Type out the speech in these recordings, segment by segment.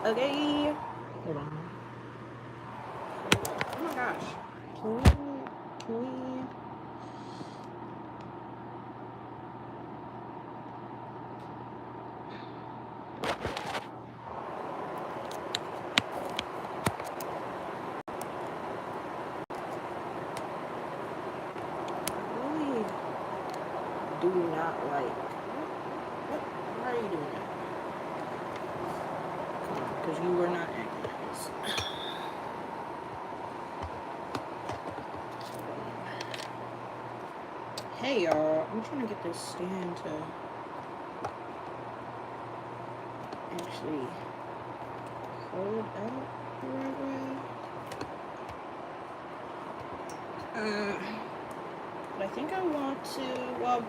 Okay. Hold on. Oh my gosh. Can we... really do not like... Why are you doing that? Come on, because you were not acting nice. Hey y'all, I'm trying to get this stand to actually hold out the right way. But I think I want to, well,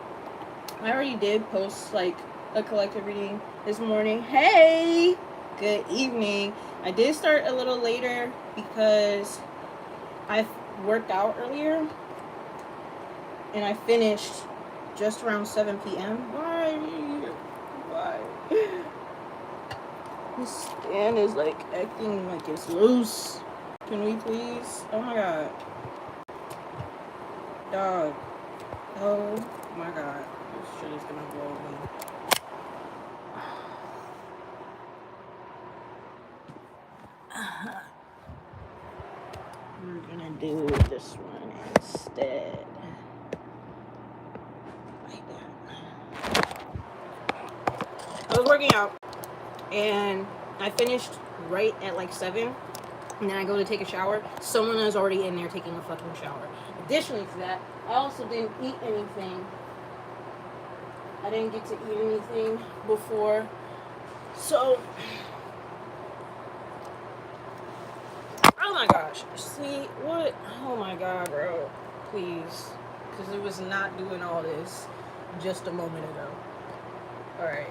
I already did post like a collective reading this morning. Hey, good evening. I did start a little later because I worked out earlier and I finished just around 7 p.m. Why? This stand is like acting like it's loose. Can we please? Oh my god. Dog. Oh my god. This shit is gonna blow me. We're gonna do this one instead. Like that. I was working out and I finished right at like 7. And then I go to take a shower. Someone is already in there taking a fucking shower. Additionally to that, I also didn't eat anything. I didn't get to eat anything before. So, oh my gosh. See, what? Oh my god, bro. Please. Because it was not doing all this just a moment ago. Alright.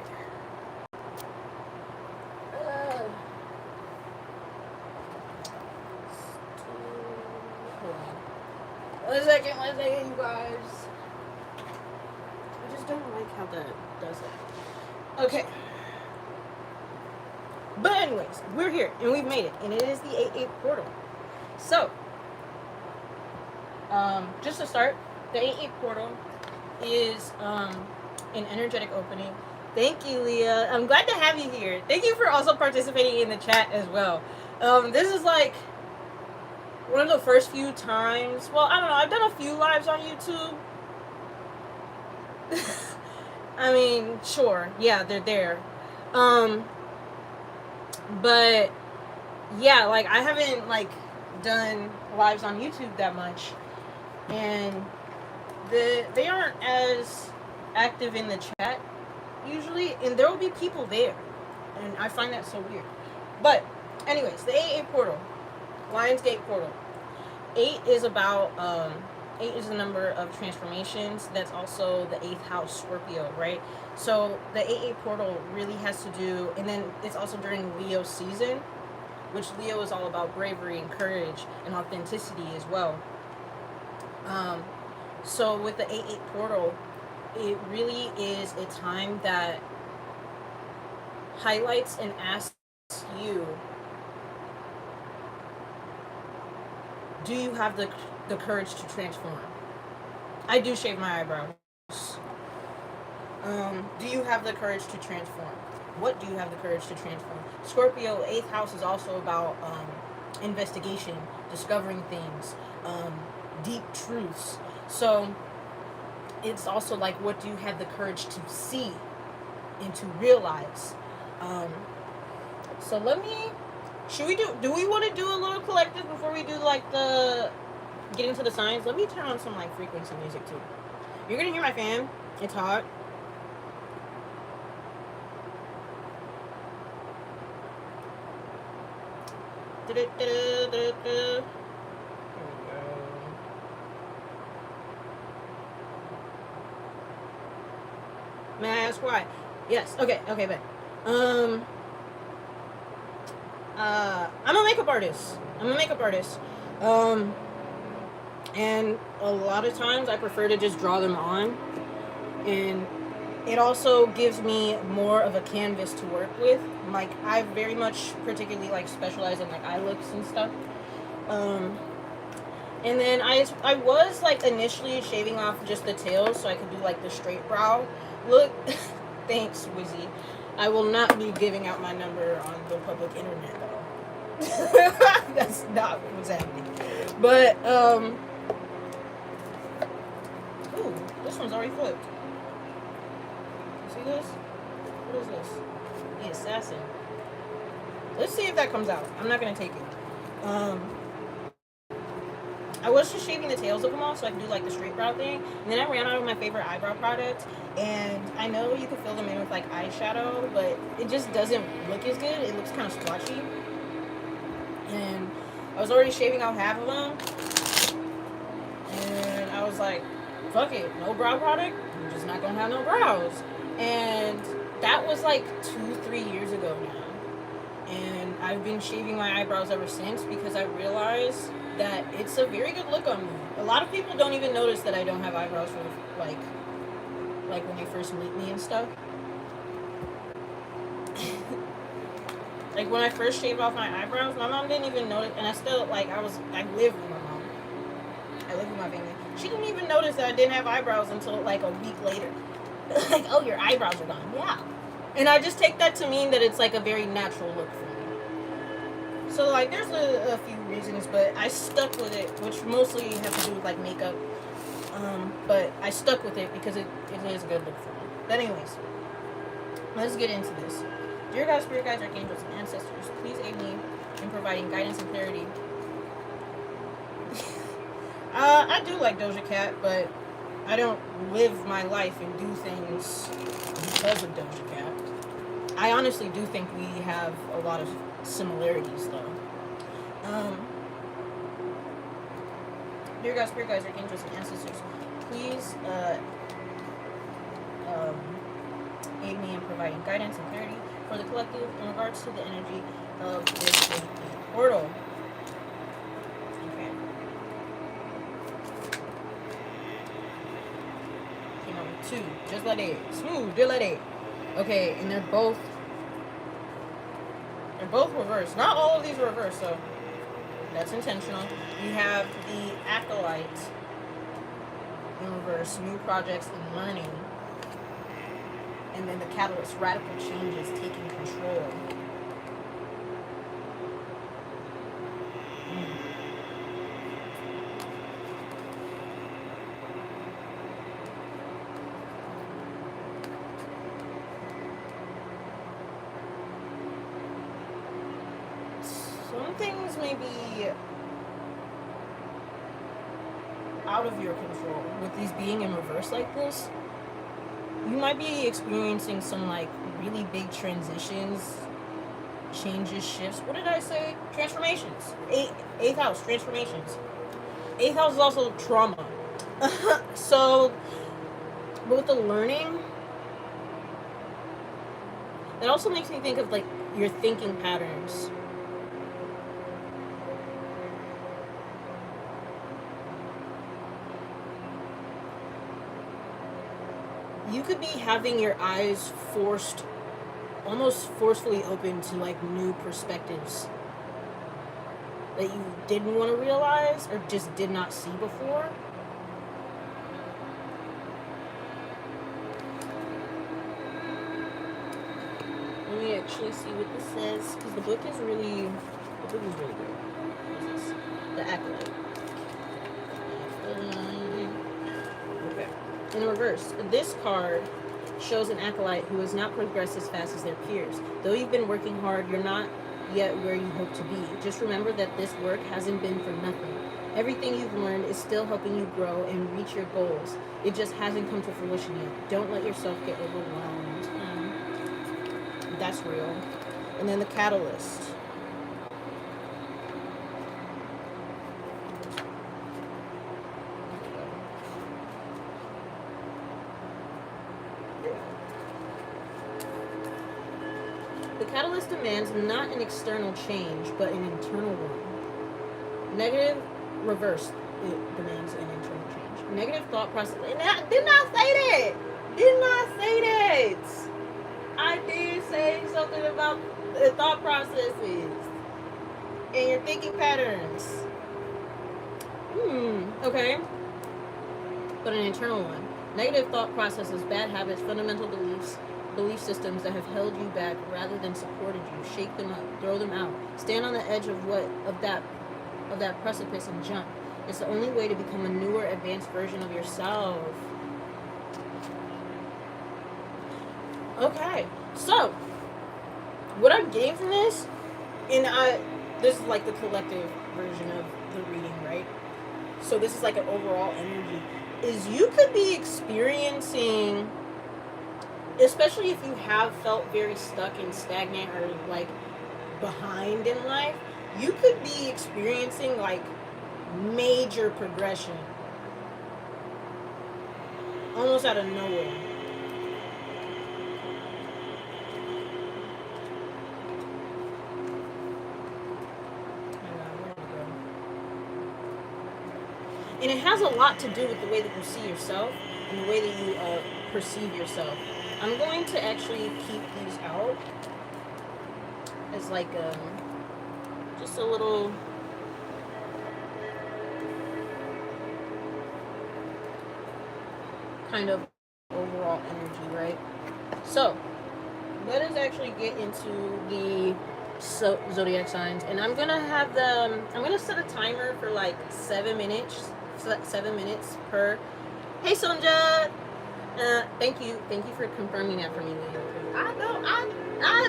One second, you guys. I just don't like how that does that. Okay. But anyways, we're here and we've made it. And it is the 8/8 portal. So, just to start, the 8/8 portal is an energetic opening. Thank you, Leah. I'm glad to have you here. Thank you for also participating in the chat as well. This is like one of the first few times. Well, I don't know. I've done a few lives on YouTube. I mean, sure. Yeah, they're there. But yeah, like I haven't like done lives on YouTube that much, and they aren't as active in the chat usually, and there will be people there, and I find that so weird. But anyways, the 8/8 portal, LionsGate portal. 8 is about 8 is the number of transformations. That's also the 8th house, Scorpio, right? So the 8/8 portal really has to do, and then it's also during Leo season, which Leo is all about bravery and courage and authenticity as well. So with the 8/8 portal, it really is a time that highlights and asks you, do you have the courage to transform? I do shave my eyebrows. Do you have the courage to transform? What do you have the courage to transform? Scorpio, 8th house is also about investigation, discovering things, deep truths. So it's also like, what do you have the courage to see and to realize? So let me, do we want to do a little collective before we do like get into the signs? Let me turn on some like frequency music too. You're gonna hear my fan. It's hot. Here we go. May I ask why? Yes. Okay, but I'm a makeup artist. And a lot of times I prefer to just draw them on. And it also gives me more of a canvas to work with. Like, I very much particularly like specialize in like eye looks and stuff. And then I was like initially shaving off just the tails so I could do like the straight brow look. Thanks, Wizzy. I will not be giving out my number on the public internet though. That's not what's happening. But ooh, this one's already flipped. See this? What is this? The Assassin. Let's see if that comes out. I'm not gonna take it. I was just shaving the tails of them off so I could do like the straight brow thing. And then I ran out of my favorite eyebrow product. And I know you can fill them in with like eyeshadow, but it just doesn't look as good. It looks kind of splotchy. And I was already shaving off half of them. And I was like, fuck it, no brow product. I'm just not gonna have no brows. And that was like 2-3 years ago now. And I've been shaving my eyebrows ever since because I realized that it's a very good look on me. A lot of people don't even notice that I don't have eyebrows for like when they first meet me and stuff. Like when I first shaved off my eyebrows, my mom didn't even notice, and I still I live with my mom. I live with my family. She didn't even notice that I didn't have eyebrows until like a week later. Like, oh, your eyebrows are gone. Yeah. And I just take that to mean that it's like a very natural look for me. So like there's a few reasons, but I stuck with it, which mostly has to do with like makeup. But I stuck with it because it is a good look for me. But anyways, let's get into this. Dear God, spirit guides, archangels, and ancestors, please aid me in providing guidance and clarity. I do like Doja Cat, but I don't live my life and do things because of Doja Cat. I honestly do think we have a lot of similarities, though. Dear God, spirit guides, archangels, and ancestors, please aid me in providing guidance and clarity for the collective in regards to the energy of this portal. Okay. Okay, number 2. Just let it. Smooth. Just let it. Okay, and they're both reversed. Not all of these are reversed, so that's intentional. We have the Acolyte in reverse, new projects and learning. And then the Catalyst, radical changes, taking control. Some things may be out of your control with these being in reverse like this. You might be experiencing some like really big transitions, changes, shifts. What did I say? Transformations. Eighth house, transformations. 8th house is also trauma. So, but with the learning, it also makes me think of like your thinking patterns. You could be having your eyes almost forcefully open to like new perspectives that you didn't want to realize or just did not see before. Let me actually see what this says, because the book is really good. What is this? The Acolyte. Okay. In reverse, this card shows an acolyte who has not progressed as fast as their peers. Though you've been working hard, you're not yet where you hope to be. Just remember that this work hasn't been for nothing. Everything you've learned is still helping you grow and reach your goals. It just hasn't come to fruition yet. Don't let yourself get overwhelmed. That's real. And then the Catalyst. The Catalyst demands not an external change, but an internal one. Negative, reverse, it demands an internal change. Negative thought process. Did not say that! Didn't I say that? I did say something about the thought processes and your thinking patterns. Okay. But an internal one. Negative thought processes, bad habits, fundamental beliefs, belief systems that have held you back rather than supported you. Shake them up, throw them out. Stand on the edge of that precipice and jump. It's the only way to become a newer, advanced version of yourself. Okay, so what I'm getting from this, this is like the collective version of the reading, right? So this is like an overall energy. Is you could be experiencing, especially if you have felt very stuck and stagnant or like behind in life, you could be experiencing like major progression almost out of nowhere. And it has a lot to do with the way that you see yourself and the way that you perceive yourself. I'm going to actually keep these out as like just a little kind of overall energy, right? So let us actually get into the zodiac signs, and I'm gonna have them. I'm gonna set a timer for like 7 minutes. 7 minutes per. Hey Sonja, thank you for confirming that for me, Leo. I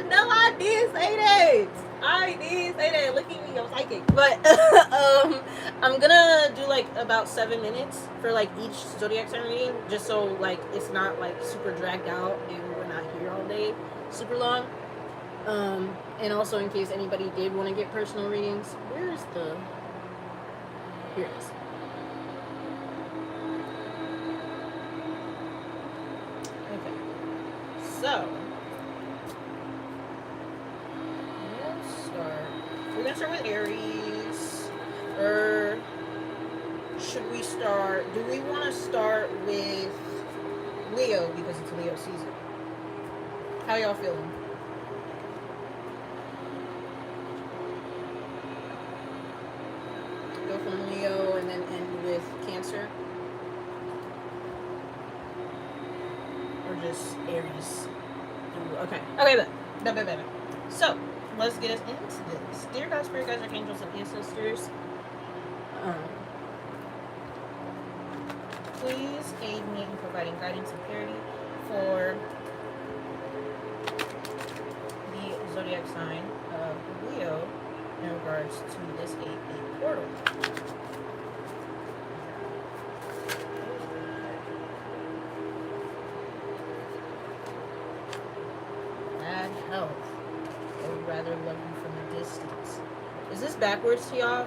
know I did say that. I did say that. Look at me, I'm psychic. But I'm gonna do like about 7 minutes for like each zodiac sign reading, just so like it's not like super dragged out and we're not here all day, super long. And also in case anybody did want to get personal readings, here it is. Okay, so let's start. We're gonna start with Aries, or should we start? Do we want to start with Leo because it's Leo season? How y'all feeling? Go from Leo and then end with Cancer? Or just Aries? Okay, better. So, let's get us into this. Dear God, Spirit Guides, Archangels, and Ancestors, please aid me in providing guidance and clarity for the zodiac sign of Leo in regards to this 8-8 portal. Bad health, or rather love you from a distance. Is this backwards to y'all?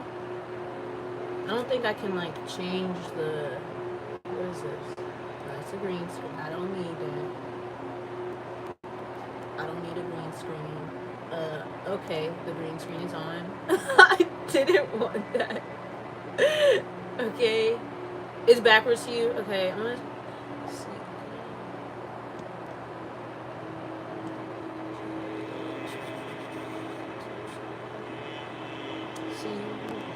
I don't think I can like change the, what is this? It's a green screen. I don't need that. I don't need a green screen. Okay, the green screen is on. I didn't want that. Okay. It's backwards to you? Okay, I'm gonna see. See,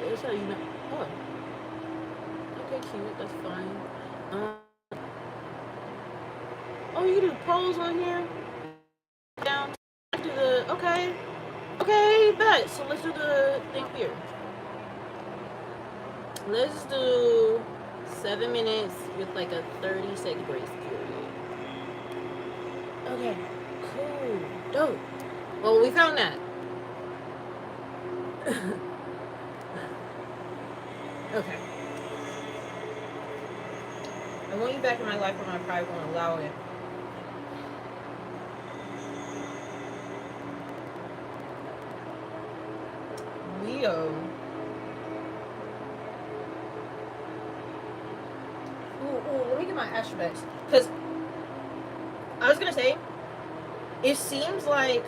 that's how you know. Oh. Okay, cute, that's fine. Oh, you can do polls on here? Down to the, okay. Okay, bet. So let's do the thing here. Let's do 7 minutes with like a 30-second grace period. Okay, cool, dope. Well, we found that. Okay. I want you back in my life, but I probably won't allow it. Leo. Ooh, let me get my astrobacks. Because I was going to say, it seems like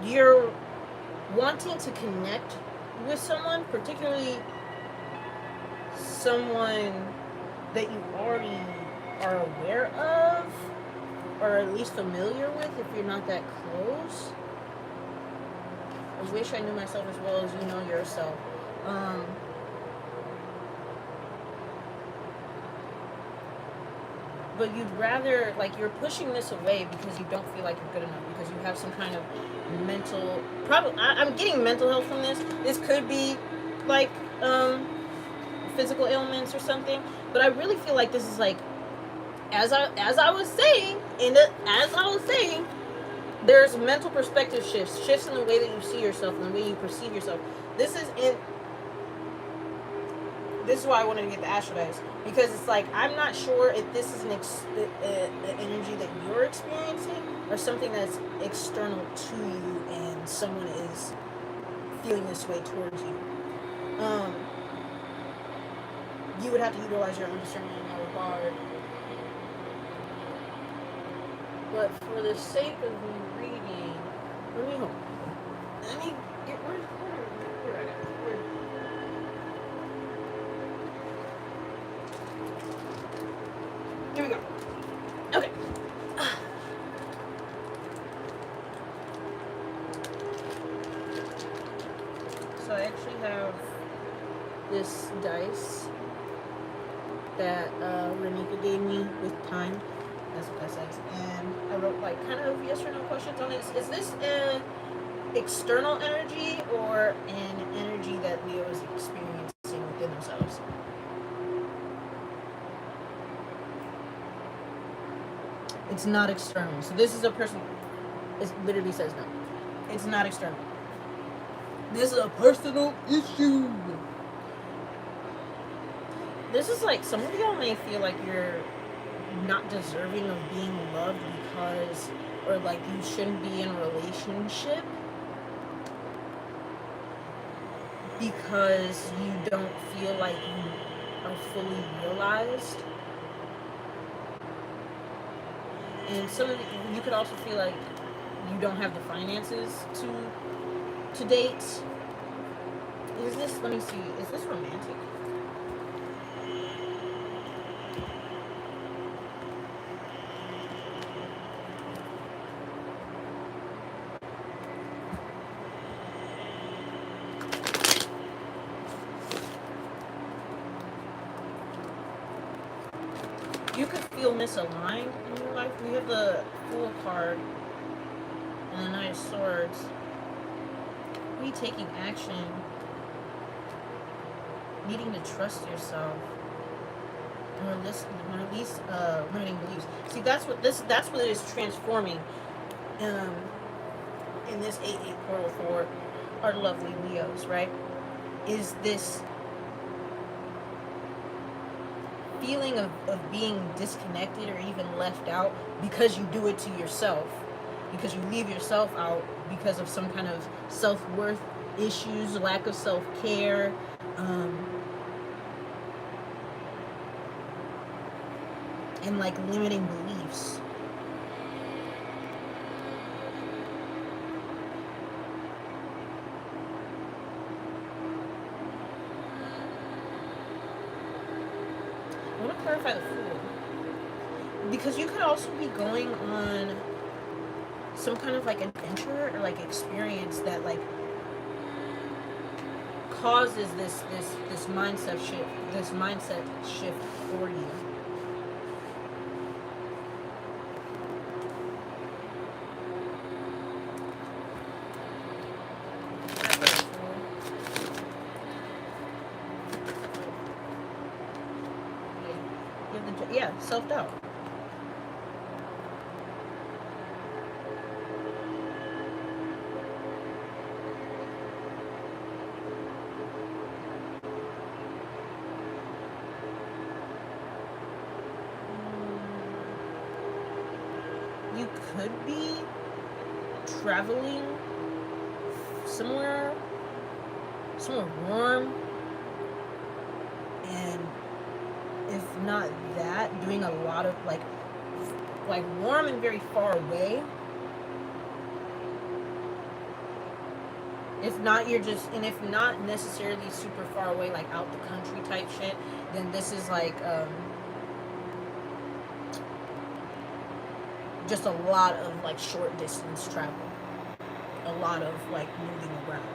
you're wanting to connect with someone, particularly someone that you already are aware of, or at least familiar with if you're not that close. I wish I knew myself as well as you know yourself. But you'd rather, like, you're pushing this away because you don't feel like you're good enough, because you have some kind of mental, probably, I'm getting mental health from this. This could be, like, physical ailments or something, but I really feel like this is, like, as I was saying, there's mental perspective shifts in the way that you see yourself and the way you perceive yourself. This is why I wanted to get the astral dice, because it's like, I'm not sure if this is an energy that you're experiencing or something that's external to you and someone is feeling this way towards you. You would have to utilize your own discernment in that regard. But for the sake of me reading, let me get where I got. Here we go. Okay. So I actually have this dice that Renika gave me with time. That's what that says. And I wrote, like, kind of yes or no questions on this. Is this an external energy or an energy that Leo is experiencing within themselves? It's not external. So this is a person. It literally says no. It's not external. This is a personal issue. This is like, some of y'all may feel like you're not deserving of being loved because, or like you shouldn't be in a relationship because you don't feel like you are fully realized. And some of you could also feel like you don't have the finances to date. Is this, let me see, is this romantic? You could feel misaligned in your life. We have the Fool card and the Knight of Swords. We taking action, needing to trust yourself, and release limiting beliefs. See, that's what it is transforming in this 8/8 portal for our lovely Leos, right? Is this feeling of being disconnected or even left out because you do it to yourself, because you leave yourself out because of some kind of self-worth issues, lack of self-care, and like limiting beliefs. I want to clarify the Fool, because you could also be going on some kind of like adventure or like experience that like causes this mindset shift for you. Yeah, self-doubt. You could be traveling somewhere warm, and if not that, doing a lot of like warm and very far away. If not, you're just, and if not necessarily super far away, like out the country type shit, then this is like just a lot of like short distance travel, a lot of like moving around,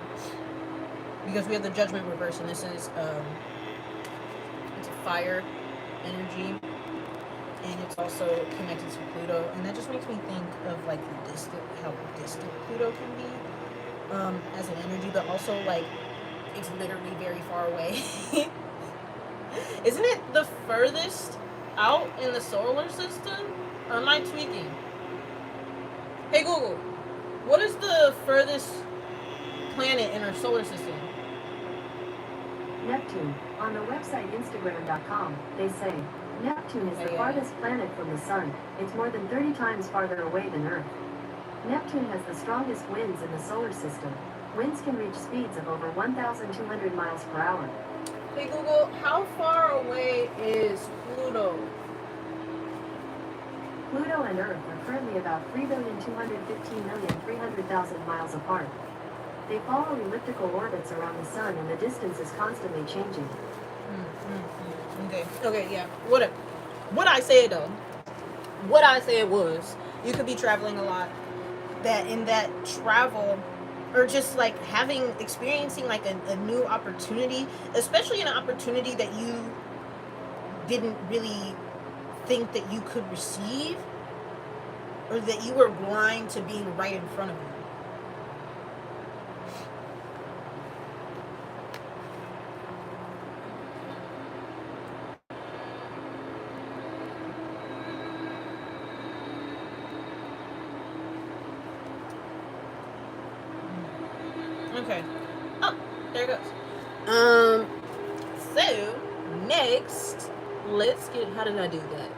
because we have the judgment reverse, and this is it's a fire energy, and it's also connected to Pluto, and that just makes me think of like the distant, how distant Pluto can be as an energy, but also like it's literally very far away. Isn't it the furthest out in the solar system? Or am I tweaking? Hey Google, what is the furthest planet in our solar system? Neptune. On the website Instagram.com, they say Neptune is the farthest planet from the sun. It's more than 30 times farther away than Earth. Neptune has the strongest winds in the solar system. Winds can reach speeds of over 1,200 miles per hour. Hey Google, how far away is Pluto? Pluto and Earth are currently about 3,215,300,000 miles apart. They follow elliptical orbits around the sun, and the distance is constantly changing. Okay, yeah. What I said though, what I said was, you could be traveling a lot. That in that travel, or just like experiencing like a new opportunity, especially an opportunity that you didn't really think that you could receive, or that you were blind to being right in front of you. Okay. Oh, there it goes. So next, let's get. How did I do that?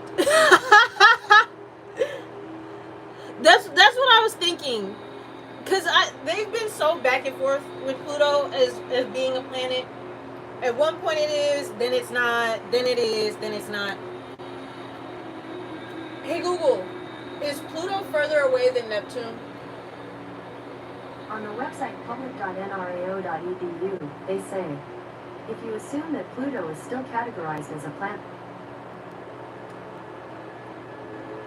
That's what I was thinking. Cause they've been so back and forth with Pluto as being a planet. At one point it is, then it's not, then it is, then it's not. Hey Google, is Pluto further away than Neptune? On the website public.nrao.edu, they say, if you assume that Pluto is still categorized as a planet.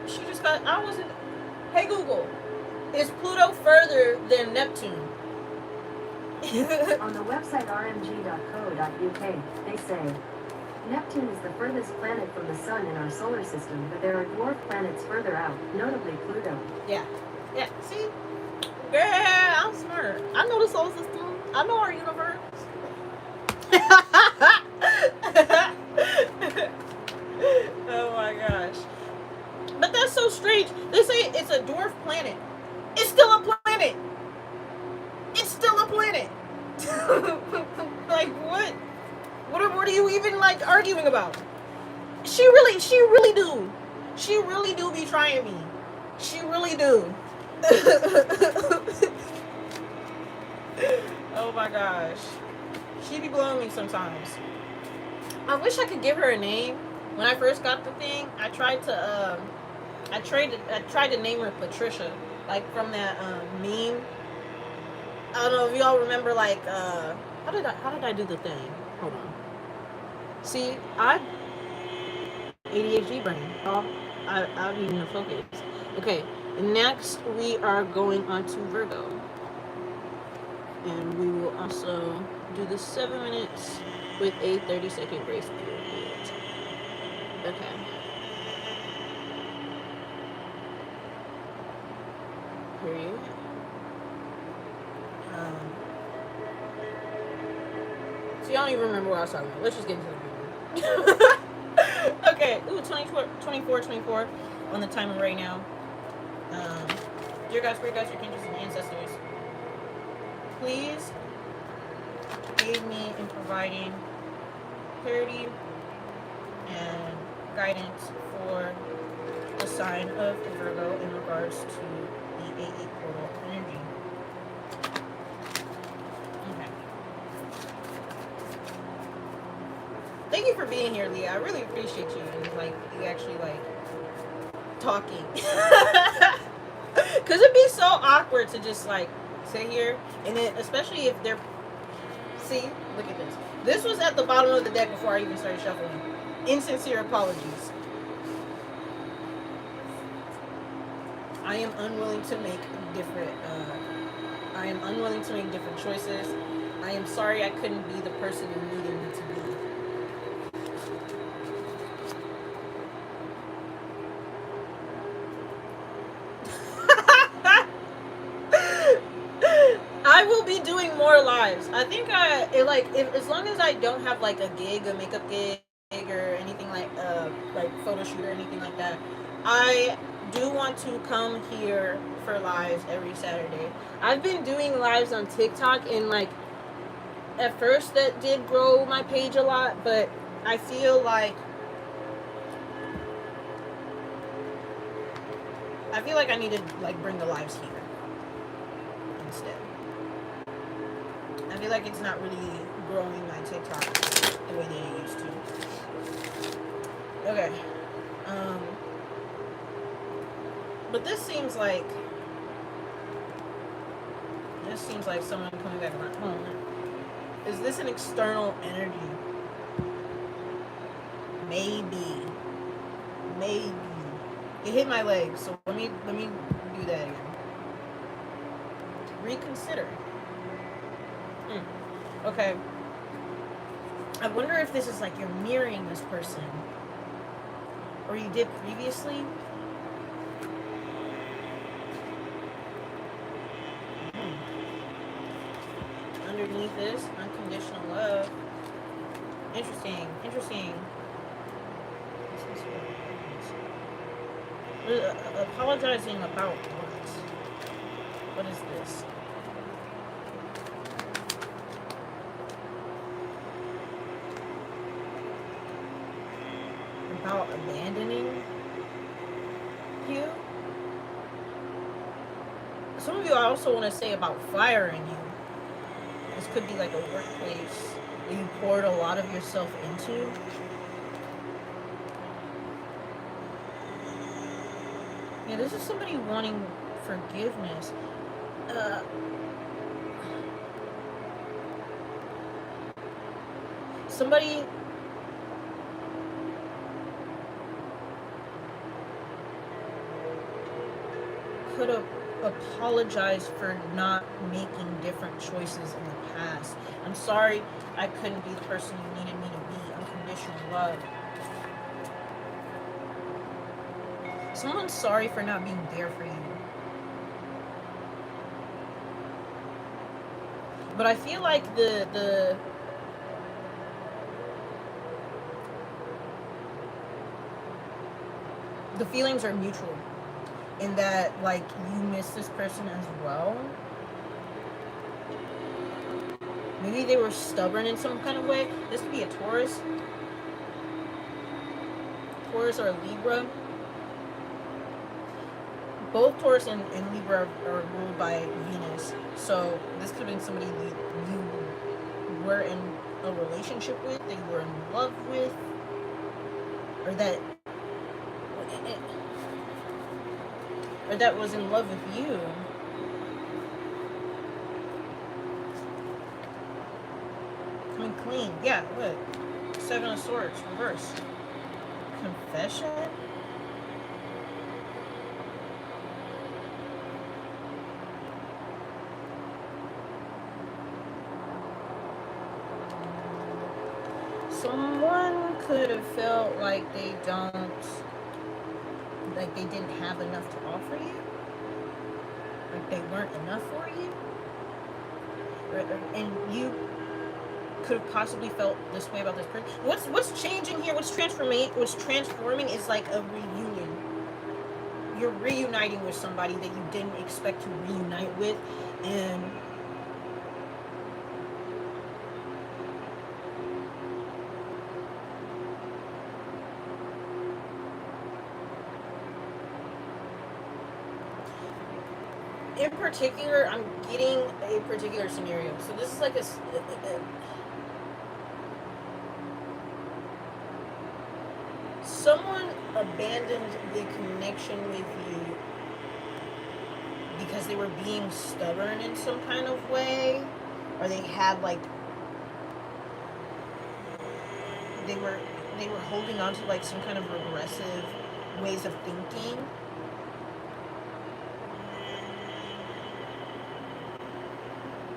She just got, I wasn't. Hey Google, is Pluto further than Neptune? On the website rmg.co.uk, they say, Neptune is the furthest planet from the sun in our solar system, but there are dwarf planets further out, notably Pluto. Yeah, see? Girl, I'm smart. I know the solar system. I know our universe. Oh my gosh. But that's so strange. They say it's a dwarf planet. It's still a planet. It's still a planet. Like what? What are you even like arguing about? She really do. She really do be trying me. She really do. Oh my gosh. She be blowing me sometimes. I wish I could give her a name. When I first got the thing, I tried to name her Patricia, like from that meme. I don't know if y'all remember, like how did I do the thing? Hold on. See, I ADHD brain. I don't even know focus. Okay, next we are going on to Virgo, and we will also do the 7 minutes with a 30-second grace period. Okay. Period. So y'all don't even remember what I was talking about. Let's just get into the video. Okay. Ooh, 24 on the timer right now. Dear God, Spirit guides, your kindreds and ancestors, please aid me in providing clarity and guidance for the sign of Virgo in regards to the 8/8 portal energy. Okay. Thank you for being here, Leah. I really appreciate you, and like you actually like talking. Cause it'd be so awkward to just like sit here, and then especially if they're, see, look at this. This was at the bottom of the deck before I even started shuffling. Insincere apologies. I am unwilling to make different. I am unwilling to make different choices. I am sorry I couldn't be the person you needed me to be. I will be doing more lives. I think as long as I don't have like a gig, a makeup gig, or anything like photo shoot or anything like that, I do want to come here for lives every Saturday. I've been doing lives on TikTok, and like at first that did grow my page a lot, but I feel like I need to like bring the lives here instead. I feel like it's not really growing my TikTok the way that it used to. Okay. But this seems like someone coming back around home. Is this an external energy? Maybe. It hit my leg, so let me do that again. Reconsider. Okay. I wonder if this is like you're mirroring this person, or you did previously. Underneath this, unconditional love. Interesting. Apologizing about what? What is this? About abandoning you? Some of you I also want to say about firing you. This could be like a workplace that you poured a lot of yourself into. Yeah, this is somebody wanting forgiveness. Somebody could have apologized for not making different choices in the past. I'm sorry I couldn't be the person you needed me to be. Unconditional love. Someone's sorry for not being there for you. But I feel like the feelings are mutual, in that like you miss this person as well. Maybe they were stubborn in some kind of way. This could be a Taurus or a Libra. Both Taurus and Libra are ruled by Venus, so this could have been somebody you were in a relationship with, that you were in love with, or that was in love with you. Coming clean. Yeah, look. 7 of Swords, reverse. Confession? Someone could have felt like they didn't have enough to offer you, like they weren't enough for you, and you could have possibly felt this way about this person. What's changing here? What's transforming is like a reunion. You're reuniting with somebody that you didn't expect to reunite with, and in particular, I'm getting a particular scenario. So this is like someone abandoned the connection with you because they were being stubborn in some kind of way, or they had like they were holding on to like some kind of regressive ways of thinking.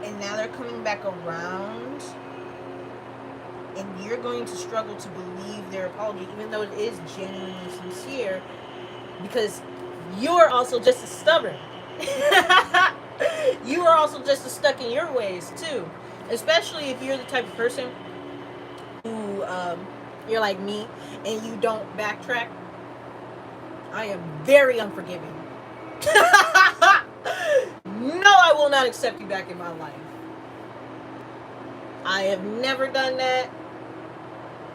And now they're coming back around, and you're going to struggle to believe their apology, even though it is genuinely sincere, because you're also just as stubborn. You are also just as stuck in your ways too, especially if you're the type of person who you're like me and you don't backtrack. I am very unforgiving. No, I will not accept you back in my life. I have never done that.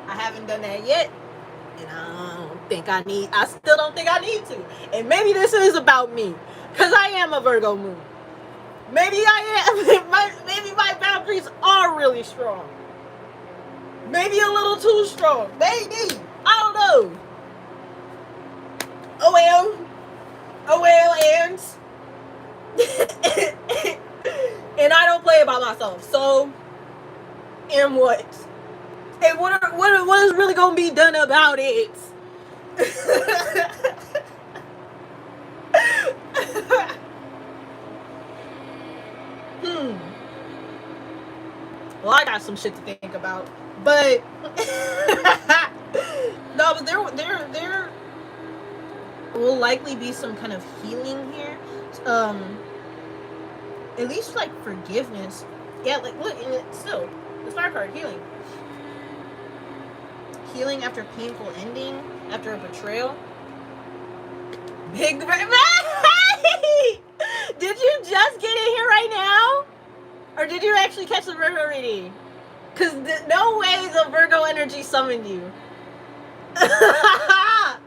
I haven't done that yet. And I still don't think I need to. And maybe this is about me, because I am a Virgo moon. Maybe I am. Maybe my boundaries are really strong. Maybe a little too strong. Maybe. I don't know. Oh well, and and I don't play about myself. So, and what? And what is really gonna be done about it? Well, I got some shit to think about, but no, but there will likely be some kind of healing here. At least like forgiveness. Yeah, like look, still the star card, healing. Healing after painful ending, after a betrayal. Big Did you just get in here right now? Or did you actually catch the Virgo reading? Because no way the Virgo energy summoned you. Oh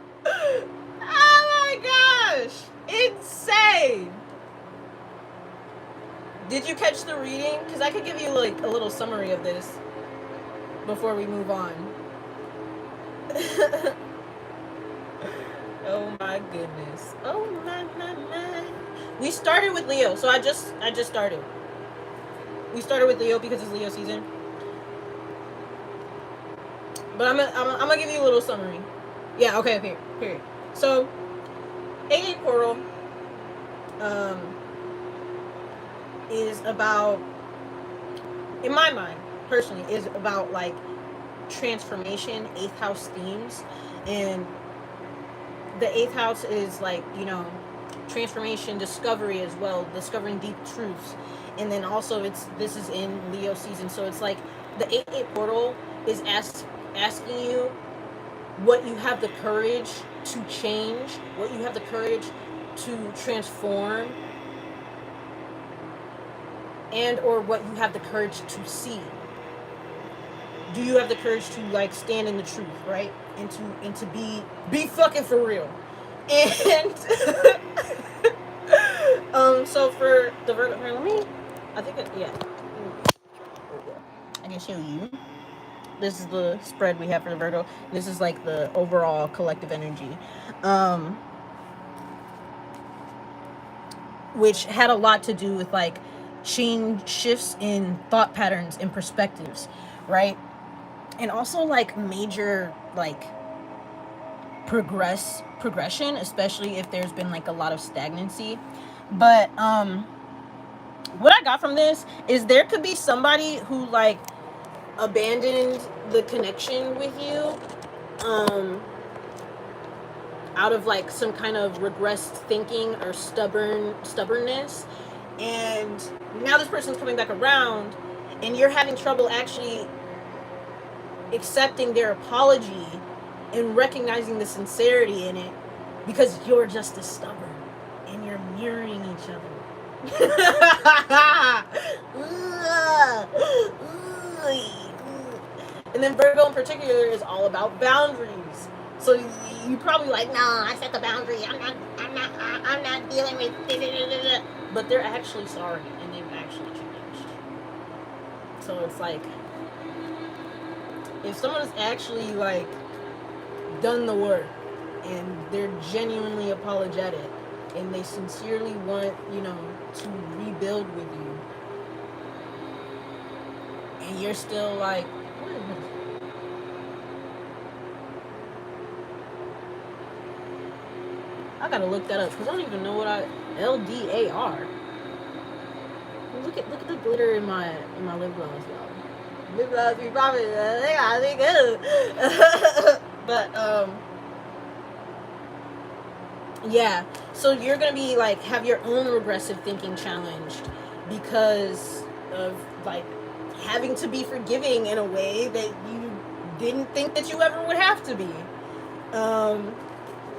my gosh. Insane. Did you catch the reading? Because I could give you like a little summary of this before we move on. Oh my goodness. Oh my. We started with Leo, so I just started. We started with Leo because it's Leo season. But I'm gonna give you a little summary. Yeah, okay, period. So 8 portal is about, in my mind, personally, is about like transformation, 8th house themes. And the 8th house is like, you know, transformation, discovery as well, discovering deep truths. And then also this is in Leo season, so it's like the 8/8 portal is asking you what you have the courage to change, what you have the courage to transform, and or what you have the courage to see. Do you have the courage to like stand in the truth, right? And to be fucking for real. And so for the Virgo, here, I can show you. This is the spread we have for the Virgo. This is like the overall collective energy, which had a lot to do with like shifts in thought patterns and perspectives, right? And also like major like progression, especially if there's been like a lot of stagnancy. But what I got from this is there could be somebody who like abandoned the connection with you out of like some kind of regressed thinking or stubbornness, and now this person's coming back around and you're having trouble actually accepting their apology and recognizing the sincerity in it because you're just as stubborn and you're mirroring each other. And then Virgo in particular is all about boundaries. So you probably like, nah, I set the boundary. I'm not dealing with it. But they're actually sorry and they've actually changed. So it's like, if someone has actually like done the work and they're genuinely apologetic, and they sincerely want, to rebuild with you. And you're still like, what is this? I gotta look that up because I don't even know what LDAR. Look at the glitter in my lip gloss, y'all. Lip gloss be popping. I think good. But yeah. So you're gonna be like have your own regressive thinking challenged because of like having to be forgiving in a way that you didn't think that you ever would have to be.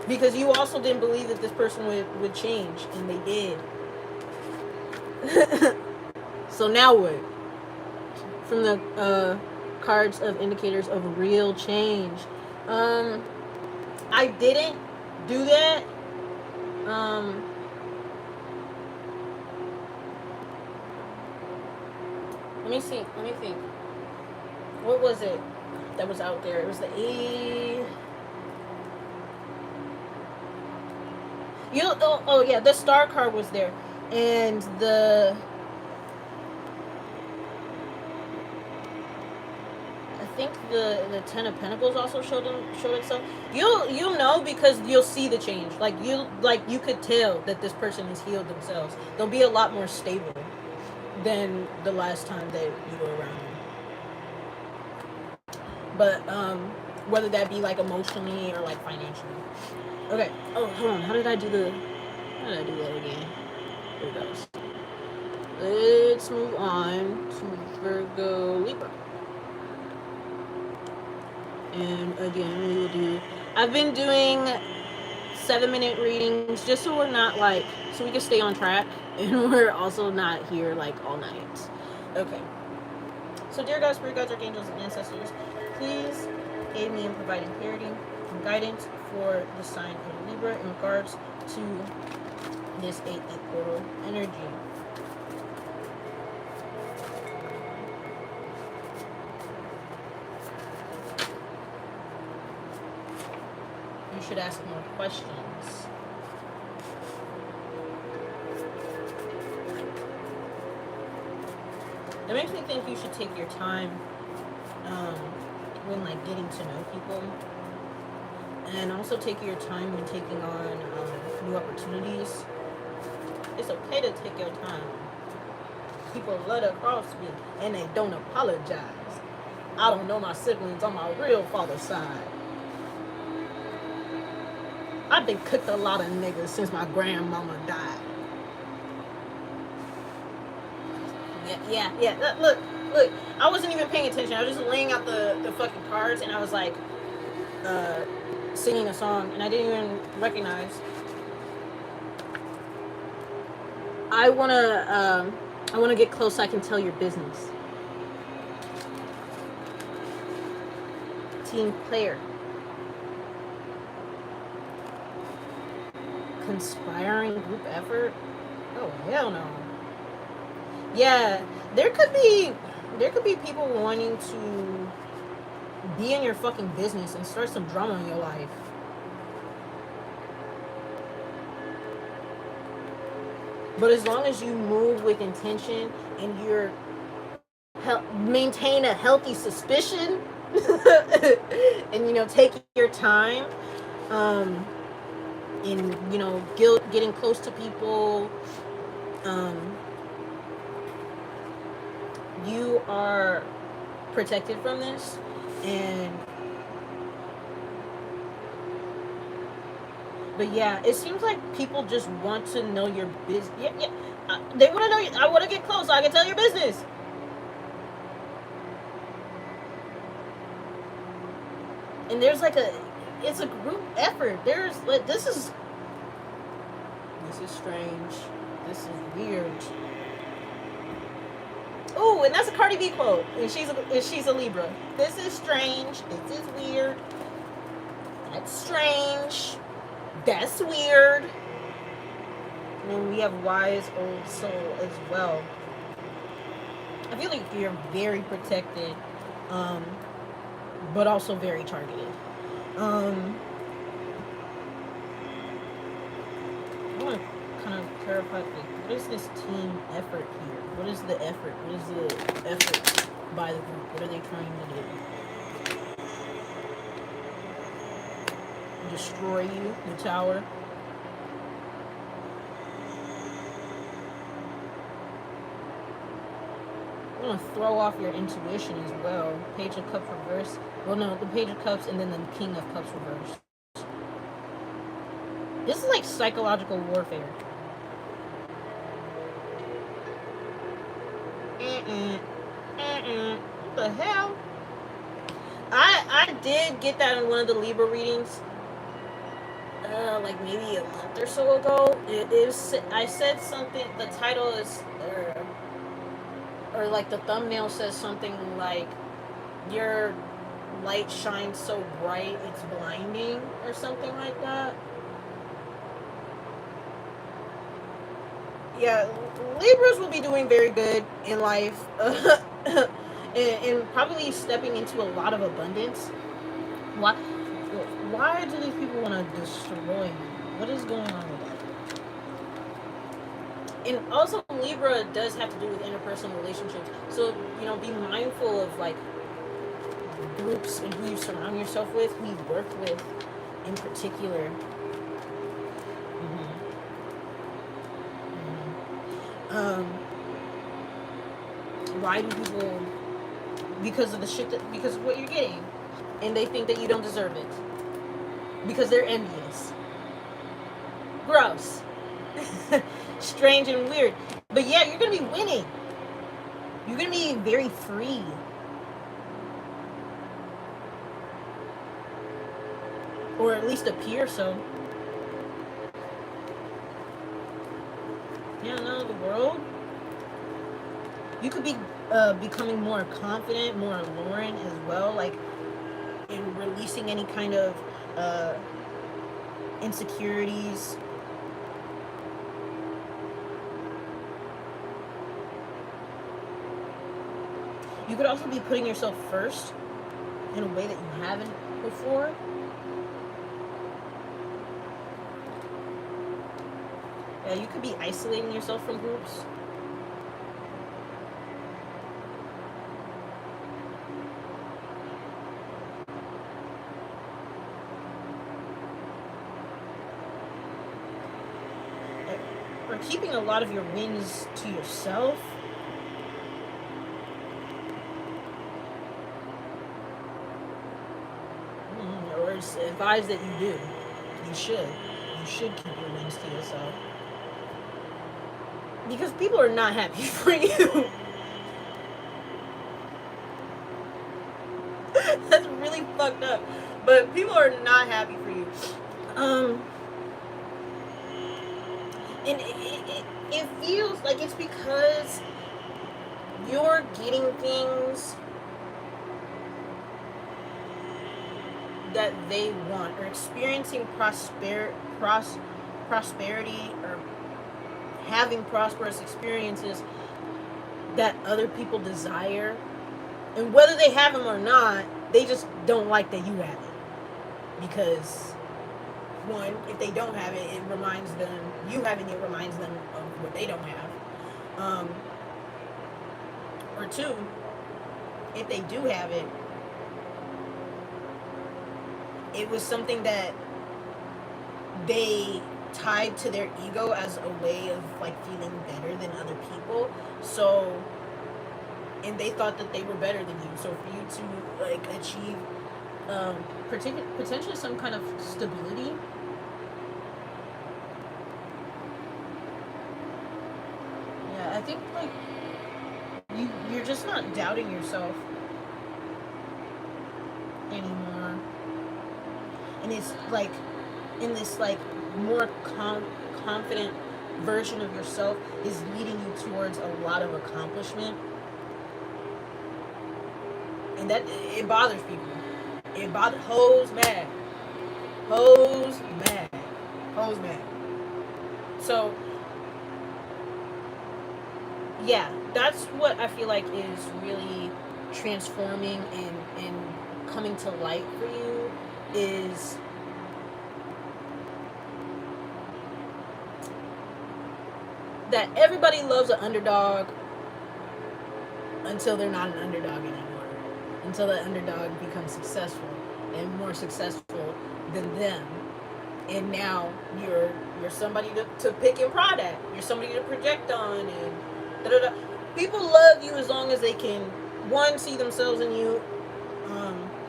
Because you also didn't believe that this person would change, and they did. So now what? From the cards of indicators of real change. I didn't do that. Let me think. What was it that was out there? It was the yeah, the star card was there, and I think the 10 of Pentacles also showed itself. You'll know because you'll see the change. Like you could tell that this person has healed themselves. They'll be a lot more stable than the last time that you were around them. But whether that be like emotionally or like financially. Okay. Oh, hold on. How did I do that again? Here it goes. Let's move on to Virgo Libra. And again, we will do. I've been doing 7-minute readings just so we're not like, so we can stay on track and we're also not here like all night. Okay. So, dear God, spirit guides, archangels, and ancestors, please aid me in providing clarity and guidance for the sign of Libra in regards to this 8th portal energy. You should ask more questions. It makes me think you should take your time when like getting to know people, and also take your time when taking on new opportunities. It's okay to take your time. People love to cross me and they don't apologize. I don't know my siblings on my real father's side. I've been cooked a lot of niggas since my grandmama died. Yeah. Look. I wasn't even paying attention. I was just laying out the fucking cards, and I was like singing a song, and I didn't even recognize. I wanna get close so I can tell your business. Team player. Conspiring group effort? Oh hell no. Yeah, there could be people wanting to be in your fucking business and start some drama in your life. But as long as you move with intention and you're maintain a healthy suspicion and take your time in getting close to people, you are protected from this. But yeah, it seems like people just want to know your business. Yeah. They want to know. I want to get close so I can tell your business. And there's like it's a group effort. There's like this is strange. This is weird. Ooh, and that's a Cardi B quote. And she's a Libra. This is strange. This is weird. That's strange. That's weird. And then we have Wise Old Soul as well. I feel like you're very protected, but also very targeted. I want to Terrified. What is this team effort here? What is the effort? What is the effort by the group? What are they trying to do? Destroy you, the tower. I'm gonna throw off your intuition as well. Page of Cups reverse. Well, no, the Page of Cups and then the King of Cups reverse. This is like psychological warfare. What the hell? I did get that in one of the Libra readings. Like maybe a month or so ago. I said something. The title is, or like the thumbnail says something like, your light shines so bright it's blinding, or something like that. Yeah, Libras will be doing very good in life, and probably stepping into a lot of abundance. Why do these people want to destroy you? What is going on with that? And also, Libra does have to do with interpersonal relationships. So, be mindful of like groups and who you surround yourself with, who you work with in particular. Why do people? Because of the shit because of what you're getting, and they think that you don't deserve it because they're envious. Gross. Strange and weird. But yeah, you're gonna be winning. You're gonna be very free. Or at least appear so. Yeah, no, the world. You could be becoming more confident, more alluring as well, like in releasing any kind of insecurities. You could also be putting yourself first in a way that you haven't before. Yeah, you could be isolating yourself from groups. Or keeping a lot of your wins to yourself. Or it's advised that you do. You should. You should keep your wins to yourself. Because people are not happy for you. That's really fucked up. But people are not happy for you. And it feels like it's because you're getting things that they want, or experiencing prosperity, or having prosperous experiences that other people desire. And whether they have them or not, they just don't like that you have it. Because one, if they don't have it, it reminds them, you having it reminds them of what they don't have. Or two, if they do have it, it was something that they tied to their ego as a way of like feeling better than other people. So, and they thought that they were better than you. So for you to like achieve potentially some kind of stability, yeah, I think like you're just not doubting yourself anymore, and it's like in this like more confident version of yourself is leading you towards a lot of accomplishment, and that it bothers people. It bothers hoes mad. So yeah, that's what I feel like is really transforming and coming to light for you is that everybody loves an underdog until they're not an underdog anymore. Until the underdog becomes successful and more successful than them. And now you're somebody to pick and prod at. You're somebody to project on, and da-da-da. People love you as long as they can, one, see themselves in you,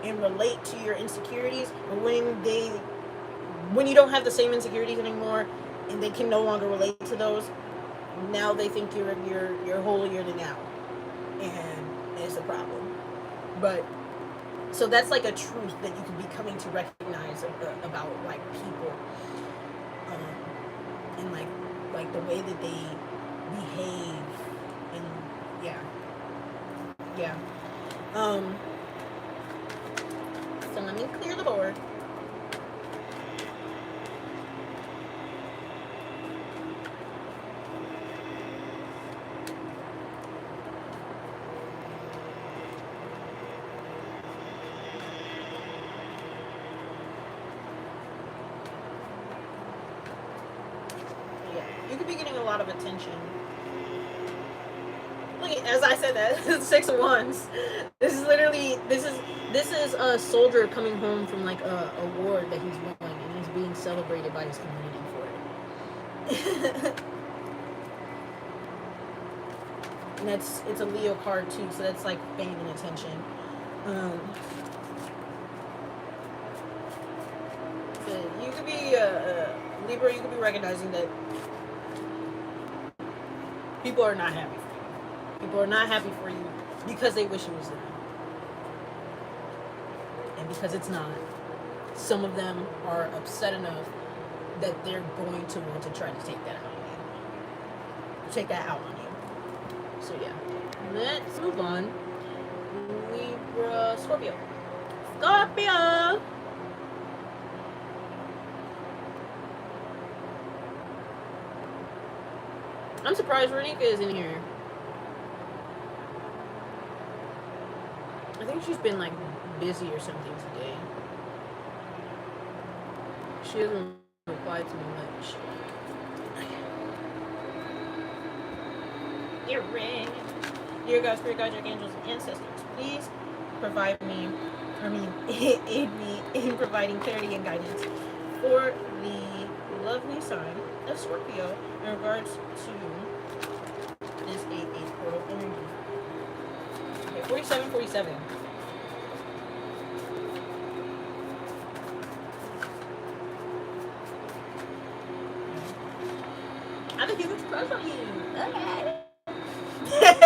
and relate to your insecurities. But when you don't have the same insecurities anymore, and they can no longer relate to those, now they think you're holier than thou, and it's a problem. But so that's like a truth that you can be coming to recognize about like people, and like the way that they behave, and yeah. So let me clear the board. You could be getting a lot of attention. Look, as I said that, 6 of Wands. This is a soldier coming home from like a war that he's won, and he's being celebrated by his community for it. And it's a Leo card too, so that's like fame and attention. So you could be Libra. You could be recognizing that people are not happy for you. People are not happy for you because they wish it was them. And because it's not. Some of them are upset enough that they're going to want to try to take that out on you. Take that out on you. So yeah. Let's move on. Libra, Scorpio. Scorpio! I'm surprised Renika is in here. I think she's been like busy or something today. She doesn't reply to me much. Dear Ring, dear God, Spirit Guides, Archangels, and Ancestors, please aid me in providing clarity and guidance for the lovely sign of Scorpio in regards to this 8/8 portal energy. Okay, 47. I have a huge crush on you. Okay. Okay.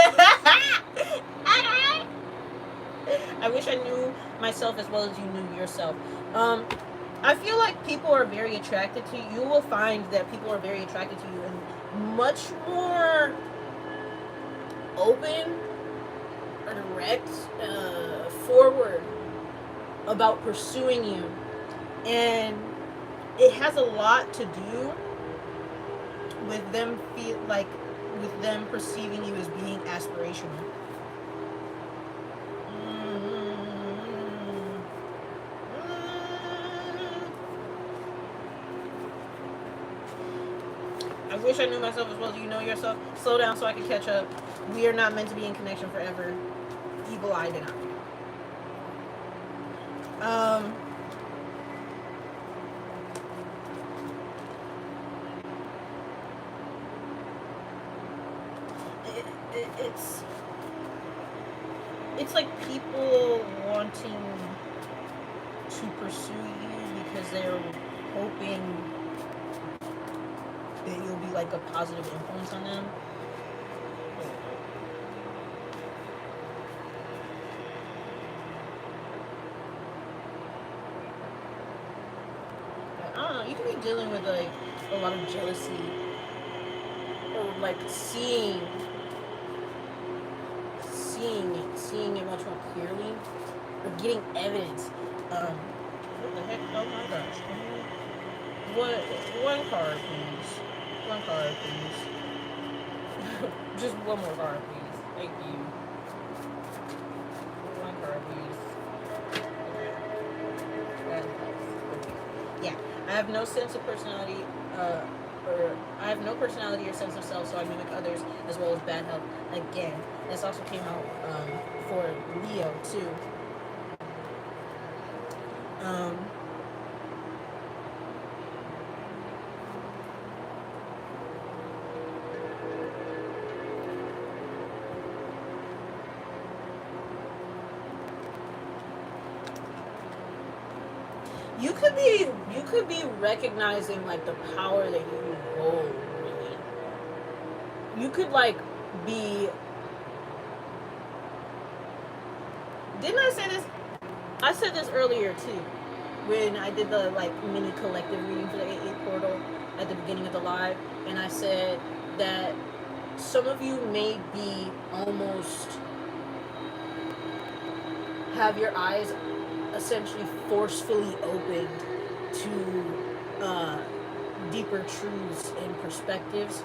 I wish I knew myself as well as you knew yourself. I feel like people are very attracted to you. You will find that people are very attracted to you and much more open or direct, forward about pursuing you. And it has a lot to do with them with them perceiving you as being aspirational. I wish I knew myself as well as you know yourself. Slow down so I can catch up. We are not meant to be in connection forever. Evil eye did not. It's like people wanting to pursue you because they're hoping that you'll be like a positive influence on them. I don't know, you can be dealing with like a lot of jealousy or like seeing it much more clearly, or getting evidence. What the heck? Oh my gosh. One card, please. One card, please. Just one more card, please. Thank you. One card, please. Okay. Yeah, I have no sense of personality or I have no personality or sense of self, so I mimic others as well as bad health. Again, this also came out for Leo too. You could be recognizing like the power that you hold, really. You could like be, didn't I say this? I said this earlier too, when I did the like mini collective reading for the 8-8 portal at the beginning of the live, and I said that some of you may be almost have your eyes essentially forcefully opened to deeper truths and perspectives,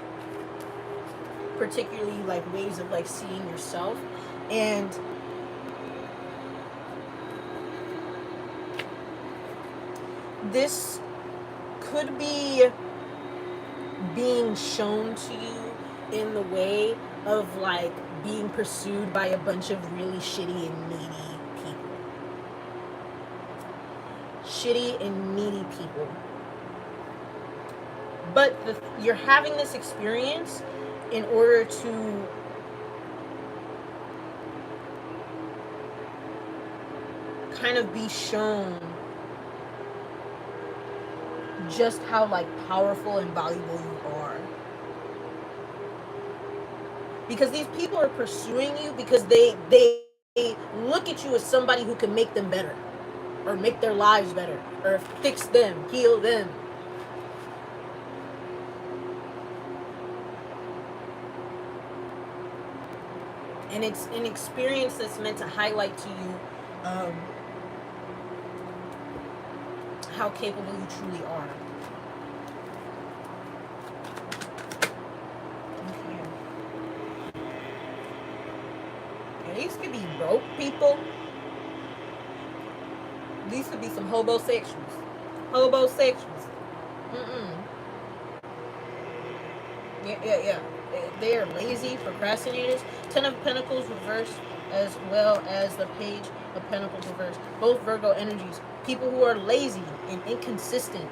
particularly like ways of like seeing yourself. And this could be being shown to you in the way of like being pursued by a bunch of really shitty and needy people. Shitty and needy people. But you're having this experience in order to kind of be shown just how like powerful and valuable you are. Because these people are pursuing you because they look at you as somebody who can make them better, or make their lives better, or fix them, heal them. And it's an experience that's meant to highlight to you how capable you truly are. Okay. And these could be broke people. These could be some hobosexuals. Hobosexuals. Yeah. They are lazy procrastinators. 10 of Pentacles reversed, as well as the Page of Pentacles reversed. Both Virgo energies. People who are lazy and inconsistent.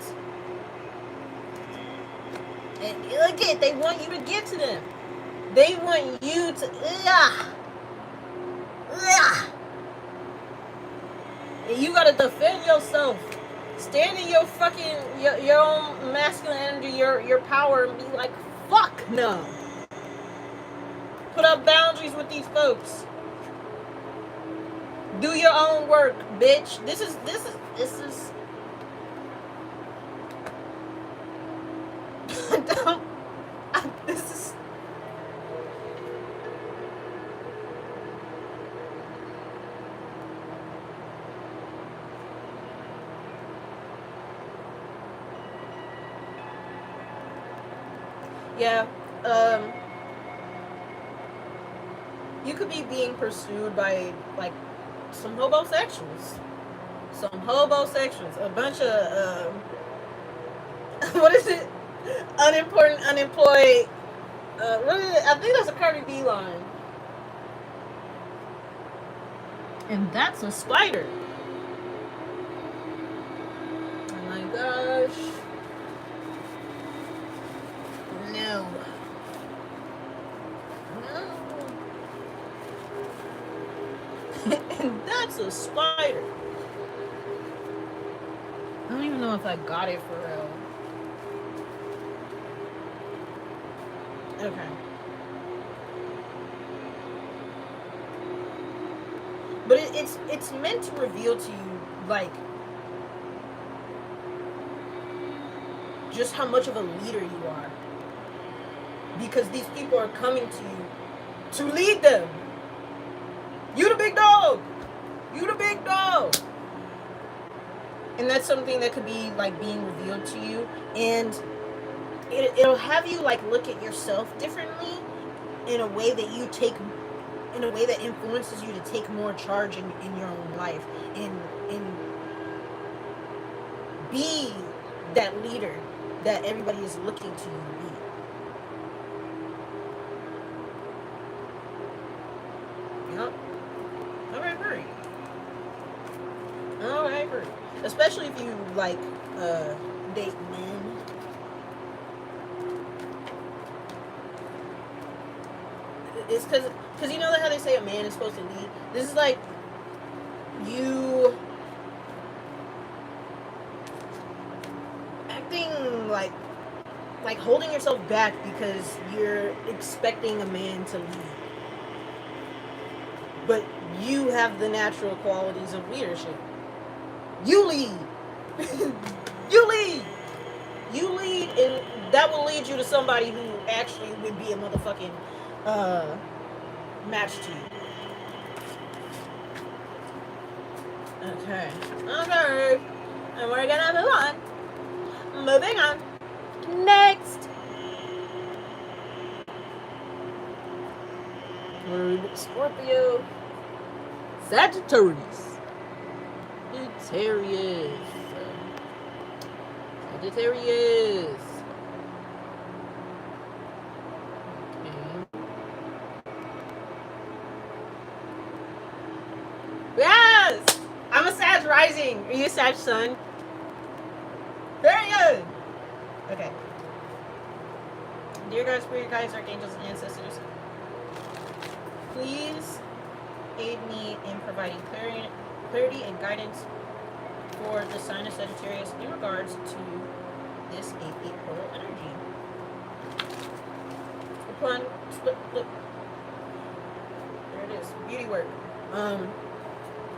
And look at, they want you to get to them. They want you to and you gotta defend yourself. Stand in your fucking your own masculine energy, your power, and be like, fuck no. Put up boundaries with these folks. Do your own work, bitch. This is this is yeah. You could be being pursued by like some hobosexuals. A bunch of what is it? Unemployed. What is it? I think that's a Cardi B line. And that's a spider. Oh my gosh. No. And that's a spider. I don't even know if I got it for real. Okay. But it's meant to reveal to you like just how much of a leader you are. Because these people are coming to you to lead them. You the big dog. You the big dog. And that's something that could be like being revealed to you. And it'll have you like look at yourself differently in a way that influences you to take more charge in your own life. And be that leader that everybody is looking to you to be. Yep. Alright, hurry. Alright, hurry. Especially if you like date men. It's because you know how they say a man is supposed to lead? This is like you acting like holding yourself back because you're expecting a man to lead. But you have the natural qualities of leadership. You lead. You lead. You lead, and that will lead you to somebody who actually would be a motherfucking match to you. Okay. Okay. And we're gonna move on. Moving on. Next. Word Scorpio. Sagittarius. Sagittarius. Sagittarius. Yes! I'm a Sag rising. Are you a Sag sun? Very good. Okay. Dear God, spirit guides, archangels, and ancestors, please aid me in providing clarity and guidance for the sign of Sagittarius in regards to this 8-8 portal energy. Upon flip. There it is. Beauty work.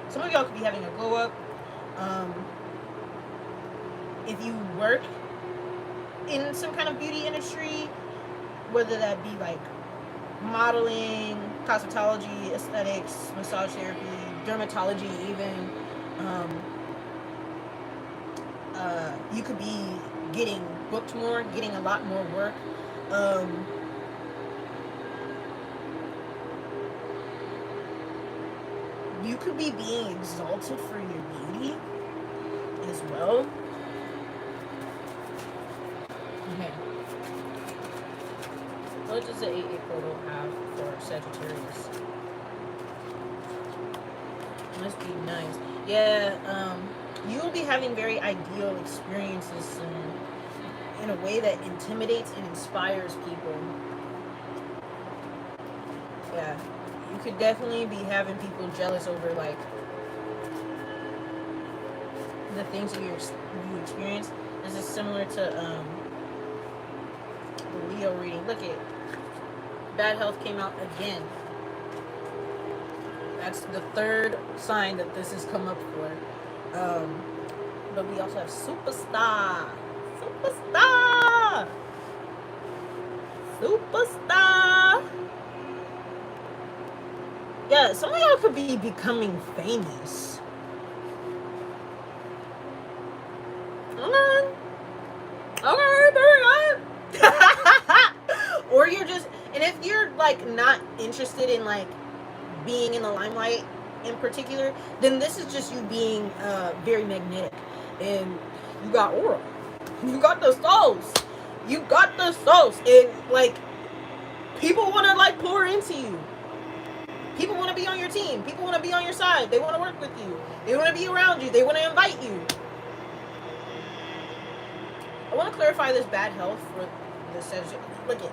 Some of y'all could be having a glow up. If you work in some kind of beauty industry, whether that be like modeling, cosmetology, aesthetics, massage therapy, dermatology even, you could be getting booked more, getting a lot more work. You could be being exalted for your beauty as well. Okay. What does the 8-8 portal have for Sagittarius? Must be nice. Yeah, you will be having very ideal experiences in a way that intimidates and inspires people. Yeah. You could definitely be having people jealous over like the things that you experience. This is similar to the Leo reading. Look at bad health came out again. That's the third sign that this has come up for. But we also have superstar. Yeah, some of y'all could be becoming famous. Okay, very good. Or you're just, and if you're like not interested in like being in the limelight in particular, then this is just you being very magnetic, and you got aura. You got the souls. And like people want to like pour into you. People want to be on your team. People want to be on your side. They want to work with you. They want to be around you. They want to invite you. I want to clarify this bad health for the Sagittarius. Look at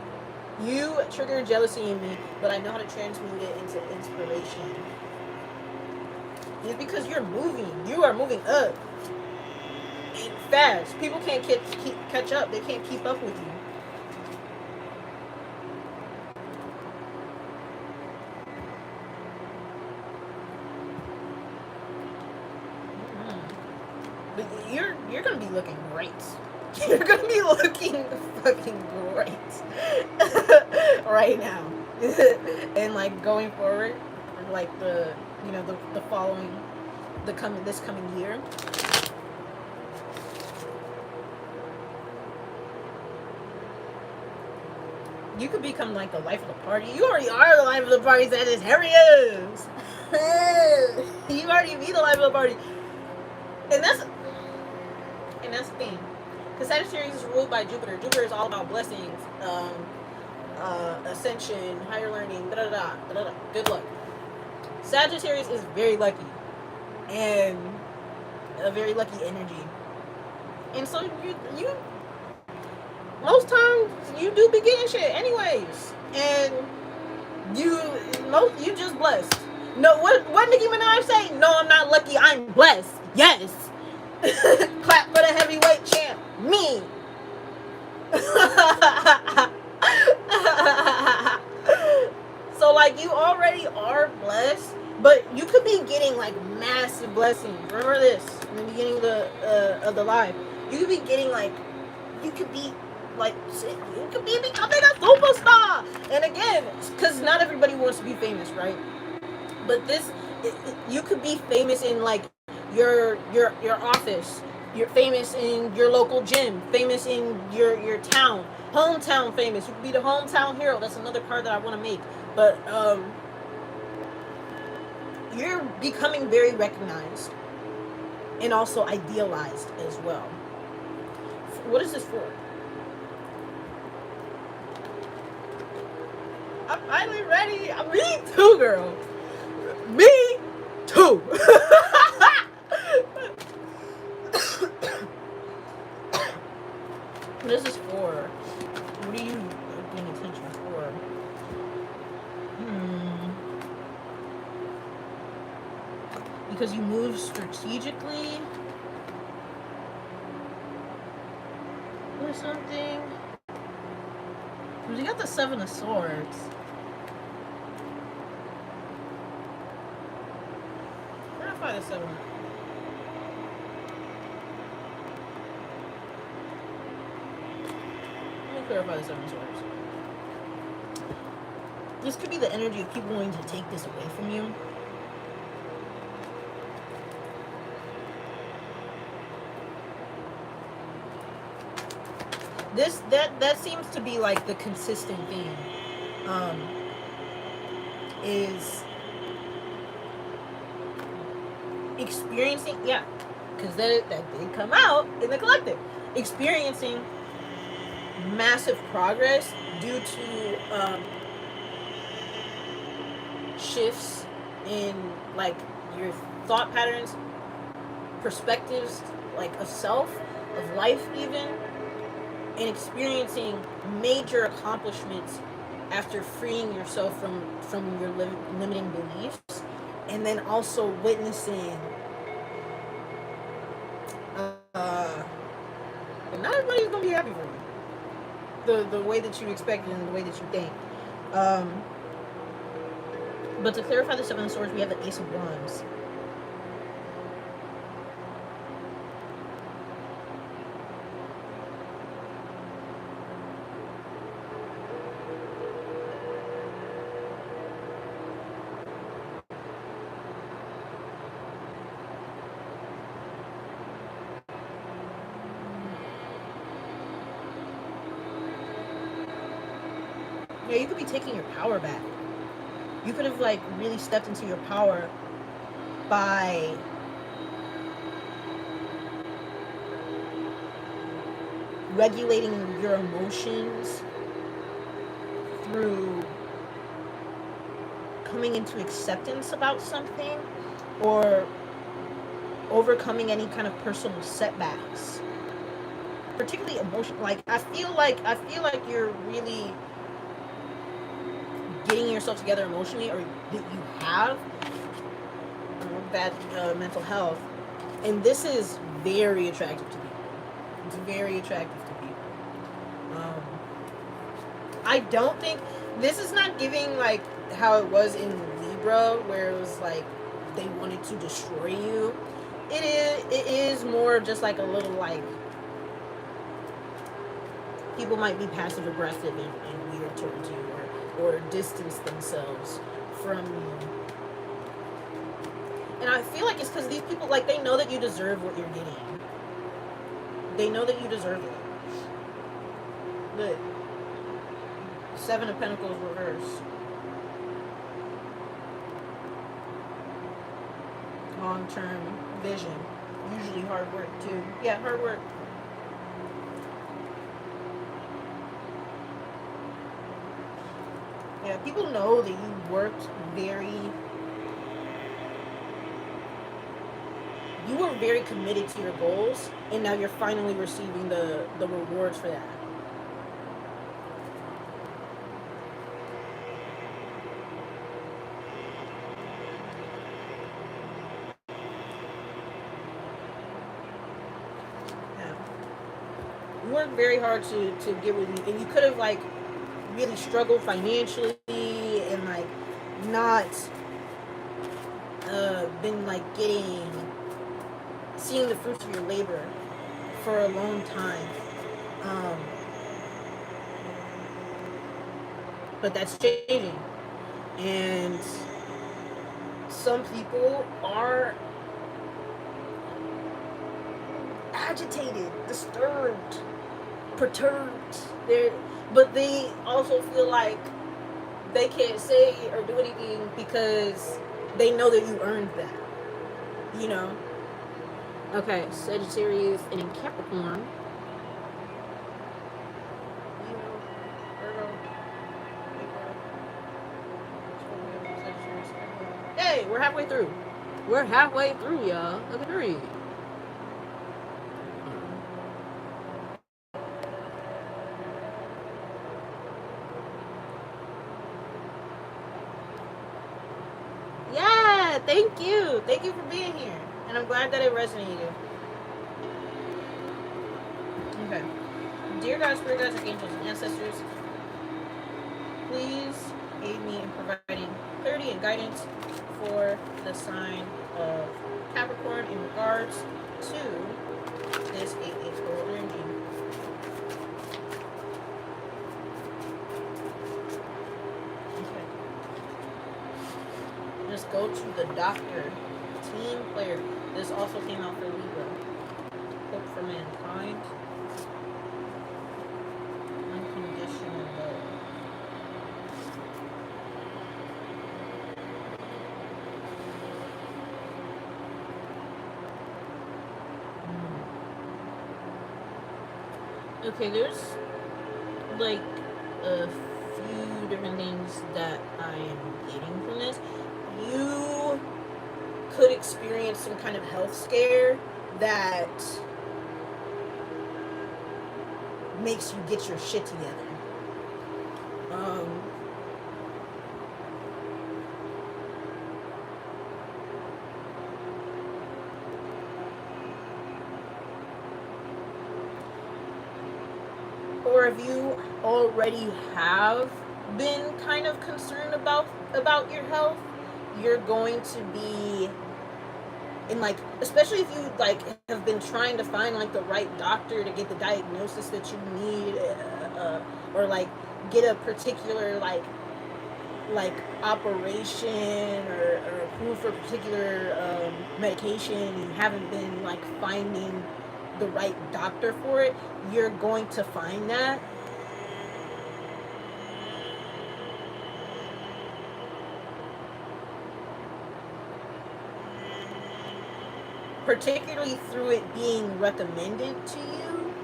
you trigger jealousy in me, but I know how to transmute it into inspiration. It's because you're moving. You are moving up. And fast. People can't catch up. They can't keep up with you. But you're gonna be looking great. You're gonna be looking fucking great right now. And like going forward, like the following this coming year. You could become like the life of the party. You already are the life of the party, Sagittarius. You already be the life of the party. And that's the thing. Because Sagittarius is ruled by Jupiter. Jupiter is all about blessings, ascension, higher learning, good luck. Sagittarius is very lucky and a very lucky energy, and so you most times you do be getting shit anyways, and you just blessed. No, what Nicki Minaj say? No, I'm not lucky. I'm blessed. Yes. Clap for the heavyweight champ, me. So like you already are blessed, but you could be getting like massive blessings. Remember this in the beginning of the live. You could be getting like, you could be becoming a superstar. And again, because not everybody wants to be famous, right? But you could be famous in like your office. You're famous in your local gym, famous in your town, hometown famous. You could be the hometown hero. That's another card that I want to make. But you're becoming very recognized and also idealized as well. What is this for? I'm finally ready. Me too, girl. Me too. What is this for? What are you paying attention for? Because you move strategically or something. Because you got the 7 of Swords. Clarify the 7. Clarify the 7 of Swords. This could be the energy of people wanting to take this away from you. That seems to be like the consistent theme. Is experiencing, yeah, because that did come out in the collective. Experiencing massive progress due to shifts in like your thought patterns, perspectives, like of self, of life even, and experiencing major accomplishments after freeing yourself from your limiting beliefs, and then also witnessing not everybody's gonna be happy for you the way that you expected and the way that you think. But to clarify the 7 of Swords, we have the Ace of Wands. Yeah, you could be taking your power back. You could have like really stepped into your power by regulating your emotions through coming into acceptance about something or overcoming any kind of personal setbacks, particularly emotional. Like I feel like you're really getting yourself together emotionally, or that you have bad mental health, and this is very attractive to people. It's very attractive to people. I don't think this is not giving like how it was in Libra, where it was like they wanted to destroy you. It is more just like a little like people might be passive aggressive and weird towards you, or distance themselves from you. And I feel like it's because these people, like, they know that you deserve what you're getting. They know that you deserve it. But 7 of Pentacles reverse. Long-term vision. Usually hard work, too. Yeah, hard work. Yeah, people know that you worked you were very committed to your goals, and now you're finally receiving the rewards for that. Yeah. You worked very hard to get what you, and you could have like really struggled financially and like not been like seeing the fruits of your labor for a long time. Um, but that's changing, and some people are agitated, disturbed, perturbed. But they also feel like they can't say or do anything because they know that you earned that. You know. Okay, Sagittarius and in Capricorn. Hey, we're halfway through. We're halfway through, y'all. Look at the read. Yeah, thank you. Thank you for being here. And I'm glad that it resonated. Okay. Dear God, Spirit Guides, Angels, and Ancestors, please aid me in providing clarity and guidance for the sign of Capricorn in regards to this 8-8 total energy. Okay. Just go to the doctor. Team player. This also came out for Libra. Hope for mankind. Unconditional love. Okay, there's like a few different things that I am getting from this. You could experience some kind of health scare that makes you get your shit together. Or if you already have been kind of concerned about your health, you're going to be in like, especially if you like have been trying to find like the right doctor to get the diagnosis that you need, or like get a particular like operation or approved for a particular medication, you haven't been like finding the right doctor for it, you're going to find that. Particularly through it being recommended to you.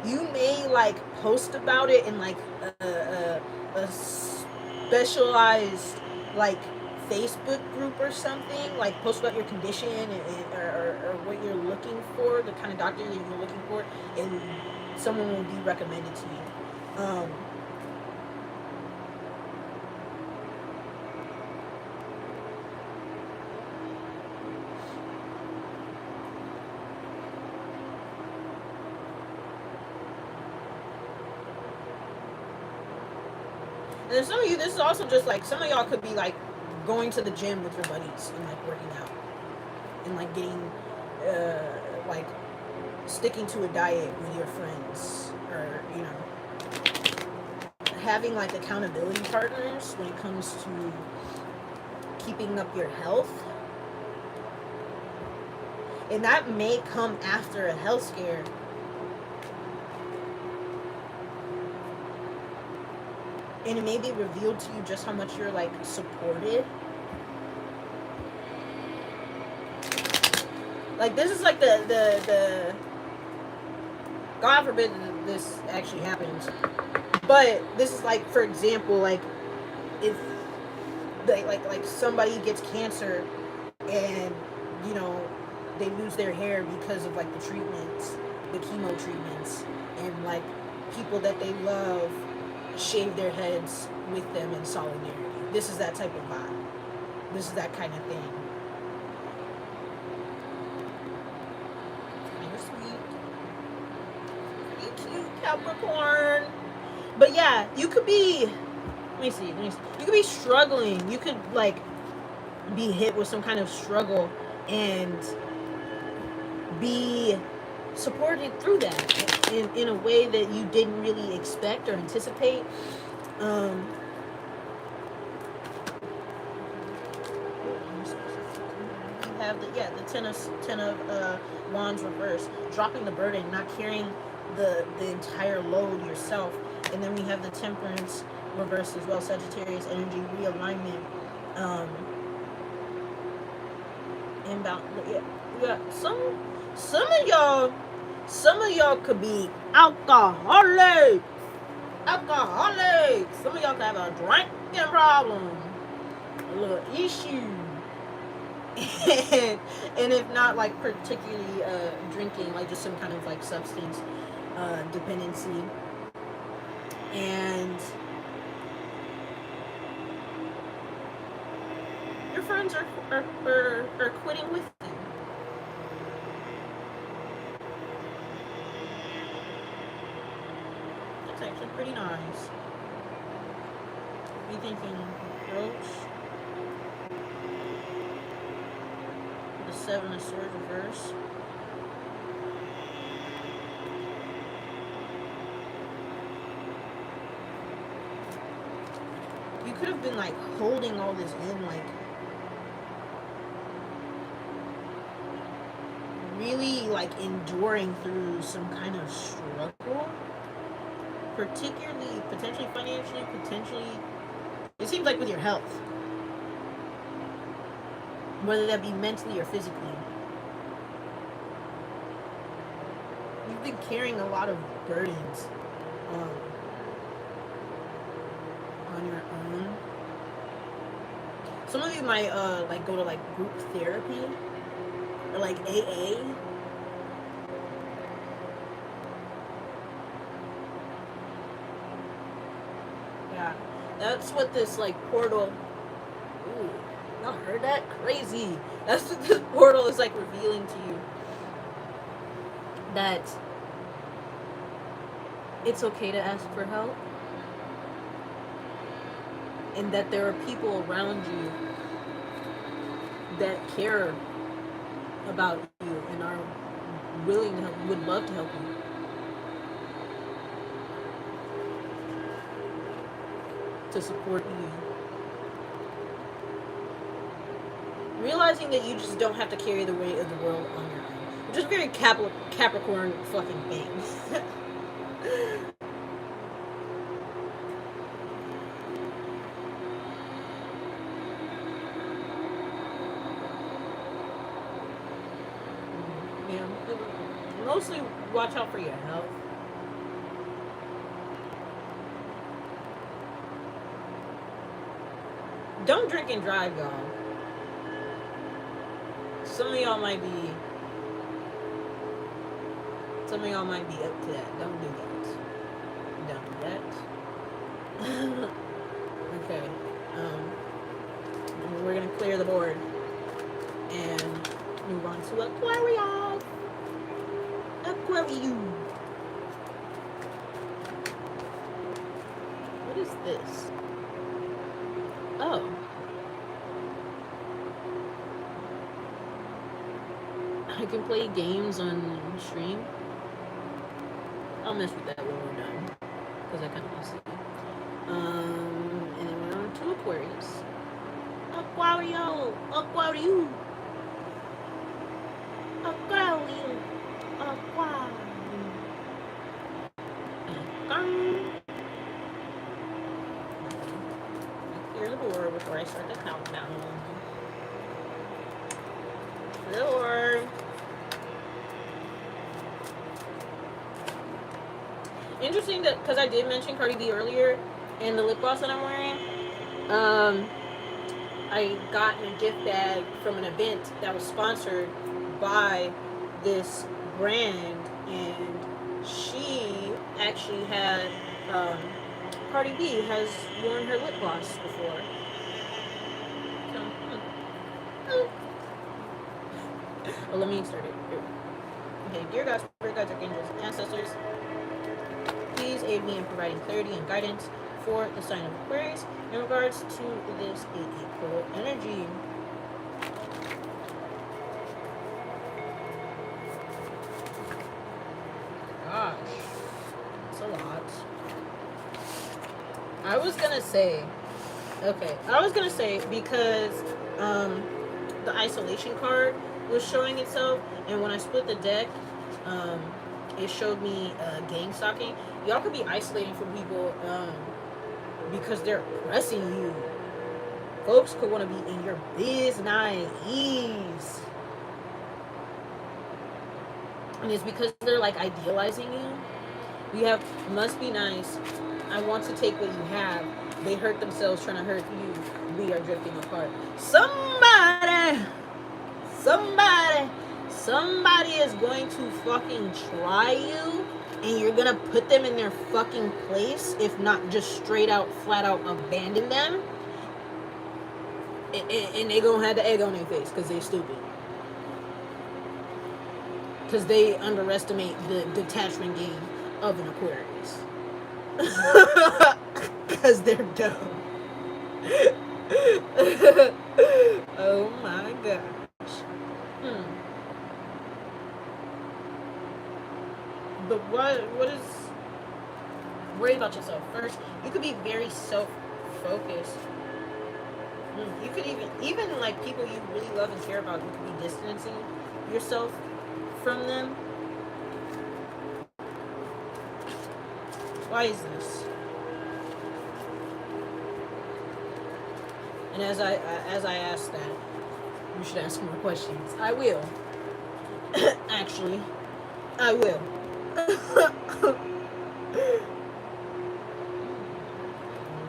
You may like post about it in like a specialized like Facebook group or something, like post about your condition or what you're looking for, the kind of doctor that you're looking for, and someone will be recommended to you. And then some of you, this is also just like, some of y'all could be like going to the gym with your buddies and like working out and like getting like sticking to a diet with your friends, or you know, having like accountability partners when it comes to keeping up your health. And that may come after a health scare. And it may be revealed to you just how much you're like supported. Like this is like the God forbid this actually happens, but this is like, for example, like if they like somebody gets cancer and you know they lose their hair because of like the treatments, the chemo treatments, and like people that they love shave their heads with them in solidarity. This is that type of vibe. This is that kind of thing. Kind of sweet. Pretty cute, Capricorn. But yeah, you could be, let me see. You could be struggling. You could like be hit with some kind of struggle and be supported through that in a way that you didn't really expect or anticipate. You have the ten of wands reversed, dropping the burden, not carrying the entire load yourself. And then we have the temperance reversed as well, Sagittarius energy, realignment, inbound. Yeah. Some of y'all could be alcoholics. Some of y'all could have a drinking problem, a little issue. And if not like particularly drinking, like just some kind of like substance dependency. And your friends are quitting with you. That's actually pretty nice. Be thinking approach. The 7 of Swords reverse. You could have been like holding all this in, like really like enduring through some kind of struggle, particularly potentially financially, potentially it seems like with your health, whether that be mentally or physically. You've been carrying a lot of burdens on your own. Some of you might like go to like group therapy or like AA. Yeah, that's what this like portal. Ooh, y'all heard that? Crazy. That's what this portal is like revealing to you. That it's okay to ask for help. And that there are people around you that care about you and are willing to help, would love to help you. To support you. Realizing that you just don't have to carry the weight of the world on your own. Which is very Capricorn fucking thing. Mostly watch out for your health. Don't drink and drive, y'all. Some of y'all might be up to that. Don't do that. Don't do that. Okay. We're gonna clear the board and move on to Aquarius. Aquarium. What is this? Oh. I can play games on stream. I'll mess with that when we're done. Because I kind of want to see. And then we're on to Aquarius. Aquario! Aquarium! Aquarium! Aquarium! Clear the board before I start the countdown. Lord. Interesting that, because I did mention Cardi B earlier, and the lip gloss that I'm wearing, I got a gift bag from an event that was sponsored by this brand, and she actually had Cardi B has worn her lip gloss before. So, well, let me start it. Okay, dear God, spirit guides, archangels, ancestors, please aid me in providing clarity and guidance for the sign of Aquarius in regards to this April energy. Gosh, it's a lot. I was gonna say because the isolation card was showing itself, and when I split the deck, it showed me gang stalking. Y'all could be isolating from people because they're pressing you. Folks could want to be in your business. And it's because they're like idealizing you. You have must be nice. I want to take what you have. They hurt themselves trying to hurt you. We are drifting apart. Somebody is going to fucking try you, and you're gonna put them in their fucking place, if not just straight out, flat out abandon them. And they gonna have the egg on their face because they stupid. Because they underestimate the detachment game of an Aquarius. Because they're dumb. Oh my gosh. But what is... Worry about yourself first. You could be very self-focused. You could even like people you really love and care about, you could be distancing yourself from them. Why is this? And as I ask that, you should ask more questions. I will. Actually, I will.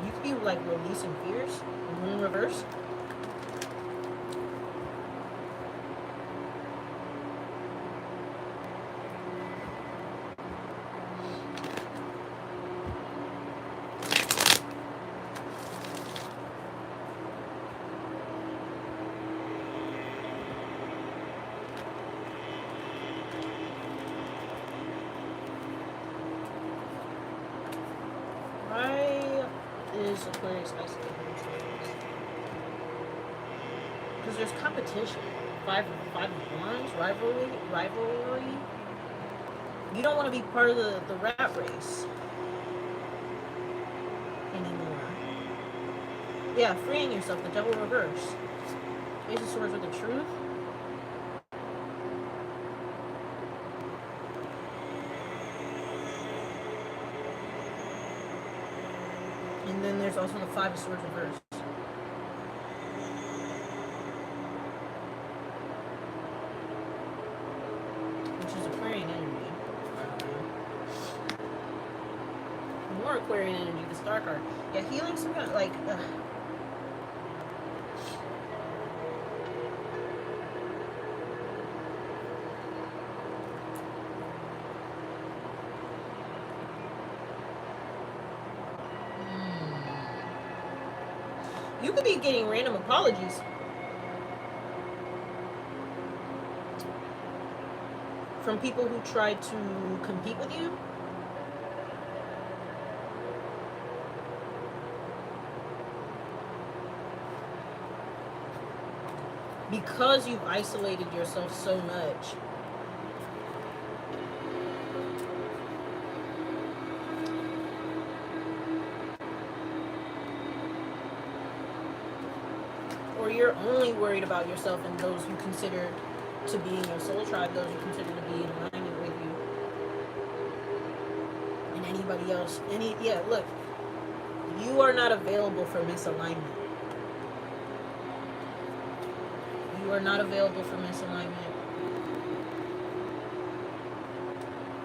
You could be like releasing fears in reverse. Aquarius isolated? Because there's competition. Five of Wands, rivalry. You don't want to be part of the rat race anymore. Yeah, freeing yourself, the devil reverse. Ace of Swords with the truth. And then there's also the Five of Swords reverse. Which is Aquarian energy. More Aquarian energy, the Star card. Yeah, healing some kind of like... You could be getting random apologies. From people who try to compete with you. Because you've isolated yourself so much. Or you're only worried about yourself and those you consider to be in your soul tribe, those you consider to be in alignment with you. And anybody else. Look. You are not available for misalignment. You are not available for misalignment.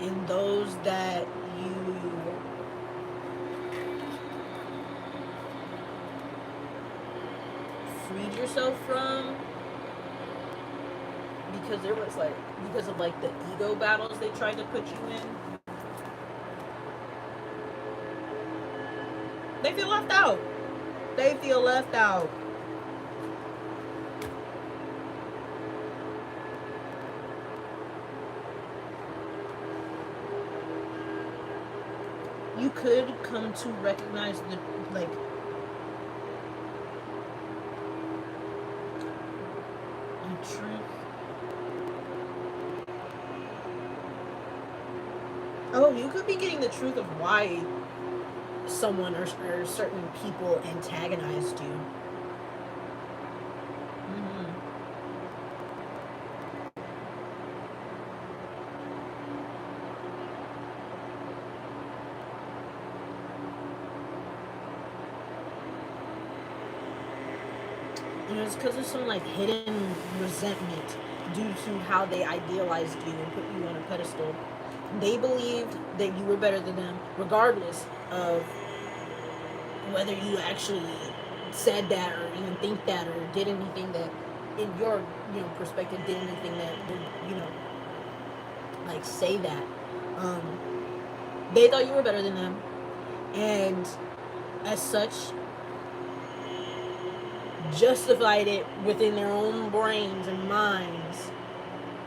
And those that you yourself from, because there was like, because of like the ego battles they tried to put you in, they feel left out. They feel left out. You could come to recognize the, like, the truth. Oh, you could be getting the truth of why someone or certain people antagonized you. It's because of some like hidden resentment due to how they idealized you and put you on a pedestal. They believed that you were better than them, regardless of whether you actually said that or even think that or did anything that, in your perspective, did anything that would like say that. They thought you were better than them, and as such, justified it within their own brains and minds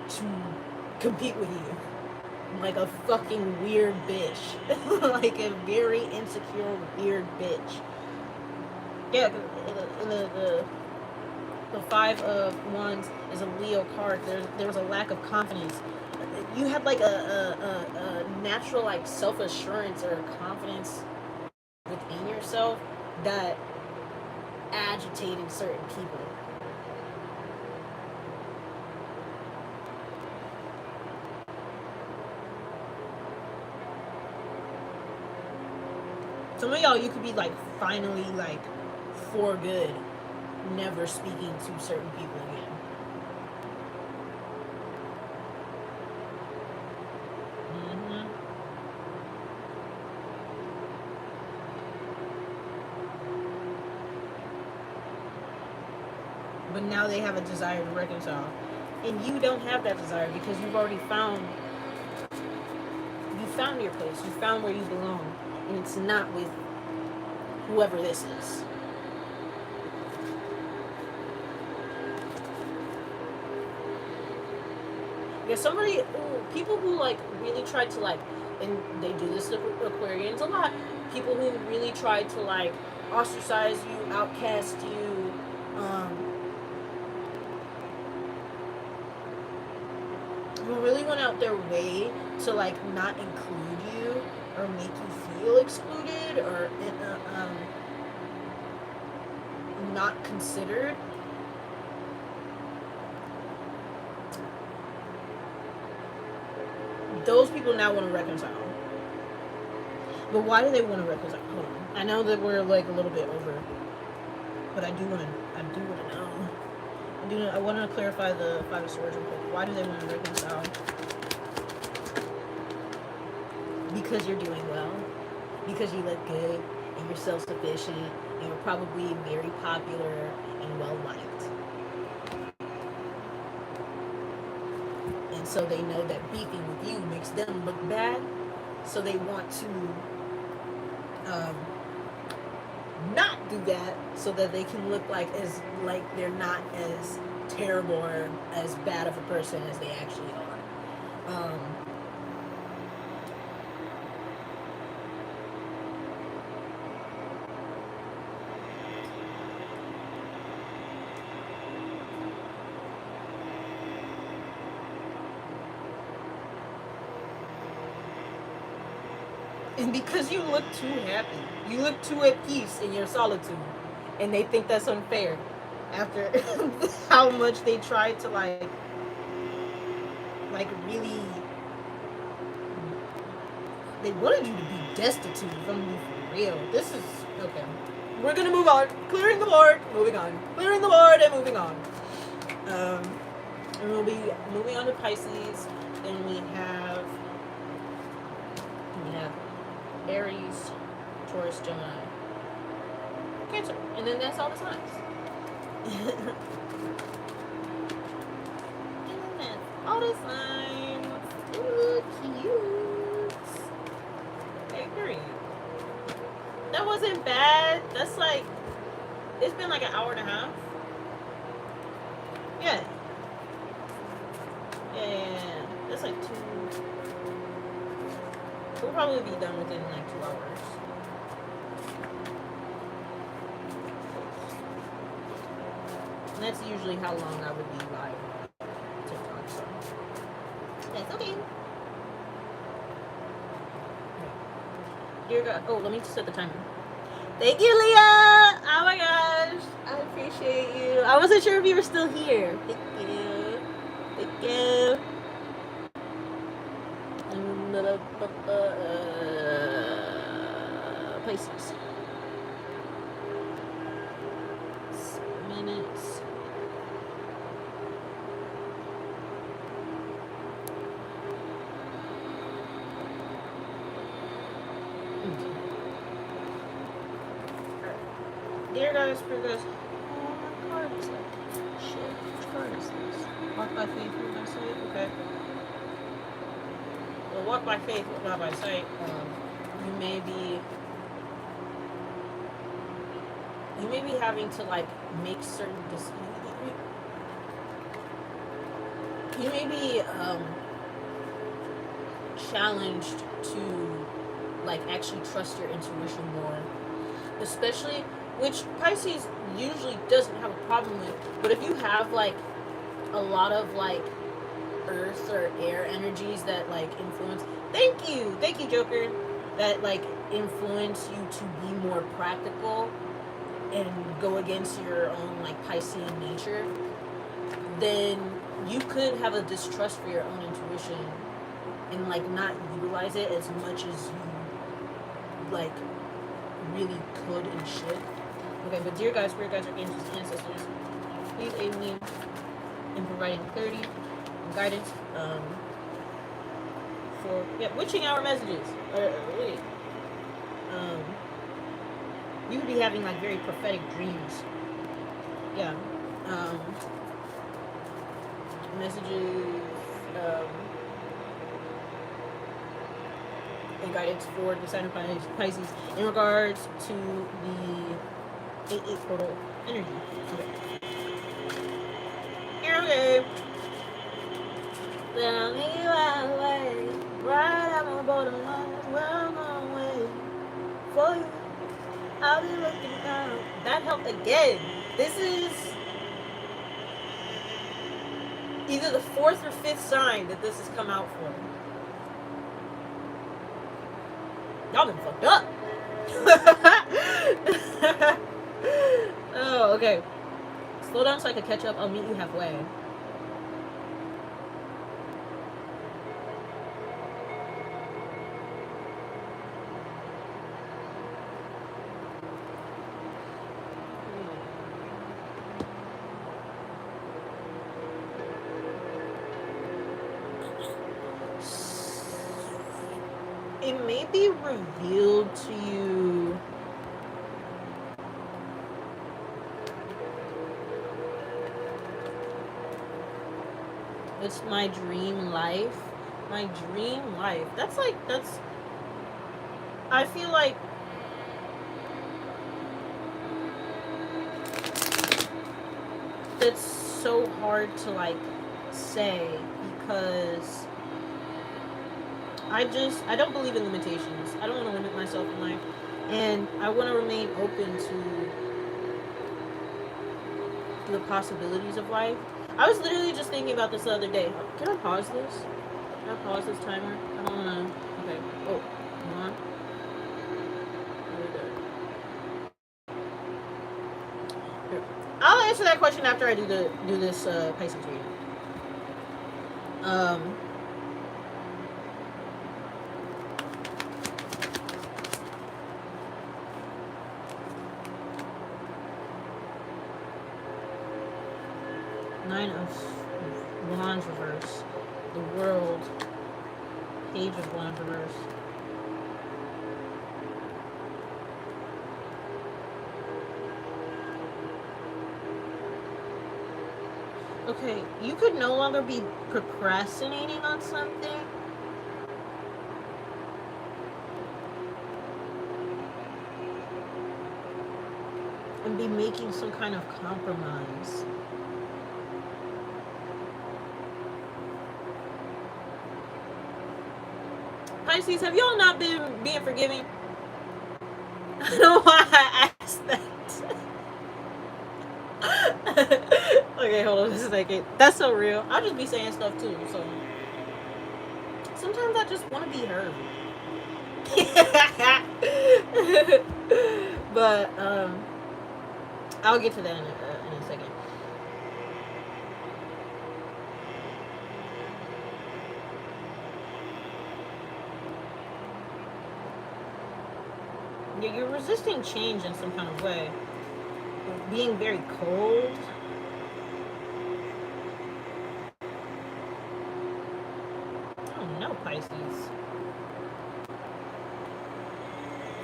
to compete with you like a fucking weird bitch. Like a very insecure weird bitch. Yeah, the 5 of Wands is a Leo card. There was a lack of confidence. You had like a natural like self-assurance or confidence within yourself that agitated certain people. Some of y'all, you could be like finally like for good, never speaking to certain people again. But now they have a desire to reconcile. And you don't have that desire because you've already found your place. You found where you belong. And it's not with whoever this is. Yeah, people who like really tried to like, and they do this to Aquarians a lot, people who really tried to like ostracize you, outcast you, who really went out their way to like not include you or make you feel excluded or not considered. Those people now want to reconcile. But why do they want to reconcile? Hold on. I know that we're like a little bit over, but I do want to know. I want to clarify the 5 of Swords real quick. Why do they want to reconcile? Because you're doing well. Because you look good and you're self-sufficient and you're probably very popular and well-liked. And so they know that beefing with you makes them look bad. So they want to not do that so that they can look like they're not as terrible or as bad of a person as they actually are. And because you look too happy, you look too at peace in your solitude, and they think that's unfair after how much they tried to like really, they wanted you to be destitute from you for real. This is okay. We're gonna move on. Clearing the board, moving on. Clearing the board and moving on. And we'll be moving on to Pisces. Then we have Aries, Taurus, Gemini, Cancer, and then that's all the signs. All the signs. Ooh, cute. Okay, great. That wasn't bad. That's like, it's been like an hour and a half. Yeah. Yeah. That's like 2. We'll probably be done within like 2 hours. And that's usually how long I would be live on TikTok, so that's okay. Dear God. Oh, let me just set the timer. Thank you, Leah! Oh my gosh. I appreciate you. I wasn't sure if you were still here. Thank you. Thank you. Pisces. Minutes. Dear guys, for this. Oh, my card is like, shit. Which card is this? Walk by faith, walk by sight. Okay. Well, walk by faith, not by sight. You may be having to like make certain decisions. You may be challenged to like actually trust your intuition more, especially, which Pisces usually doesn't have a problem with, but if you have like a lot of like earth or air energies that like influence, thank you Joker, that like influence you to be more practical and go against your own like Piscean nature, then you could have a distrust for your own intuition and like not utilize it as much as you like really could and should. Okay, but dear guys, spirit guides, archangels, ancestors, please aid me in providing clarity and guidance for witching hour messages. You would be having like very prophetic dreams. Yeah. Messages and guidance for the sign of Pisces in regards to the 8-8 portal energy. Okay. Here, okay. Then I'll make you out way. Right at my borderline, where I'm gonna wait for you. I'll be looking out. That helped again. This is either the 4th or 5th sign that this has come out for. Y'all been fucked up. Oh, okay. Slow down so I can catch up. I'll meet you halfway. It may be revealed to you it's my dream life. My dream life. That's I feel like that's so hard to like say because I don't believe in limitations. I don't want to limit myself in life. And I want to remain open to the possibilities of life. I was literally just thinking about this the other day. Can I pause this? Can I pause this timer? I don't want to... Okay. Oh, hold on. Here. I'll answer that question after I do this Pisces reading. Nine of Wands reverse. The World. Page of Wands reverse. Okay, you could no longer be procrastinating on something. And be making some kind of compromise. Pisces, have y'all not been being forgiving? I don't know why I asked that. Okay, hold on a second. That's so real. I'll just be saying stuff too, so sometimes I just want to be heard. But I'll get to that in a second. Yeah, you're resisting change in some kind of way. Being very cold. Oh no, Pisces.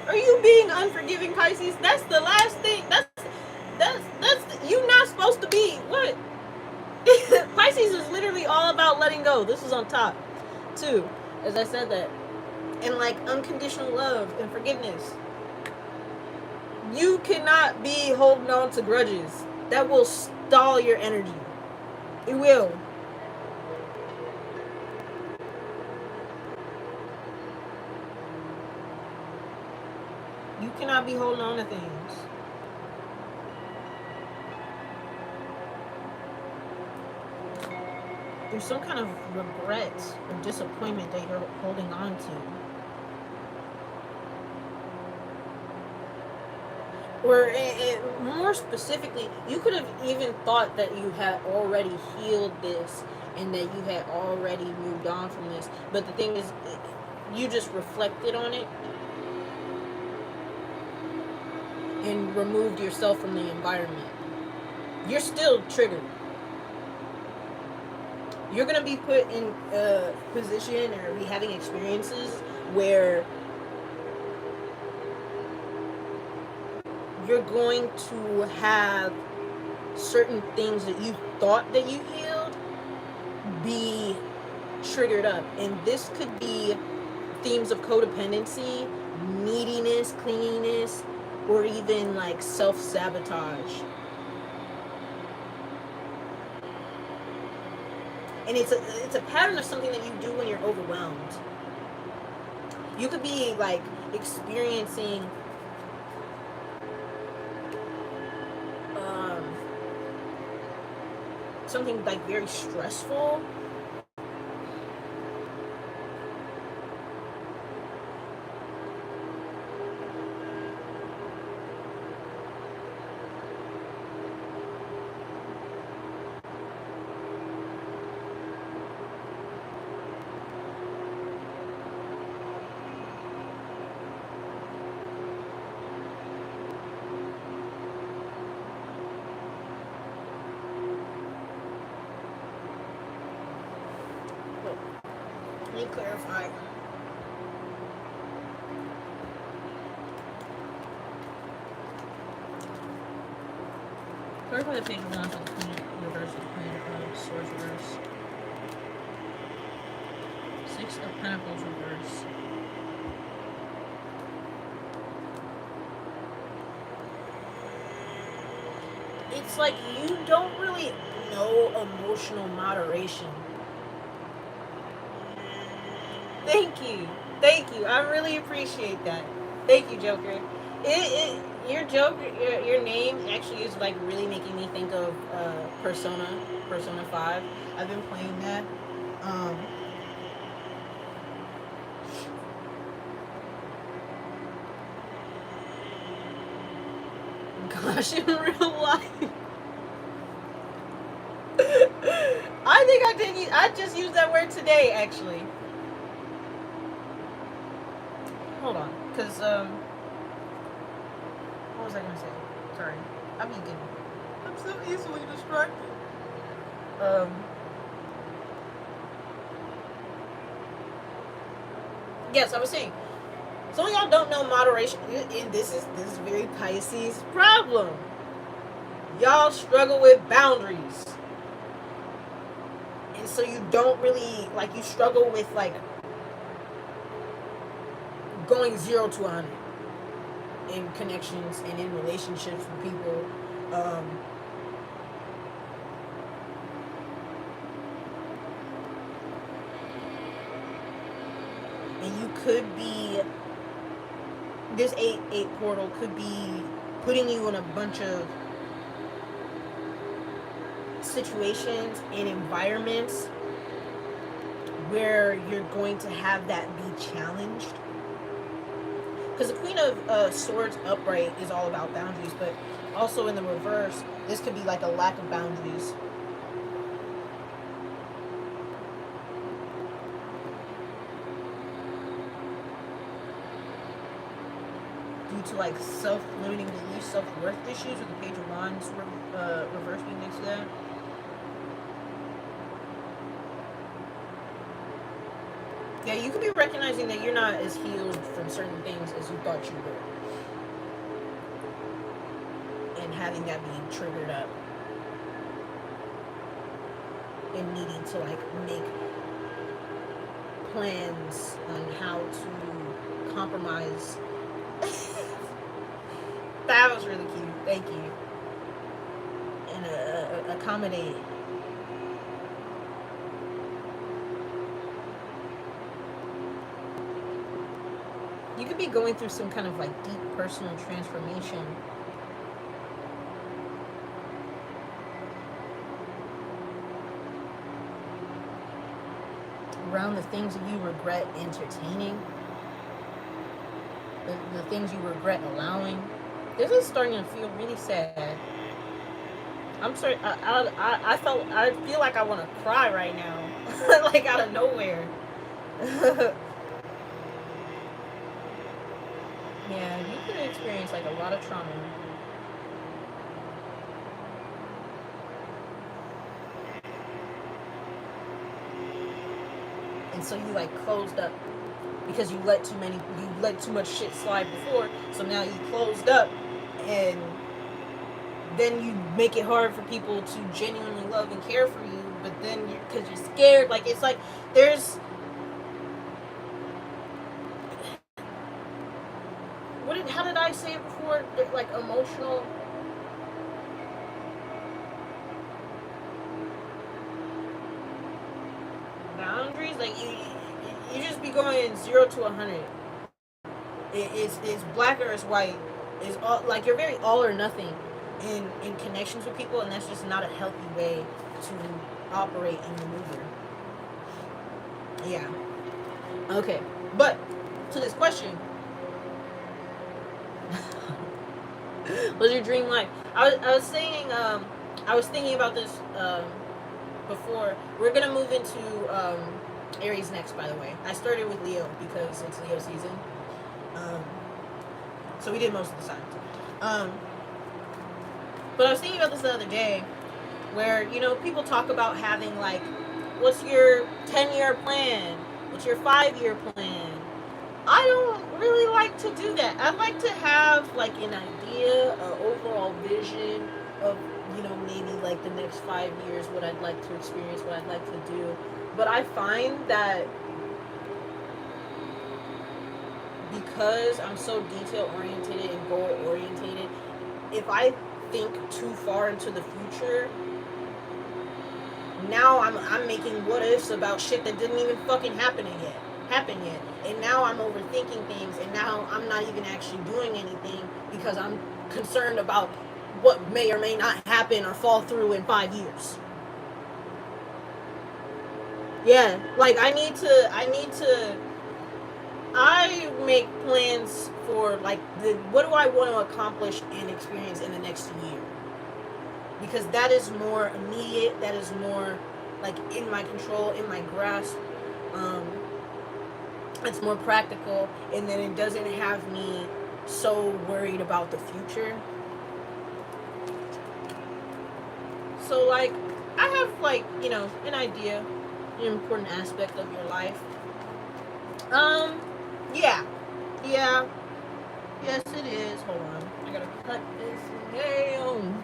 Are you being unforgiving, Pisces? That's the last thing. That's you not supposed to be. What? Pisces is literally all about letting go. This is on top, too. As I said that. And like unconditional love and forgiveness. You cannot be holding on to grudges. That will stall your energy. It will. You cannot be holding on to things. There's some kind of regret or disappointment that you're holding on to. Or more specifically, you could have even thought that you had already healed this and that you had already moved on from this. But the thing is, you just reflected on it and removed yourself from the environment. You're still triggered. You're going to be put in a position or be having experiences where you're going to have certain things that you thought that you healed be triggered up. And this could be themes of codependency, neediness, clinginess, or even like self-sabotage. And it's a pattern of something that you do when you're overwhelmed. You could be like experiencing something like very stressful. Let me clarify. Clarify the page of wands with the queen reverse with the queen of swords reverse. 6 of pentacles reverse. It's like you don't really know emotional moderation. Thank you. I really appreciate that. Thank you, Joker. Your Joker, your name actually is like really making me think of Persona 5. I've been playing that. Gosh, in real life. I think I just used that word today, actually. Hold on, because, what was I going to say? Sorry. I'm so easily distracted. Yes, I was saying, some of y'all don't know moderation. This is very Pisces problem. Y'all struggle with boundaries. so you don't really, like, you struggle with, like, going 0 to 100 in connections and in relationships with people. And you could be, this 8-8 portal could be putting you in a bunch of situations and environments where you're going to have that be challenged. Because the Queen of Swords upright is all about boundaries, but also in the reverse, this could be like a lack of boundaries. Due to like self-limiting beliefs, self-worth issues, with the Page of Wands reverse being next to that. Yeah, you could be recognizing that you're not as healed from certain things as you thought you were. And having that being triggered up. And needing to, like, make plans on how to compromise. That was really cute. Thank you. And accommodate. You could be going through some kind of like deep personal transformation. Around the things that you regret entertaining. The things you regret allowing. This is starting to feel really sad. I'm sorry. I feel like I want to cry right now. Like out of nowhere. Yeah, you could experience like a lot of trauma. And so you like closed up because you let too much shit slide before. So now you closed up, and then you make it hard for people to genuinely love and care for you. But then because you're scared, like it's like there's. How did I say it before? Like emotional. Boundaries, like you just be going 0 to 100. It's black or it's white. It's all like you're very all or nothing in connections with people, and that's just not a healthy way to operate and maneuver. Yeah. Okay, but to this question. What's your dream life? I was saying, I was thinking about this before. We're gonna move into Aries next, by the way. I started with Leo because it's Leo season. So we did most of the signs. But I was thinking about this the other day, where people talk about having like, what's your 10-year plan? What's your 5-year plan? I don't really like to do that. I like to have like an idea, an overall vision of, maybe like the next 5 years, what I'd like to experience, what I'd like to do. But I find that because I'm so detail oriented and goal oriented, if I think too far into the future, now I'm making what ifs about shit that didn't even fucking happen yet. And now I'm overthinking things, and now I'm not even actually doing anything because I'm concerned about what may or may not happen or fall through in 5 years. Yeah, like I make plans for like what do I want to accomplish and experience in the next year, because that is more immediate, that is more like in my control, in my grasp. It's more practical, and then it doesn't have me so worried about the future. So like I have like an idea, an important aspect of your life. Yeah, yes it is. Hold on, I gotta cut this nail.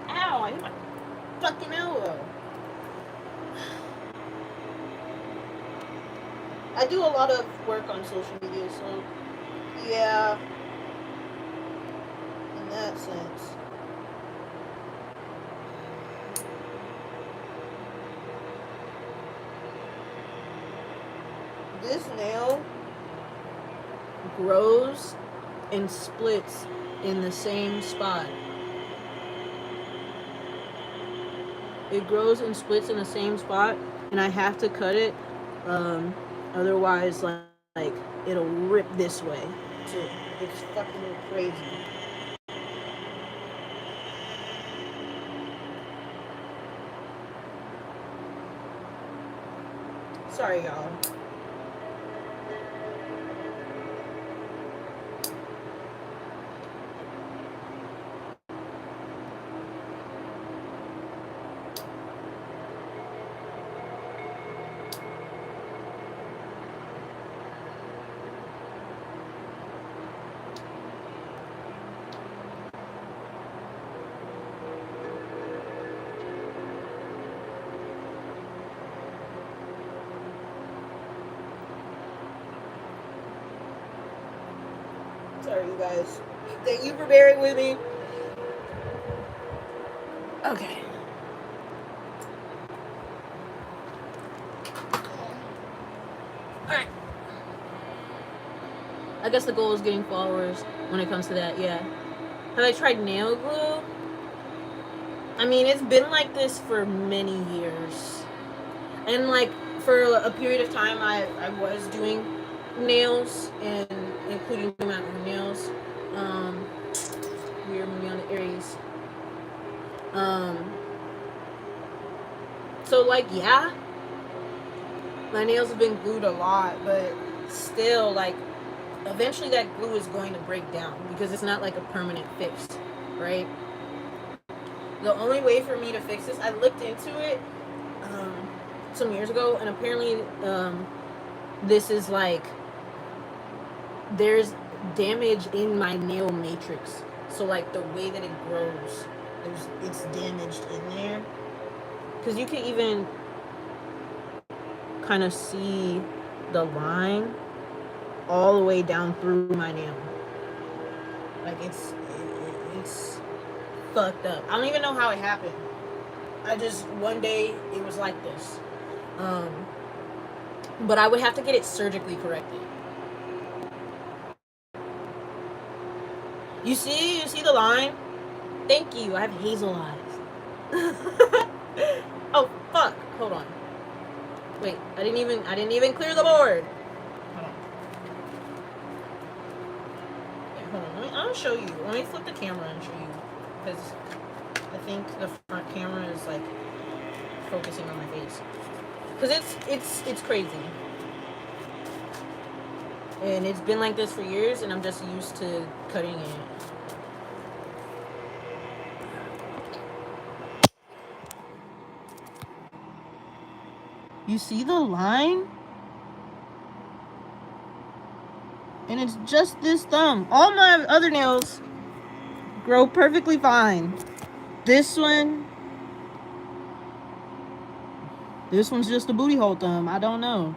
Ow, I I do a lot of work on social media, so yeah, in that sense. This nail grows and splits in the same spot. It grows and splits in the same spot, and I have to cut it. Otherwise, like it'll rip this way. So it's fucking crazy. Sorry, y'all. Sorry, you guys. Thank you for bearing with me. Okay. Alright. I guess the goal is getting followers when it comes to that, yeah. Have I tried nail glue? I mean, it's been like this for many years. And like, for a period of time, I was doing nails, and including my own nails. Weird movie on the Aries. So like, yeah, my nails have been glued a lot, but still, like, eventually that glue is going to break down because it's not like a permanent fix, right? The only way for me to fix this, I looked into it some years ago, and apparently this is like, there's damage in my nail matrix. So like the way that it grows, it's damaged in there. Because you can even kind of see the line all the way down through my nail. Like it's fucked up. I don't even know how it happened. I just, one day it was like this. But I would have to get it surgically corrected. You see the line? Thank you. I have hazel eyes. Oh fuck! Hold on. Wait, I didn't even clear the board. Hold on. Yeah, hold on. I'll show you. Let me flip the camera and show you, because I think the front camera is like focusing on my face. Because it's crazy. And it's been like this for years, and I'm just used to cutting it. You see the line? And it's just this thumb. All my other nails grow perfectly fine. This one's just a booty hole thumb. I don't know.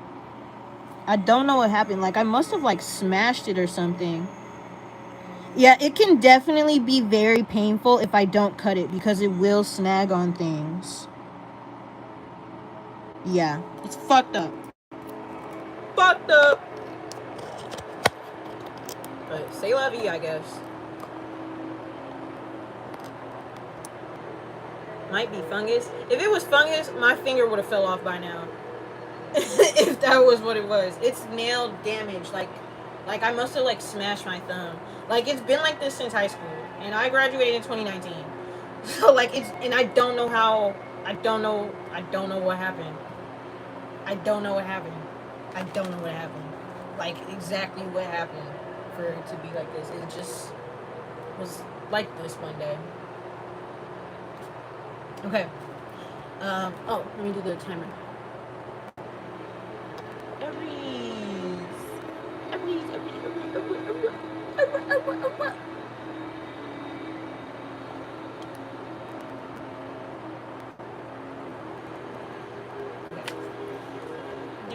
I don't know what happened. Like, I must have like smashed it or something. Yeah, it can definitely be very painful if I don't cut it, because it will snag on things. Yeah, it's fucked up. Fucked up. But c'est la vie, I guess. Might be fungus. If it was fungus, my finger would have fell off by now. If that was what it was. It's nail damage. Like I must have like smashed my thumb. Like, it's been like this since high school, and I graduated in 2019. So like, and I don't know how. I don't know what happened. I don't know what happened. Like, exactly what happened for it to be like this. It just was like this one day. Okay. Oh, let me do the timer.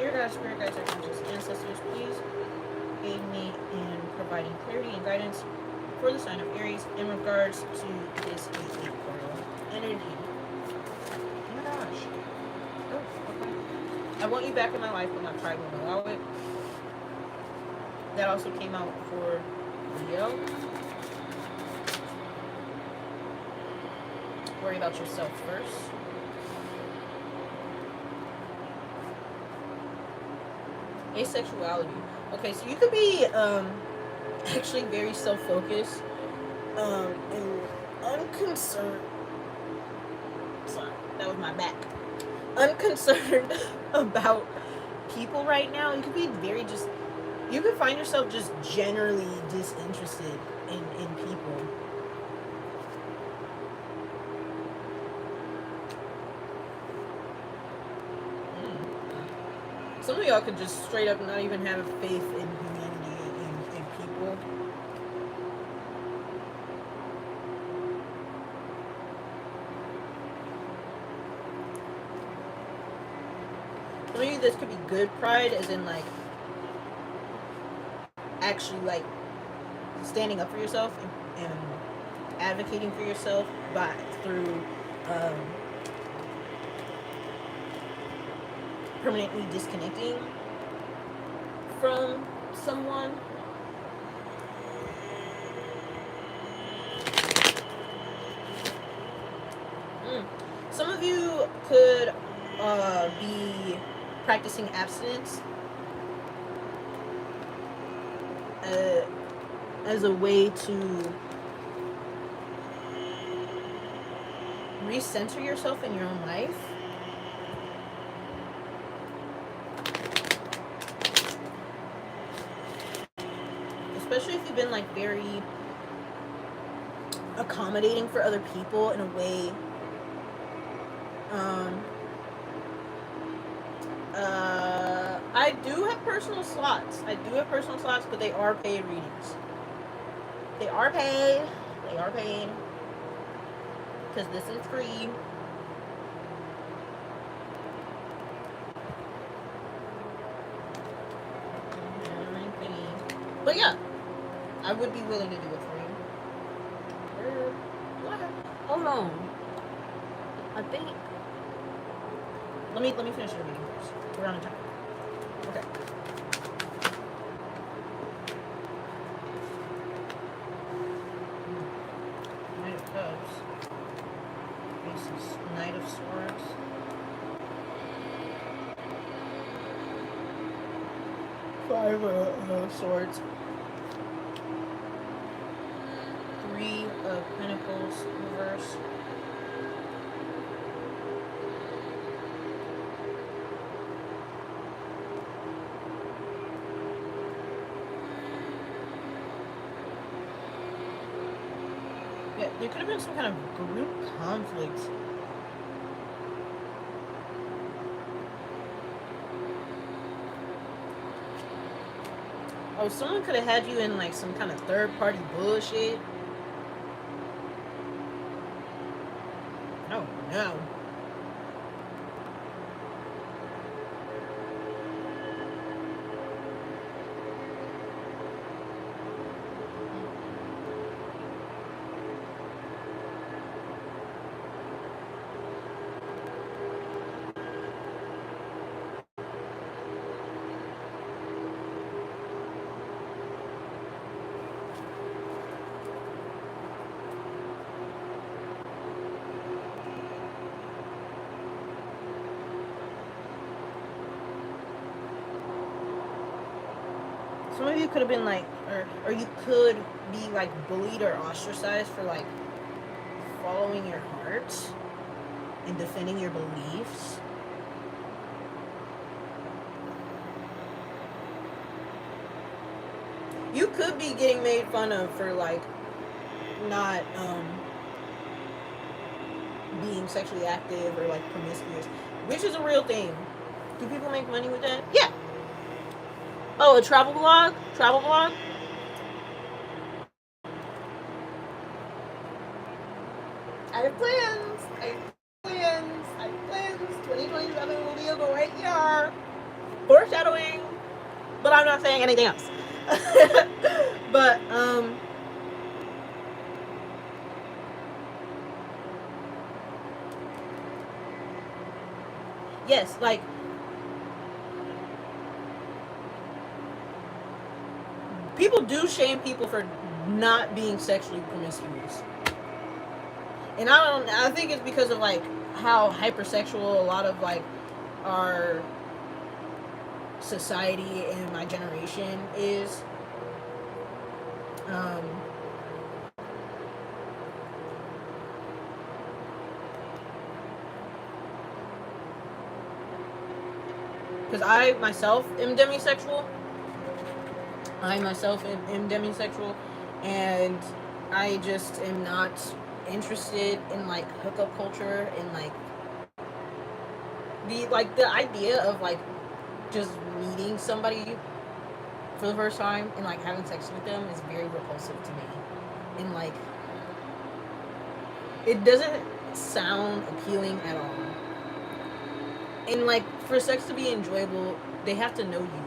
Dear God, Spirit Guides, Archangels, Ancestors, please aid me in providing clarity and guidance for the sign of Aries in regards to this 8-8 portal energy. Oh my gosh. Oh, okay. I want you back in my life, but my pride won't allow it. That also came out for Leo. Worry about yourself first. Asexuality. Okay, so you could be actually very self-focused and unconcerned. Sorry, that was my back. Unconcerned about people right now. You could be very just. You could find yourself just generally disinterested in people. Some of y'all could just straight up not even have faith in humanity in people. Some of you, this could be good pride, as in like actually like standing up for yourself and advocating for yourself through permanently disconnecting from someone. Some of you could be practicing abstinence as a way to recenter yourself in your own life. Especially if you've been like very accommodating for other people in a way. I do have personal slots. But they are paid readings. They are paid. Because this is free. But yeah, I would be willing to do it for you. Hold on. I think. Let me finish the reading first. We're on time. Okay. Knight of Cups. Aces. Knight of Swords. Five of Swords. Three of Pentacles reverse. Yeah, there could have been some kind of group conflict. Oh, someone could have had you in like some kind of third-party bullshit. Oh no. Some of you could have been like, or you could be like bullied or ostracized for like following your heart and defending your beliefs. You could be getting made fun of for like not being sexually active or like promiscuous, which is a real thing. Do people make money with that? Yeah. Oh, a travel blog? I have plans. 2027 will be a great year. Foreshadowing, but I'm not saying anything else. But yes, like people do shame people for not being sexually promiscuous. And I think it's because of like how hypersexual a lot of like our society and my generation is. Because I myself am demisexual. I myself am demisexual, and I just am not interested in like hookup culture and the idea of like just meeting somebody for the first time and like having sex with them is very repulsive to me. And like it doesn't sound appealing at all. And like for sex to be enjoyable, they have to know you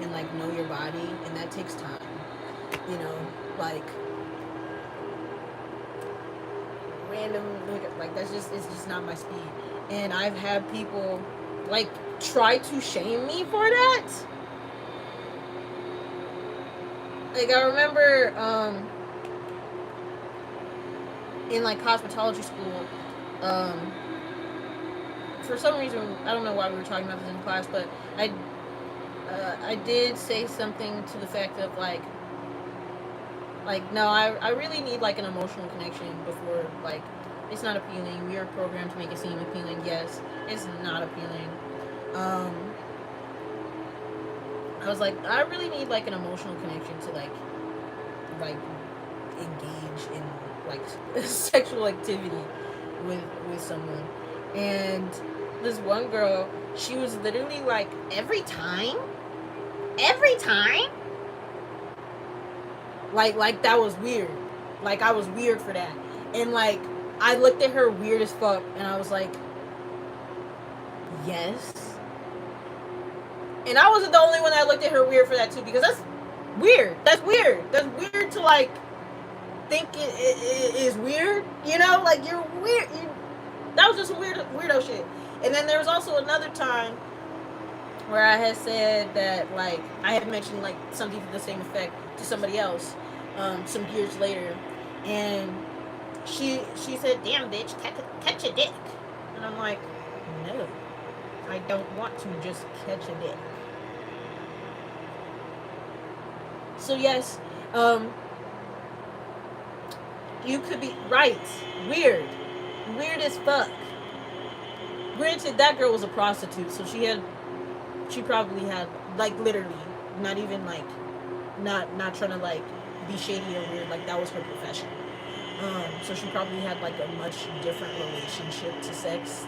and like know your body, and that takes time. You know, like random like that's just it's just not my speed. And I've had people like try to shame me for that. Like I remember in like cosmetology school, for some reason I don't know why we were talking about this in class, but I did say something to the fact of like no, I really need like an emotional connection before like it's not appealing. We are programmed to make it seem appealing. Yes, it's not appealing. I was like, I really need like an emotional connection to like engage in like sexual activity with someone. And this one girl, she was literally like, every time like that was weird. Like I was weird for that. And like I looked at her weird as fuck, and I was like, yes. And I wasn't the only one that looked at her weird for that too, because that's weird. That's weird. That's weird to like think it is weird. You know, like you're weird. That was just some weirdo shit. And then there was also another time where I had said that like I had mentioned like something to the same effect to somebody else some years later, and she said, "Damn bitch, catch a dick." And I'm like, no, I don't want to just catch a dick. So yes, you could be right. Weird as fuck. Granted, that girl was a prostitute, so she probably had like literally not even like not trying to like be shady or weird, like that was her profession. So she probably had like a much different relationship to sex.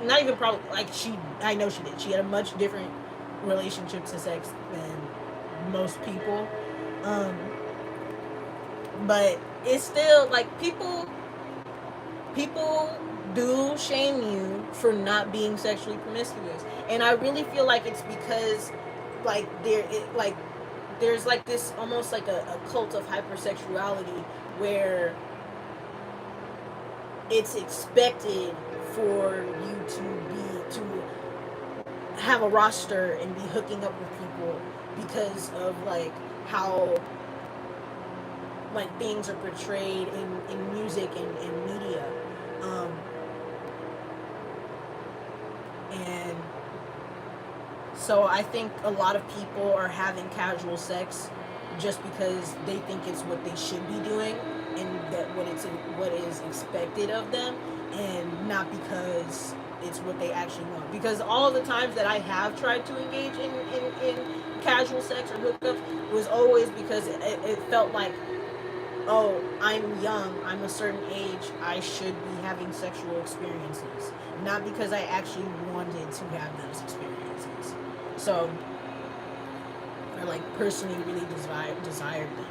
Not even probably like I know she did. She had a much different relationship to sex than most people. But it's still like people do shame you for not being sexually promiscuous, and I really feel like it's because like there's like this almost like a cult of hypersexuality where it's expected for you to have a roster and be hooking up with people because of like how like things are portrayed in music and media. And so I think a lot of people are having casual sex just because they think it's what they should be doing and that what is expected of them, and not because it's what they actually want. Because all the times that I have tried to engage in casual sex or hookups was always because it felt like, oh, I'm young, I'm a certain age, I should be having sexual experiences. Not because I actually wanted to have those experiences. So, or like personally really desired them.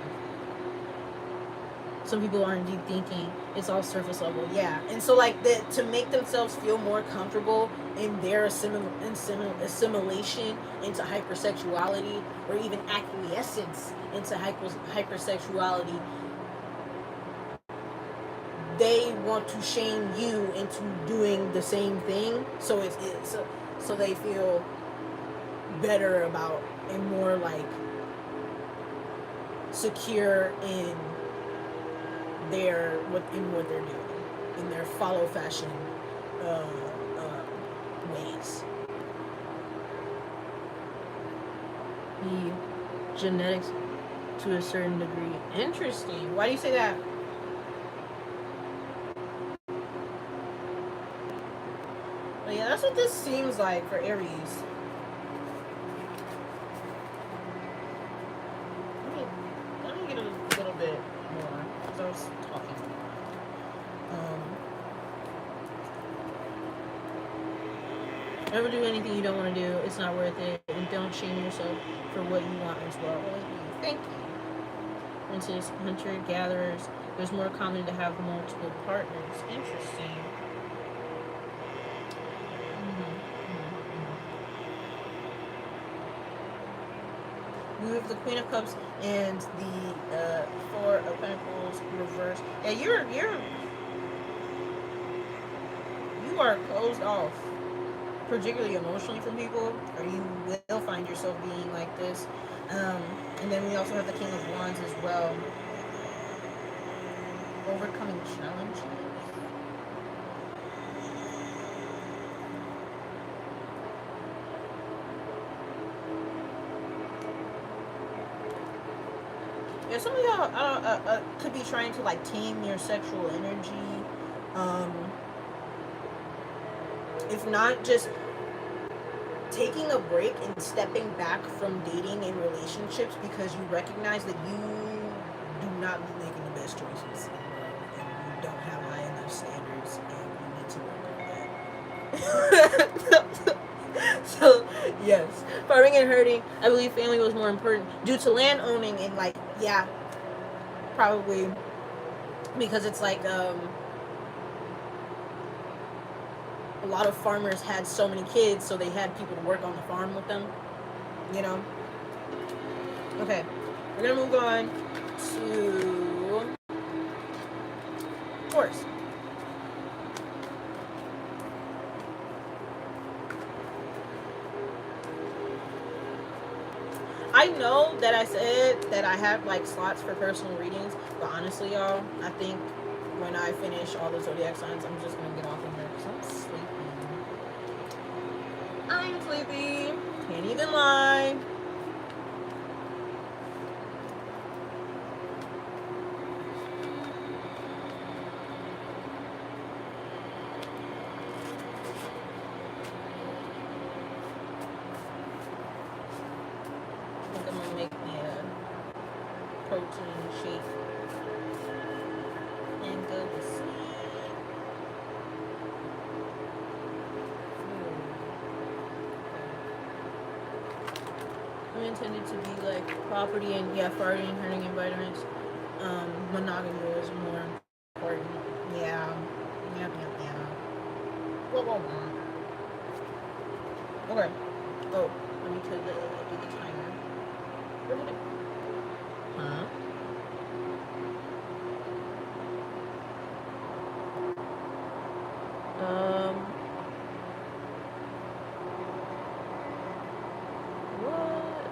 So some people aren't deep thinking. It's all surface level. Yeah. And so like to make themselves feel more comfortable in their assimilation into hypersexuality, or even acquiescence into hypersexuality, they want to shame you into doing the same thing. So so they feel better about and more like secure in what they're doing, in their follow fashion ways. The genetics to a certain degree. Interesting. Why do you say that? Well, yeah, that's what this seems like for Aries. Let me get a little bit more, because I was talking. Never do anything you don't want to do. It's not worth it. And don't shame yourself for what you want as well. Thank you. Princess, hunter, gatherers. It's more common to have multiple partners. Interesting. We have the Queen of Cups and the Four of Pentacles reversed. Yeah, you are closed off, particularly emotionally, from people, or you will find yourself being like this. And then we also have the King of Wands as well. Overcoming challenges. Yeah, some of y'all could be trying to like tame your sexual energy. If not, just taking a break and stepping back from dating and relationships because you recognize that you do not be making the best choices in love, and you don't have high enough standards, and you need to work on that. So, yes, farming and herding, I believe family was more important due to land owning, and like, yeah, probably because it's like a lot of farmers had so many kids, so they had people to work on the farm with them, you know. Okay, we're gonna move on to Taurus. I know that I said that I have like slots for personal readings, but honestly, y'all, I think when I finish all the zodiac signs, I'm just gonna get off of here because I'm sleepy. I'm sleepy. Can't even lie. I think I'm gonna make me a protein shake and go to sleep. I'm intended to be like property and farting, hurting, and vitamins. Monogamy is more important. Yeah. Yep. Whoa. Okay. Oh, I need to do the timer. Huh? What?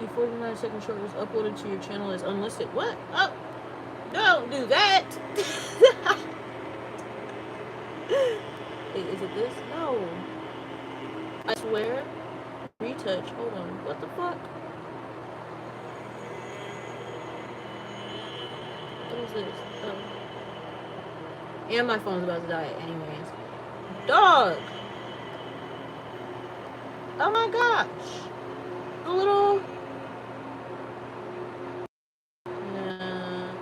A 49-second short was uploaded to your channel as unlisted. What? Oh, don't do that. Wait, is it this? No. I swear. Retouch. Hold on. What the fuck? What is this? Oh. And my phone's about to die anyways. Dog! Oh my gosh! The little... Nah.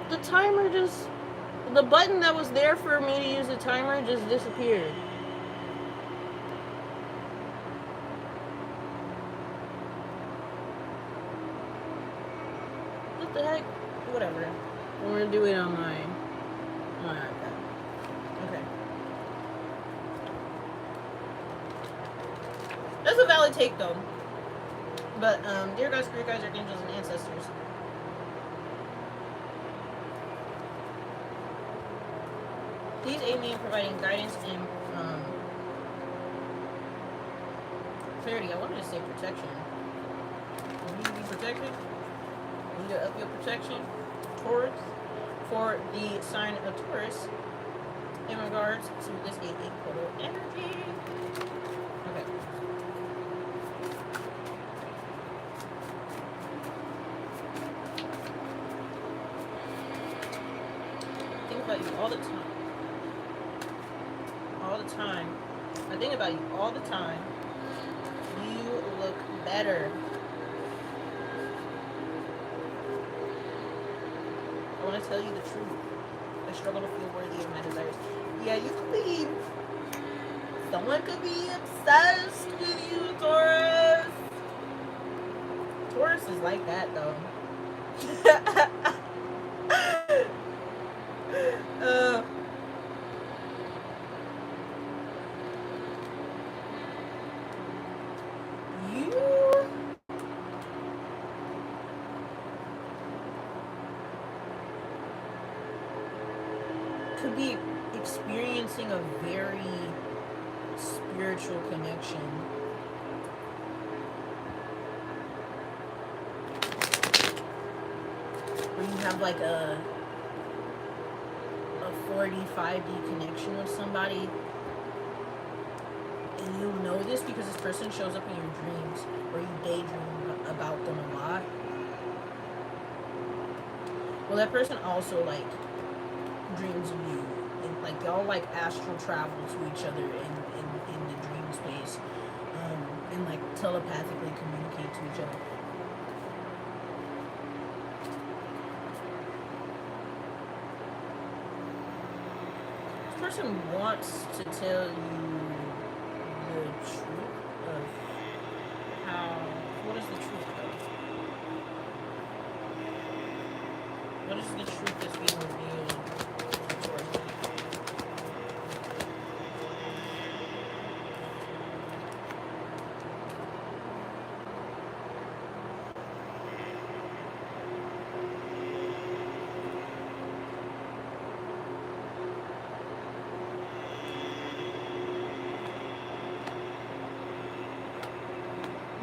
The timer just... The button that was there for me to use the timer just disappeared. the heck? Whatever. I'm gonna do it on my iPad. Okay. That's a valid take, though. But, dear gods, spirit guides, archangels, and ancestors. Please aid me in providing guidance and, clarity. I wanted to say protection. You need to be protected. You need to up your protection. Taurus. For the sign of Taurus. In regards to this 8-8 portal energy. Okay. Think about you all the time. All the time. I think about you all the time. You look better. I want to tell you the truth. I struggle to feel worthy of my desires. Yeah, you could be. Someone could be obsessed with you, Taurus. Taurus is like that, though. You could be experiencing a very spiritual connection. Where you have like a 45D connection with somebody. And you know this because this person shows up in your dreams, or you daydream about them a lot. Well, that person also like dreams of you, and like y'all like astral travel to each other in the dream space, and like telepathically communicate to each other. This person wants to tell you the truth of how. What is the truth of? What is the truth that's being revealed?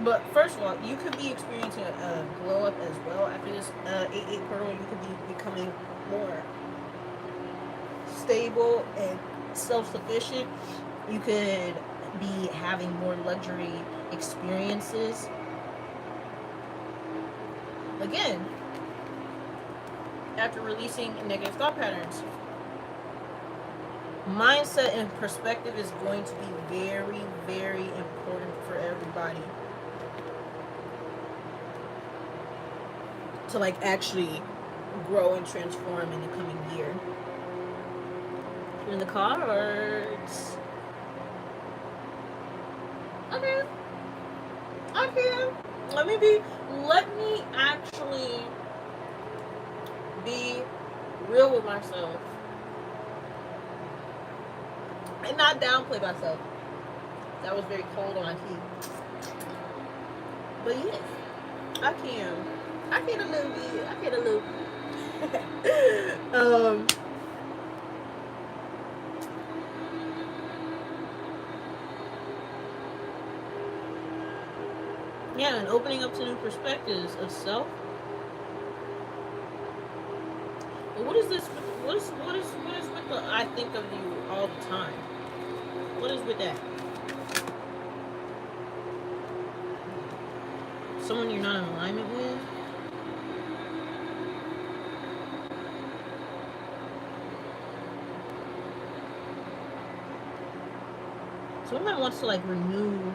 But first of all, you could be experiencing a glow up as well after this 8-8 portal. You could be becoming more stable and self-sufficient. You could be having more luxury experiences. Again, after releasing negative thought patterns. Mindset and perspective is going to be very, very important for everybody. To like actually grow and transform in the coming year. In the cards. Okay. Let me actually be real with myself. And not downplay myself. That was very cold on my teeth. But yes, I can a little bit. Yeah, and opening up to new perspectives of self. But what is this? What is with the I think of you all the time? What is with that? Someone you're not in alignment with? Someone wants to like renew.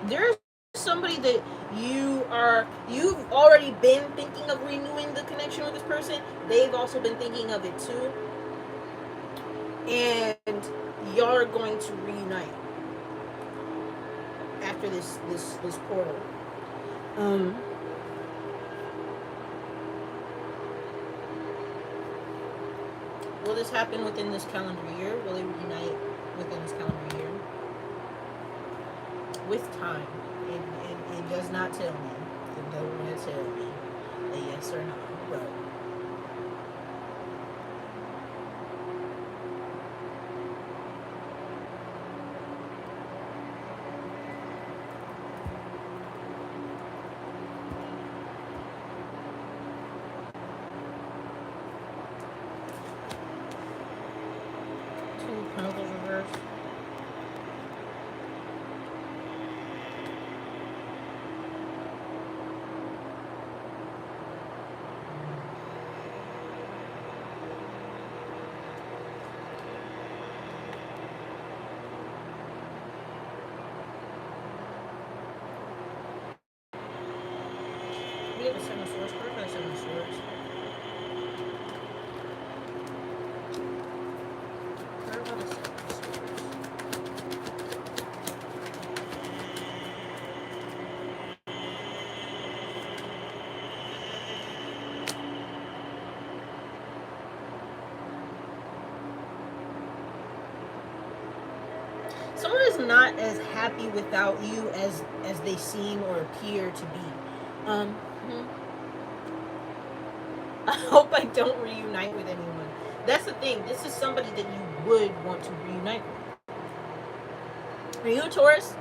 There's somebody that you've already been thinking of renewing the connection with this person. They've also been thinking of it too. And you're going to reunite after this portal. will this happen within this calendar year? Will they reunite within this calendar year? With time. It does not tell me. It doesn't want to tell me a yes or no. But Two Pentacles reversed. We have a Seven of Swords. Where are the Seven of Swords? Where are the Seven of Swords? Someone is not as happy without you as they seem or appear to be. I hope I don't reunite with anyone. That's the thing. This is somebody that you would want to reunite with. Are you a Taurus?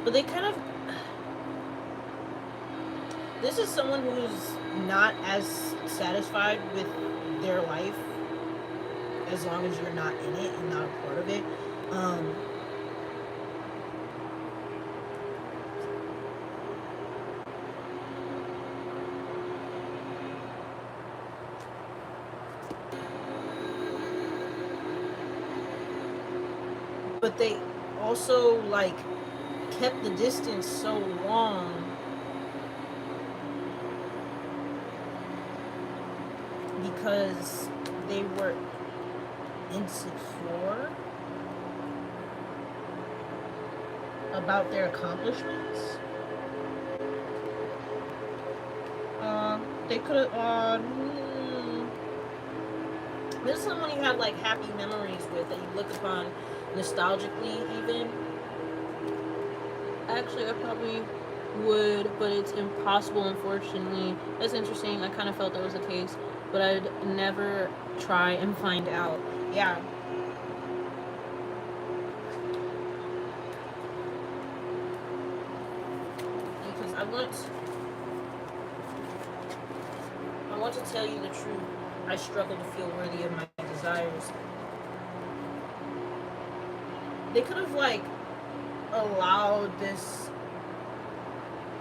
But they kind of... This is someone who's not as satisfied with their life as long as you're not in it and not a part of it. But they also, like, kept the distance so long because they were insecure about their accomplishments. They could have this is someone you have like happy memories with that you look upon nostalgically even. Actually, I probably would, but it's impossible, unfortunately. That's interesting. I kind of felt that was the case, but I'd never try and find out. Yeah. Because I want to tell you the truth. I struggle to feel worthy of my desires. They could have, like, allowed this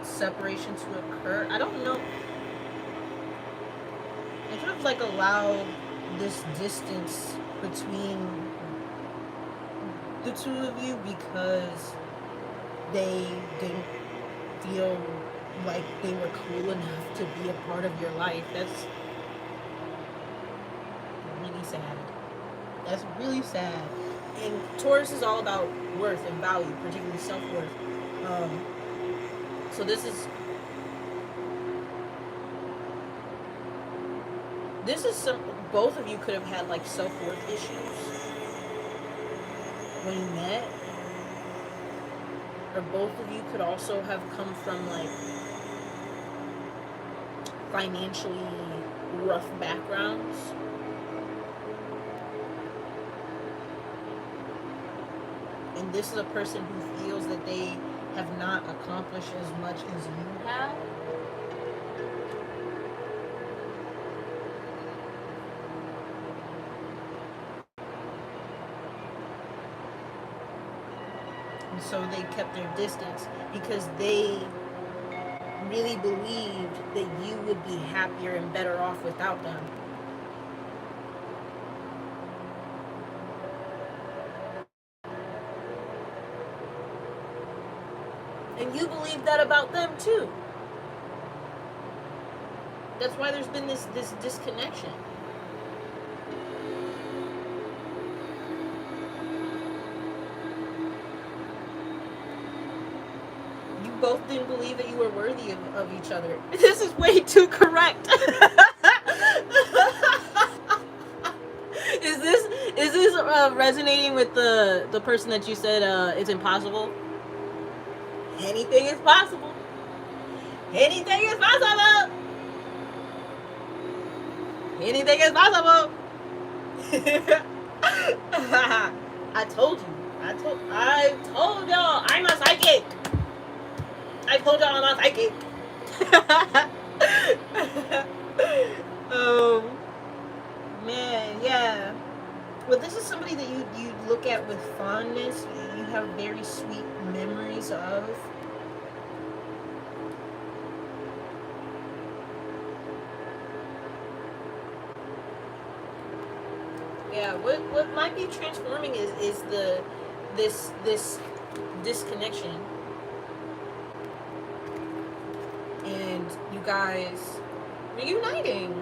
separation to occur. I don't know. They could have, like, allowed this distance between the two of you because they didn't feel like they were cool enough to be a part of your life. That's really sad. That's really sad. And Taurus is all about worth and value, particularly self-worth. So this is some, both of you could have had like self-worth issues when you met, or both of you could also have come from like financially rough backgrounds. And this is a person who feels that they have not accomplished as much as you have. And so they kept their distance because they really believed that you would be happier and better off without them. And you believe that about them too. That's why there's been this disconnection. You both didn't believe that you were worthy of each other. This is way too correct. Is this resonating with the person that you said it's impossible? Anything is possible. Anything is possible. Anything is possible. I told you. I told y'all I'm a psychic. I told y'all I'm a psychic. Oh man, yeah. Well, this is somebody that you look at with fondness. You have very sweet memories of. Yeah, what might be transforming is this disconnection, and you guys reuniting.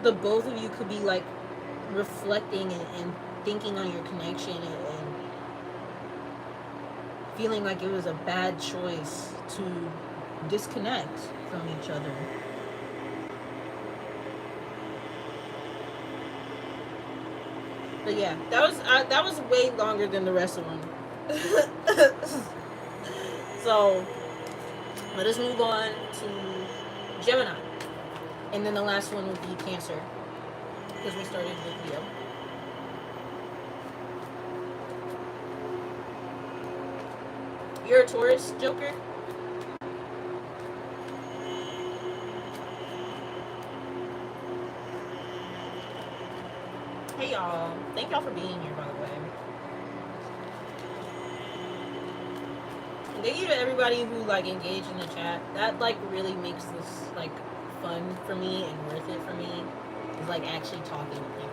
The both of you could be like reflecting and thinking on your connection and feeling like it was a bad choice to disconnect from each other. But yeah, that was way longer than the rest of them. So let us move on to Gemini, and then the last one would be Cancer, because we started with Leo. You're a Taurus, Joker? Hey y'all, thank y'all for being here, by the way. Thank you to everybody who like engaged in the chat. That like really makes this like fun for me and worth it for me. Is like actually talking to people.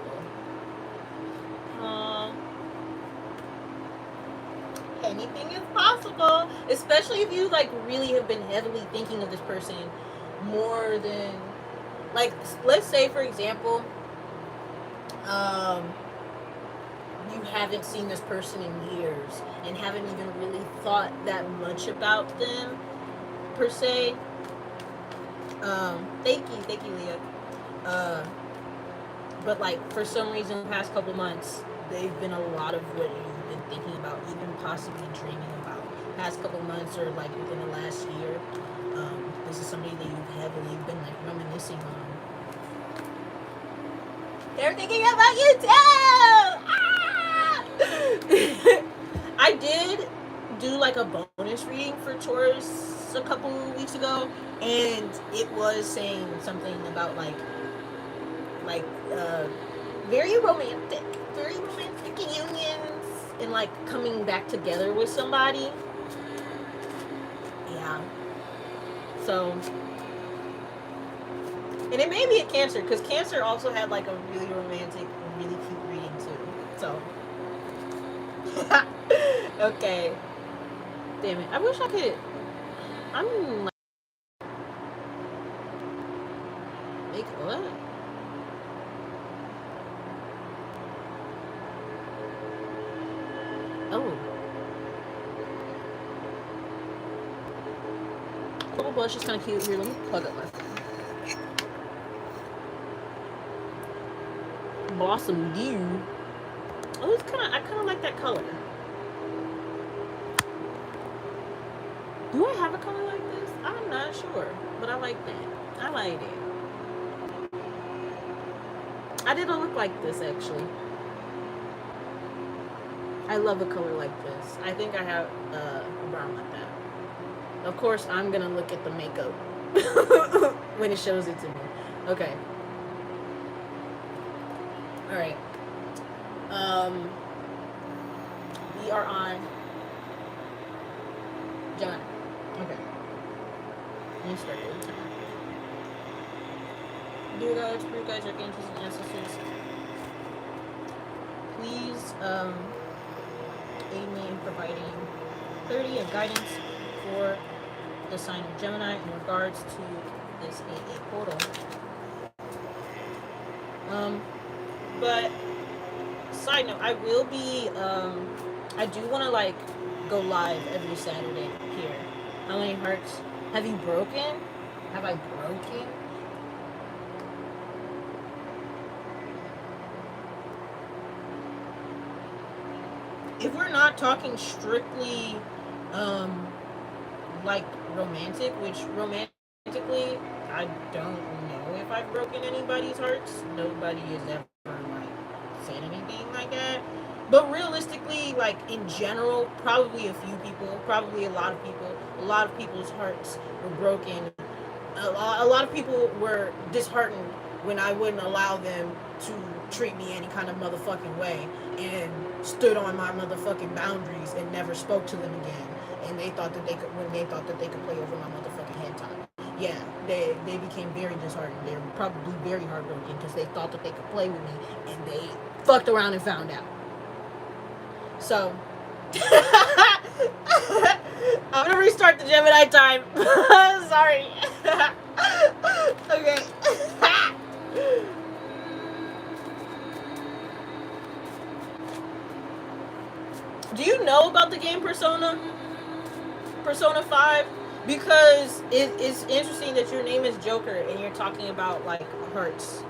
Anything is possible, especially if you like really have been heavily thinking of this person more than, like, let's say for example, you haven't seen this person in years and haven't even really thought that much about them per se. Thank you, Leah. But like for some reason, the past couple months, they've been a lot of what you've been thinking about, even possibly dreaming about. Past couple months or like within the last year, this is somebody that you've heavily been like reminiscing on. They're thinking about you too. Ah! I did do like a bonus reading for Taurus a couple weeks ago, and it was saying something about like very romantic unions and like coming back together with somebody. Yeah. So, and it may be a Cancer, because Cancer also had like a really romantic, really cute reading too. So, okay. Damn it! I wish I could. I'm like, make what? Oh. Purple blush is kind of cute. Here, let me plug up my phone. Blossom Dew. Oh, it's I kind of like that color. Do I have a color like this? I'm not sure, but I like that. I like it. I didn't look like this actually. I love a color like this. I think I have a brown like that. Of course, I'm gonna look at the makeup when it shows it to me. Okay. All right. We are on Gemini. Okay. Let me start it. Dear God, spirit guides, archangels, and ancestors, please aid me in providing clarity and guidance for the sign of Gemini in regards to this AA portal. But side note, I will be I do want to like go live every Saturday here. How many hearts have you broken? Have I broken? If we're not talking strictly like romantic, which romantically I don't know if I've broken anybody's hearts. Nobody has ever like said anything like that. But realistically, like in general, probably a few people, probably a lot of people, a lot of people's hearts were broken. A lot of people were disheartened when I wouldn't allow them to treat me any kind of motherfucking way and stood on my motherfucking boundaries and never spoke to them again. And they thought that they could, when they thought that they could play over my motherfucking head time. Yeah, they became very disheartened. They were probably very heartbroken because they thought that they could play with me and they fucked around and found out. So, I'm gonna restart the Gemini time. Sorry. Okay. Do you know about the game Persona 5? Because it's interesting that your name is Joker and you're talking about like hearts.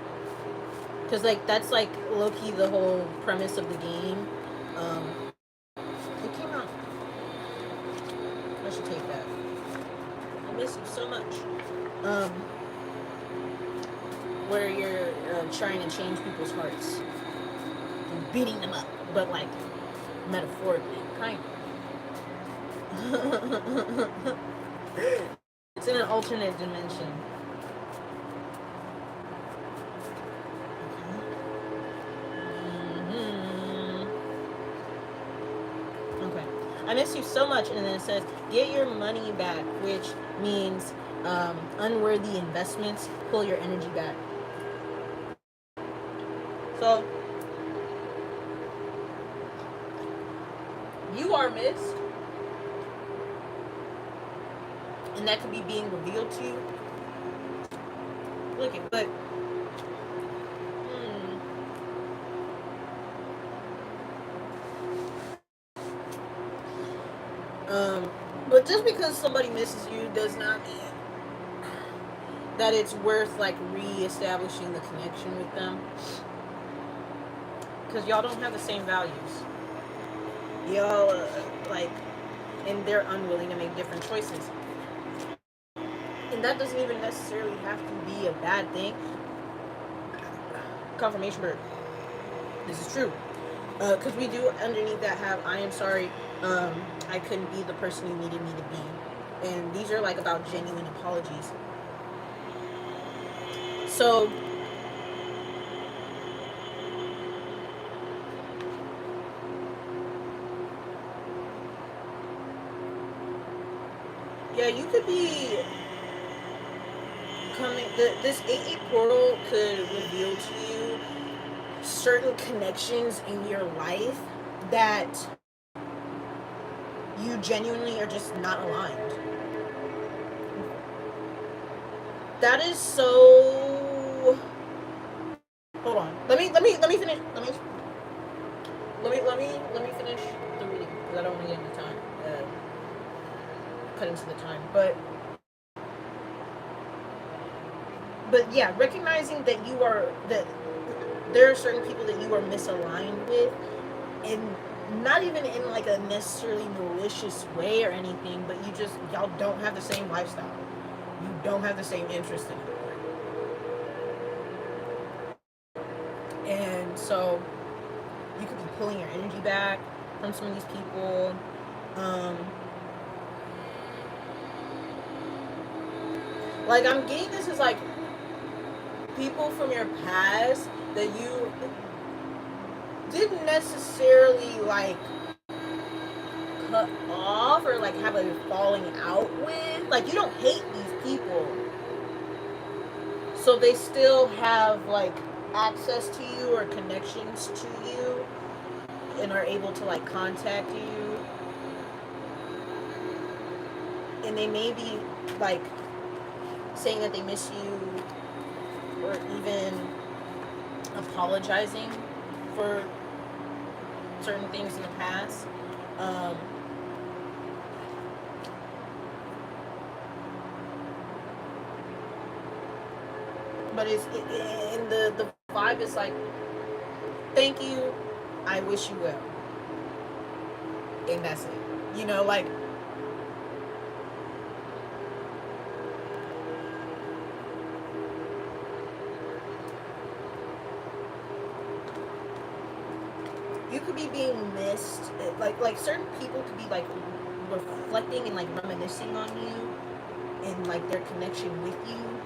Because like that's like low-key the whole premise of the game. It came out. I should take that. I miss you so much. Where you're trying to change people's hearts and beating them up, but like metaphorically, kind of. It's in an alternate dimension. Okay. I miss you so much, and then it says, get your money back, which means unworthy investments, pull your energy back. So, you are missed, and that could be being revealed to you. Look at, but but just because somebody misses you does not mean that it's worth like re-establishing the connection with them, because y'all don't have the same values. Y'all like, and they're unwilling to make different choices, and that doesn't even necessarily have to be a bad thing. Confirmation bird. This is true, because we do underneath that have I am sorry, I couldn't be the person you needed me to be, and these are like about genuine apologies. So yeah, you could be coming. This 8-8 portal could reveal to you certain connections in your life that you genuinely are just not aligned. That is so. Hold on. Let me finish. Let me finish the reading because I don't want to get into time. Cut into the time, but yeah, recognizing that you are that there are certain people that you are misaligned with, and not even in like a necessarily malicious way or anything, but y'all don't have the same lifestyle. You don't have the same interest in it. And so you could be pulling your energy back from some of these people. Like I'm getting this as like people from your past that you didn't necessarily like cut off or like have a falling out with. Like, you don't hate these people, so they still have like access to you or connections to you and are able to like contact you, and they may be like saying that they miss you or even apologizing for certain things in the past. But and the vibe is like, thank you, I wish you well, and that's it. You know, like, you could be being missed. Like certain people could be like reflecting and like reminiscing on you and like their connection with you.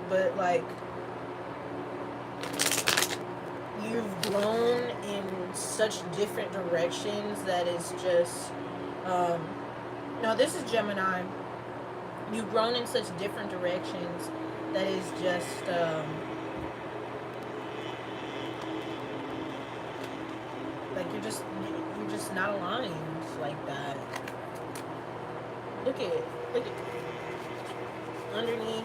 But like, you've grown in such different directions that is just no, this is Gemini. You've grown in such different directions that is just like you're just not aligned like that. Look at it. Underneath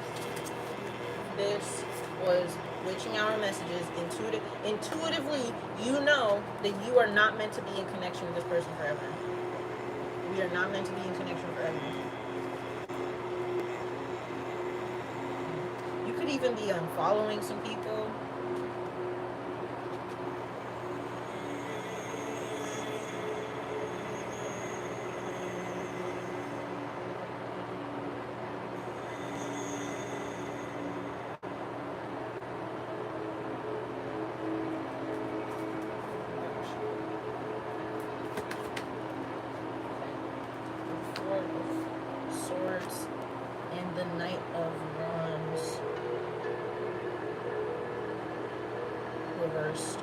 this was witching hour messages. Intuitively, you know that you are not meant to be in connection with this person forever. We are not meant to be in connection forever. You could even be unfollowing some people. The Knight of Wands reversed.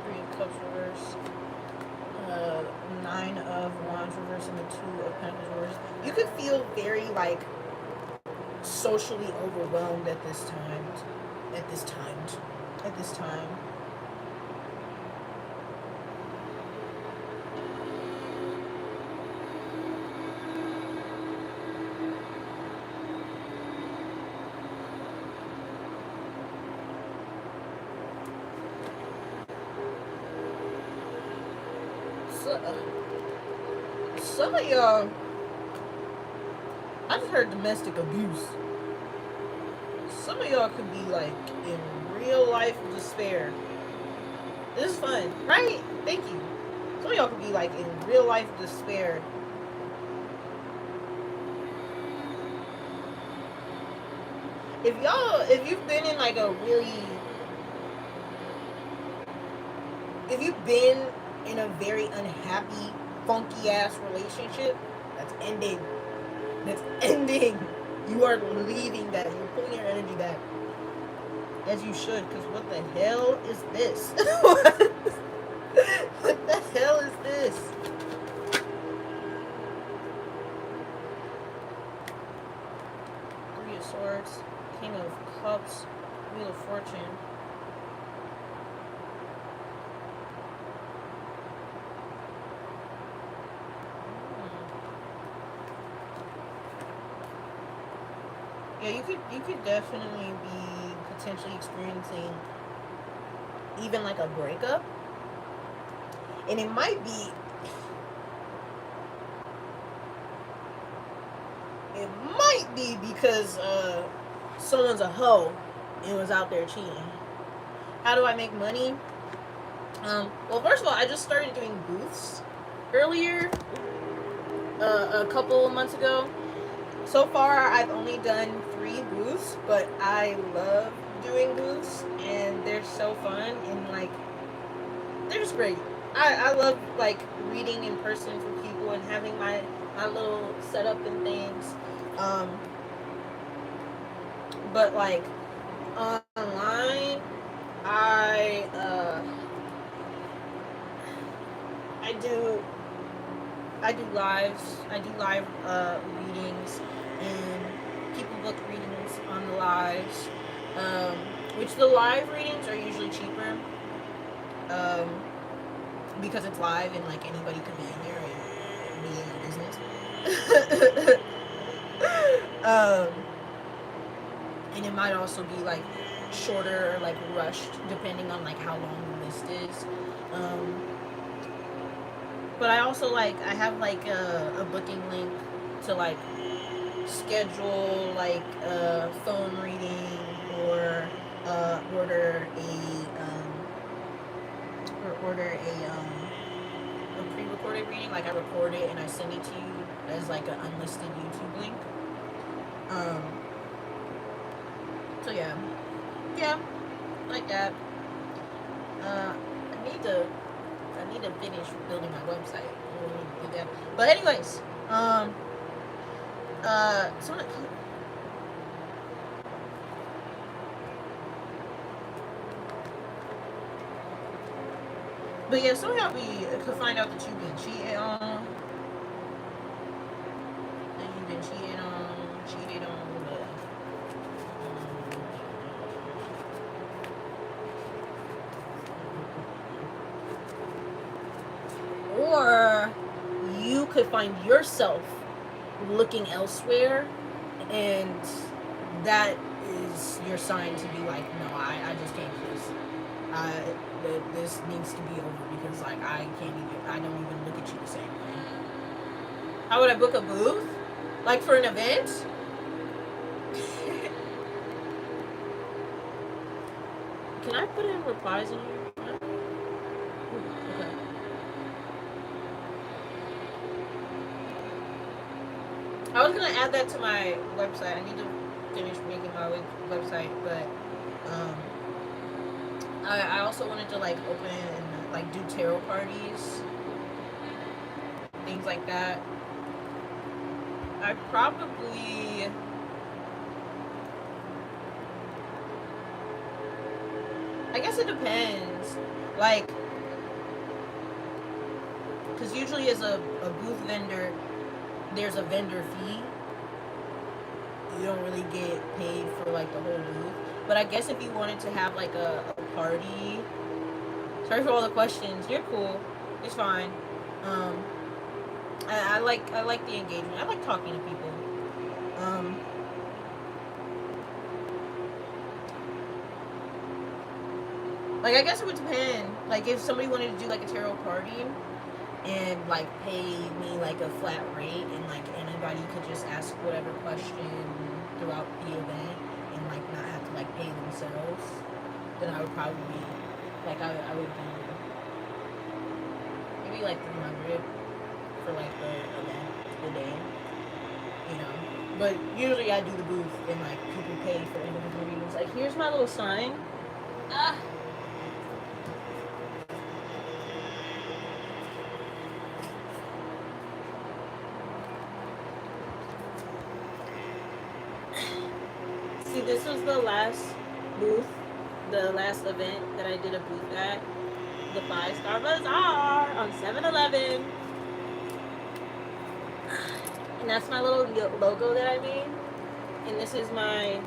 Three of Cups reversed. Nine of Wands reversed and the Two of Pentacles reversed. You could feel very like socially overwhelmed at this time. So, some of y'all, I've heard domestic abuse. Some of y'all could be like in real life despair. This is fun, right? Thank you. Some of y'all could be like in real life despair. If you've been in like a really, if you've been in a very unhappy, funky ass relationship that's ending. You are leaving that. You're pulling your energy back. As you should, because what the hell is this? What the hell is this? Three of Swords, King of Cups, Wheel of Fortune. Yeah, you could definitely be potentially experiencing even like a breakup, and it might be because someone's a hoe and was out there cheating. How do I make money? Well, first of all, I just started doing booths earlier, a couple of months ago. So far, I've only done 3 booths, but I love doing booths, and they're so fun, and like, they're just great. I love like reading in person for people and having my little setup and things. But like online, I I do lives. I do live readings, and people book readings on the lives. Which the live readings are usually cheaper. Because it's live and like anybody could be in there and be in your business. And it might also be like shorter or like rushed depending on like how long the list is. But I also like, I have like a booking link to like schedule like a phone reading or order a pre-recorded reading. Like I record it and I send it to you as like an unlisted YouTube link. So yeah, like that. I need to finish building my website. But anyways, so but yeah, somehow we could find out that you've been cheated on. That you've been cheated on. Or you could find yourself looking elsewhere, and that is your sign to be like, no, I just can't do this. This needs to be over, because like I don't even look at you the same way. How would I book a booth? Like for an event? Can I put in replies in here? Okay. I was gonna add that to my website. I need to finish making my website, but I also wanted to like open and like do tarot parties, things like that. I guess it depends, like, because usually as a booth vendor, there's a vendor fee. You don't really get paid for like the whole booth. But I guess if you wanted to have like a party, sorry for all the questions. You're cool. It's fine. I like the engagement. I like talking to people. Like I guess it would depend. Like if somebody wanted to do like a tarot party and like pay me like a flat rate, and like anybody could just ask whatever question throughout the event and like not have to like pay themselves, then I would probably be like, I would do maybe like 300 for like the event, the day, you know. But usually I do the booth and like people pay for individual readings. Like here's my little sign. See, this was the last booth, the last event that I did a booth at, the 5-Star Bazaar on 7-Eleven. And that's my little logo that I made. And this is my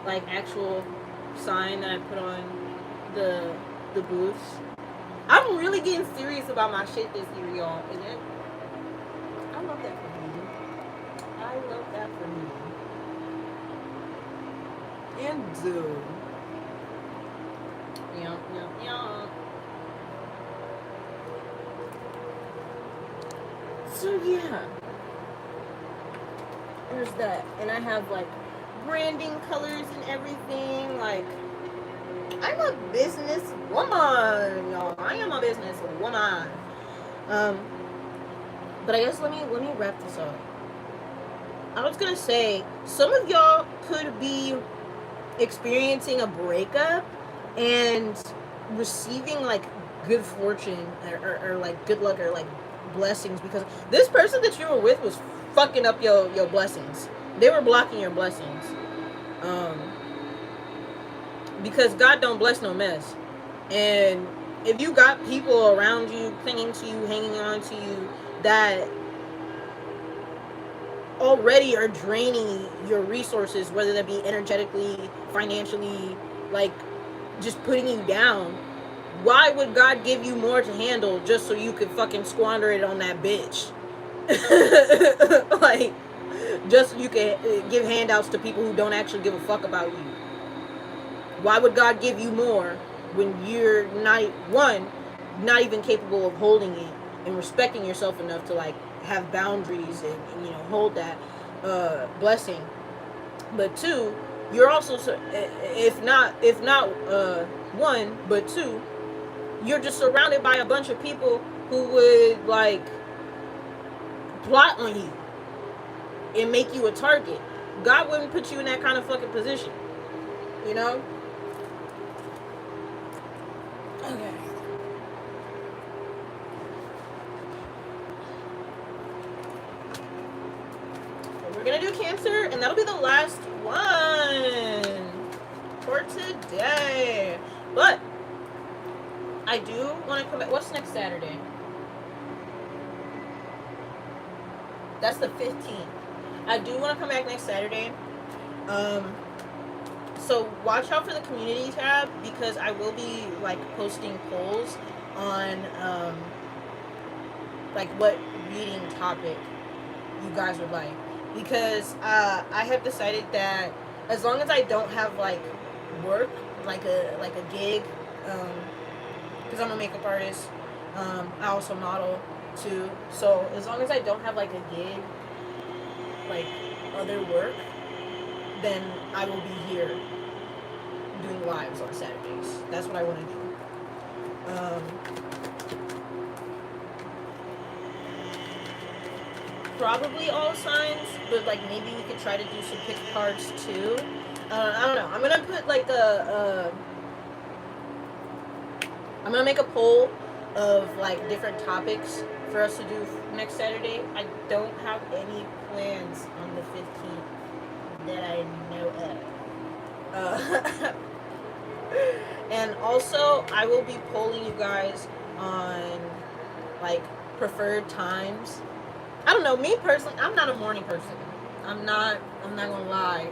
like actual sign that I put on the booths. I'm really getting serious about my shit this year, y'all. Isn't it? I love that for me. I love that for me. And do. Yeah. So yeah. There's that. And I have like branding colors and everything. Like, I'm a business woman, y'all. I am a business woman. But I guess let me wrap this up. I was gonna say, some of y'all could be experiencing a breakup and receiving like good fortune or like good luck or like blessings, because this person that you were with was fucking up your blessings. They were blocking your blessings. Because God don't bless no mess. And if you got people around you clinging to you, hanging on to you, that already are draining your resources, whether that be energetically, financially, like just putting you down, why would God give you more to handle just so you could fucking squander it on that bitch? Like, just so you can give handouts to people who don't actually give a fuck about you. Why would God give you more when you're not even capable of holding it and respecting yourself enough to like have boundaries and hold that blessing? But two, you're also, if not one, but two, you're just surrounded by a bunch of people who would like plot on you and make you a target. God wouldn't put you in that kind of fucking position, you know? Okay. So we're gonna do Cancer, and that'll be the last one for today. But I do want to come back. What's next Saturday? That's the 15th. I do want to come back next Saturday. So watch out for the community tab, because I will be like posting polls on like what reading topic you guys would like, because I have decided that as long as I don't have like work, like a gig, because I'm a makeup artist, I also model too, so as long as I don't have like a gig, like other work, then I will be here doing lives on Saturdays. That's what I want to do. Probably all signs, but like maybe we could try to do some pick cards too. I don't know. I'm gonna put like I'm gonna make a poll of like different topics for us to do next Saturday. I don't have any plans on the 15th that I know of. And also, I will be polling you guys on like preferred times. I don't know, me personally, I'm not a morning person. I'm not gonna lie.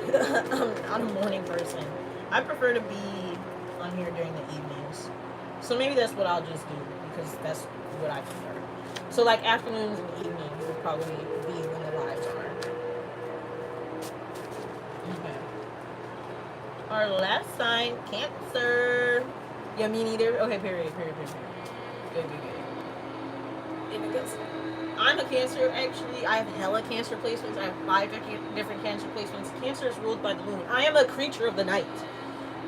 I'm not a morning person. I prefer to be on here during the evenings. So maybe that's what I'll just do, because that's what I prefer. So like afternoons and evenings will probably be when the lives are. Okay. Our last sign, Cancer. Yeah, me neither. Okay, period. Good. I'm a Cancer, actually. I have hella Cancer placements. I have 5 different Cancer placements. Cancer is ruled by the moon. I am a creature of the night.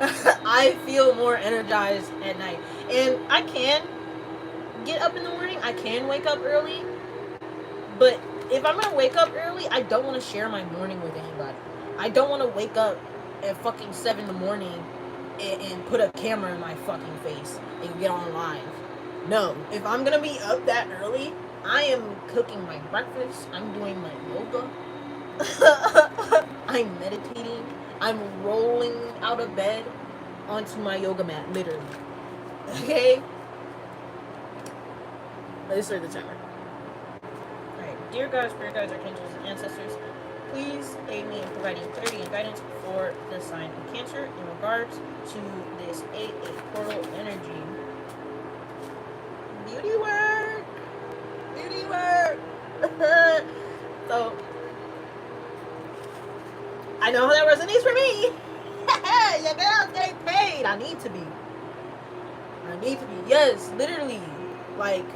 I feel more energized at night. And I can get up in the morning. I can wake up early. But if I'm going to wake up early, I don't want to share my morning with anybody. I don't want to wake up at fucking 7 in the morning and put a camera in my fucking face and get on live. No, if I'm gonna be up that early, I am cooking my breakfast, I'm doing my yoga, I'm meditating, I'm rolling out of bed onto my yoga mat, literally. Okay? Let's start the timer. Alright, dear God, spirit guides, archangels, and ancestors, please aid me in providing clarity and guidance for the sign of Cancer in regards to this 8-8 portal energy. Beauty work! So, I know how that resonates for me. Your girl's getting paid. I need to be. Yes, literally. Like,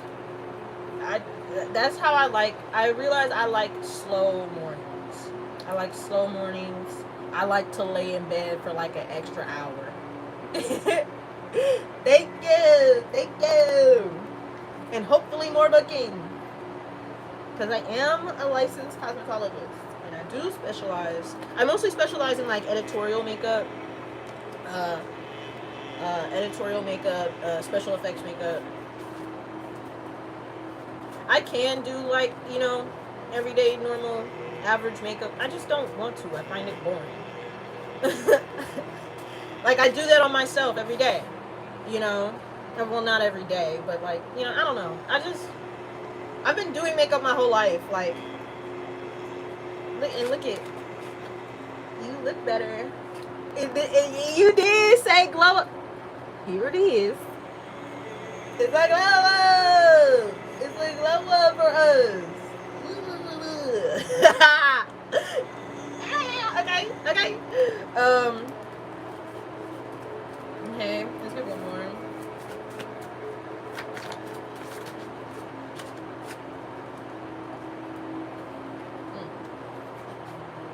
that's how I realize I like slow mornings. I like to lay in bed for like an extra hour. Thank you. And hopefully more booking. because I am a licensed cosmetologist, and I do specialize. I mostly specialize in like editorial makeup, special effects makeup. I can do like, you know, everyday normal average makeup. I just don't want to. I find it boring. Like, I do that on myself every day, you know. Well, not every day, but like, you know, I don't know. I've been doing makeup my whole life. Like, look at you, look better. You did say glow up. Here it is. It's like glow up. It's like glow up for us. Okay. Okay, let's get one more.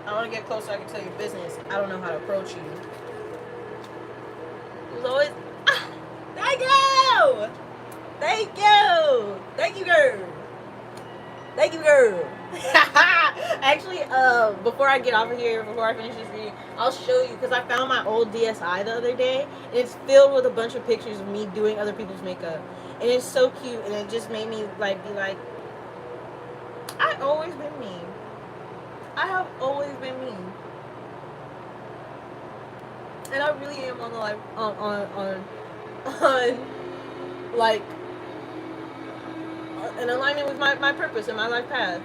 I want to get closer so I can tell you business. I don't know how to approach you. There's always... thank you! Thank you, girl. Actually, before I get off of here, before I finish this reading, I'll show you, because I found my old DSI the other day, and it's filled with a bunch of pictures of me doing other people's makeup, and it's so cute, and it just made me like be like, I've always been me. I have always been me, and I really am on the life on like in alignment with my purpose and my life path.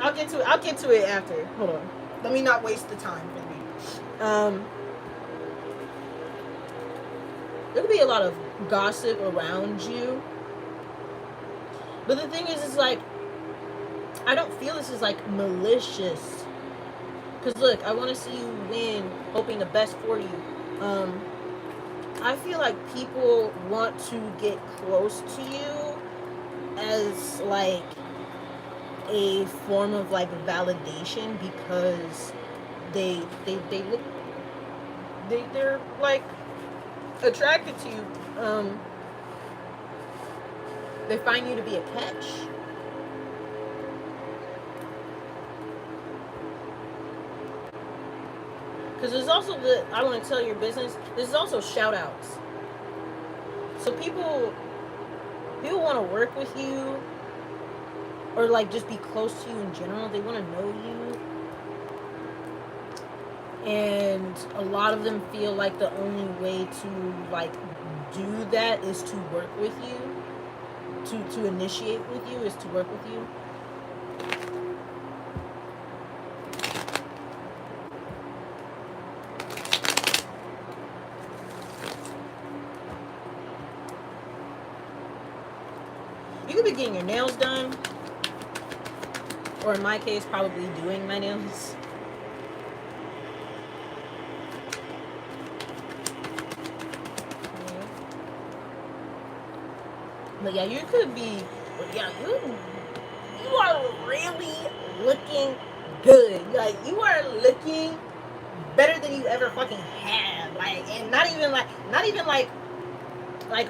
I'll get to it after. Hold on. Let me not waste the time for me. There could be a lot of gossip around you, but the thing is like, I don't feel this is like malicious. Because look, I want to see you win, hoping the best for you. I feel like people want to get close to you as like a form of like validation, because they look, they're like attracted to you. They find you to be a catch. Because there's also I want to tell your business, there's also shout outs. So people want to work with you, or like just be close to you in general. They want to know you. And a lot of them feel like the only way to like do that is to work with you. To initiate with you is to work with you. You could be getting your nails done, or in my case, probably doing my nails. But yeah, you could be, yeah, you are really looking good. Like, you are looking better than you ever fucking have. Like, and not even like,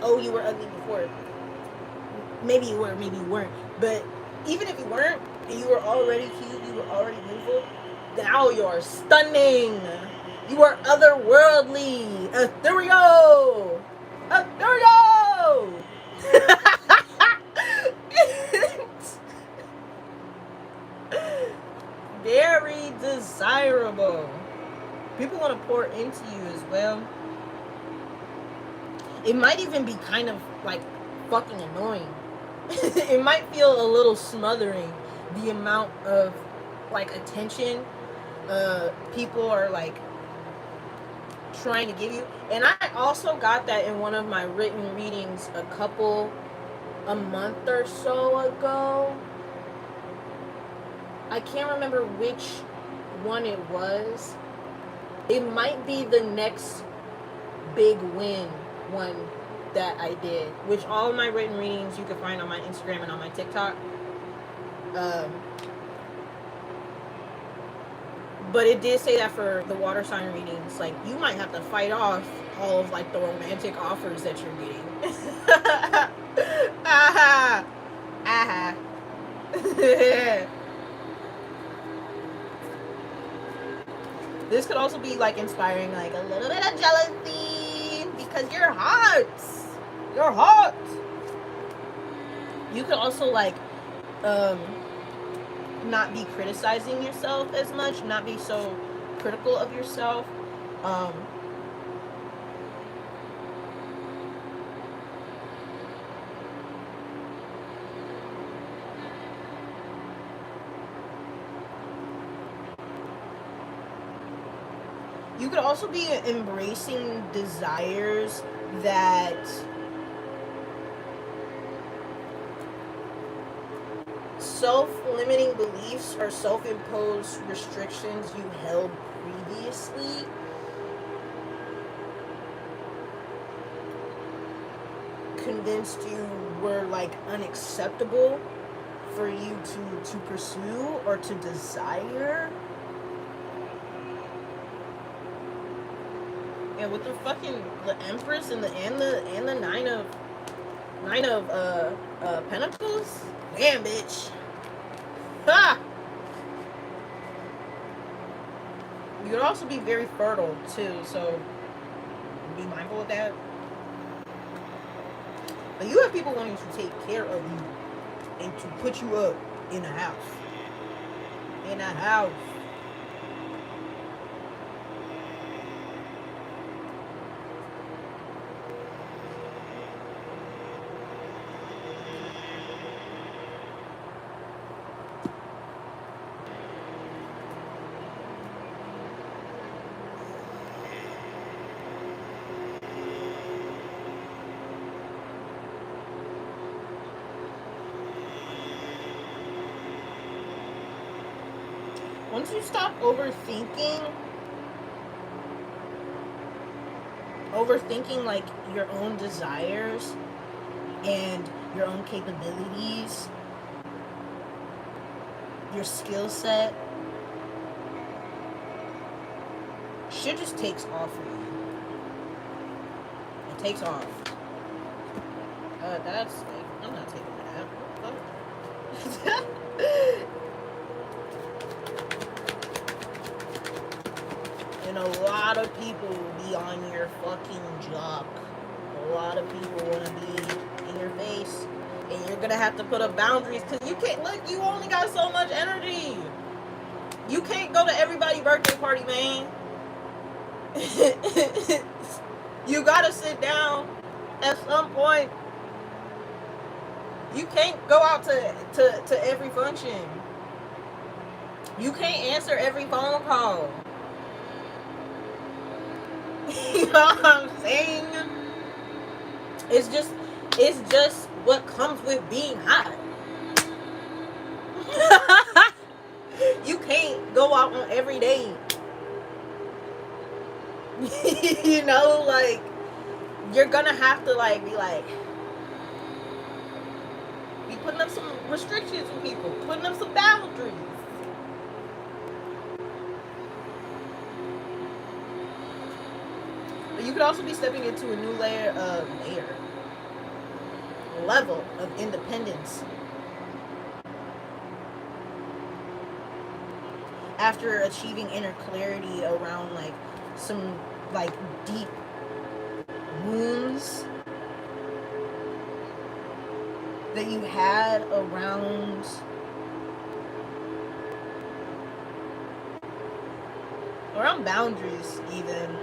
oh, you were ugly before. Maybe you were, maybe you weren't. But even if you weren't, and you were already cute, you were already beautiful, now you're stunning. You are otherworldly. Ethereal. Ethereal. Very desirable. People want to pour into you as well. It might even be kind of like fucking annoying. It might feel a little smothering, the amount of like attention people are like trying to give you. And I also got that in one of my written readings a month or so ago. I can't remember which one it was. It might be the next big win one that I did, which all of my written readings you can find on my Instagram and on my TikTok. But it did say that for the water sign readings, like, you might have to fight off all of like the romantic offers that you're getting. This could also be like inspiring like a little bit of jealousy because you're hot. You're hot. You could also like not be criticizing yourself as much, not be so critical of yourself. You could also be embracing desires that self-limiting beliefs or self-imposed restrictions you held previously convinced you were like unacceptable for you to pursue or to desire. Yeah, with the Empress and the nine of Pentacles. Damn, bitch. Ha! You could also be very fertile too, so be mindful of that. But you have people wanting to take care of you and to put you up in a house. In a house. Once you stop overthinking like your own desires and your own capabilities, your skill set, shit just takes off for you. It takes off. That's like, I'm not taking that. And a lot of people will be on your fucking jock. A lot of people want to be in your face. And you're going to have to put up boundaries because you can't, look, you only got so much energy. You can't go to everybody's birthday party, man. You got to sit down at some point. You can't go out to every function. You can't answer every phone call. You know what I'm saying? It's just what comes with being hot. You can't go out on every date. You know, like, you're gonna have to like be putting up some restrictions with people, putting up some boundaries. But you could also be stepping into a new level of independence after achieving inner clarity around like some like deep wounds that you had around boundaries even,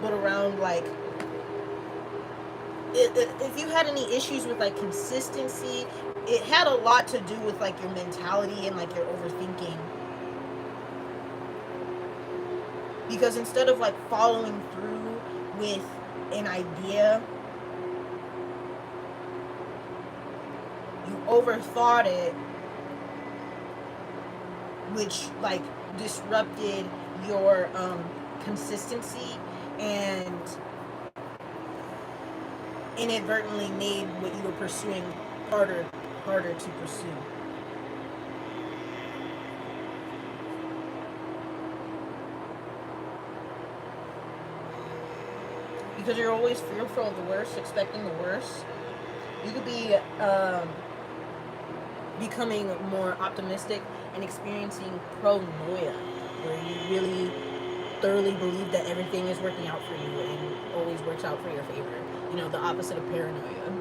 but around like if you had any issues with like consistency, it had a lot to do with like your mentality and like your overthinking. Because instead of like following through with an idea, you overthought it, which like disrupted your consistency and inadvertently made what you were pursuing harder to pursue. Because you're always fearful of the worst, expecting the worst. You could be becoming more optimistic and experiencing pronoia, where you really thoroughly believe that everything is working out for you and always works out for your favor. You know, the opposite of paranoia.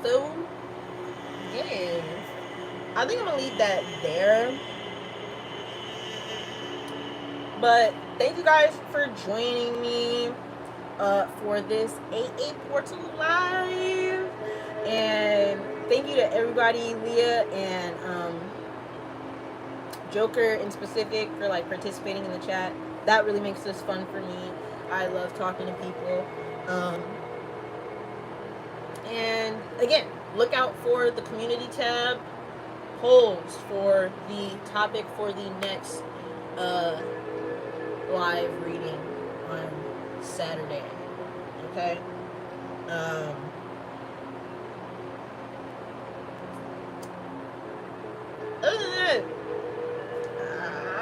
So, yeah, I think I'm gonna leave that there. But thank you guys for joining me for this AA Portal Live. And thank you to everybody, Leah and Joker in specific, for like participating in the chat. That really makes this fun for me. I love talking to people. And again, look out for the community tab polls for the topic for the next live reading on Saturday. Okay? Other than that,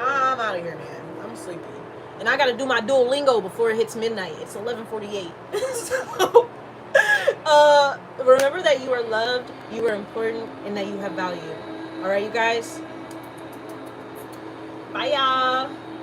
I'm out of here, man. I'm sleepy. And I gotta do my Duolingo before it hits midnight. It's 11:48. So, remember that you are loved, you are important, and that you have value. Alright, you guys? Bye, y'all.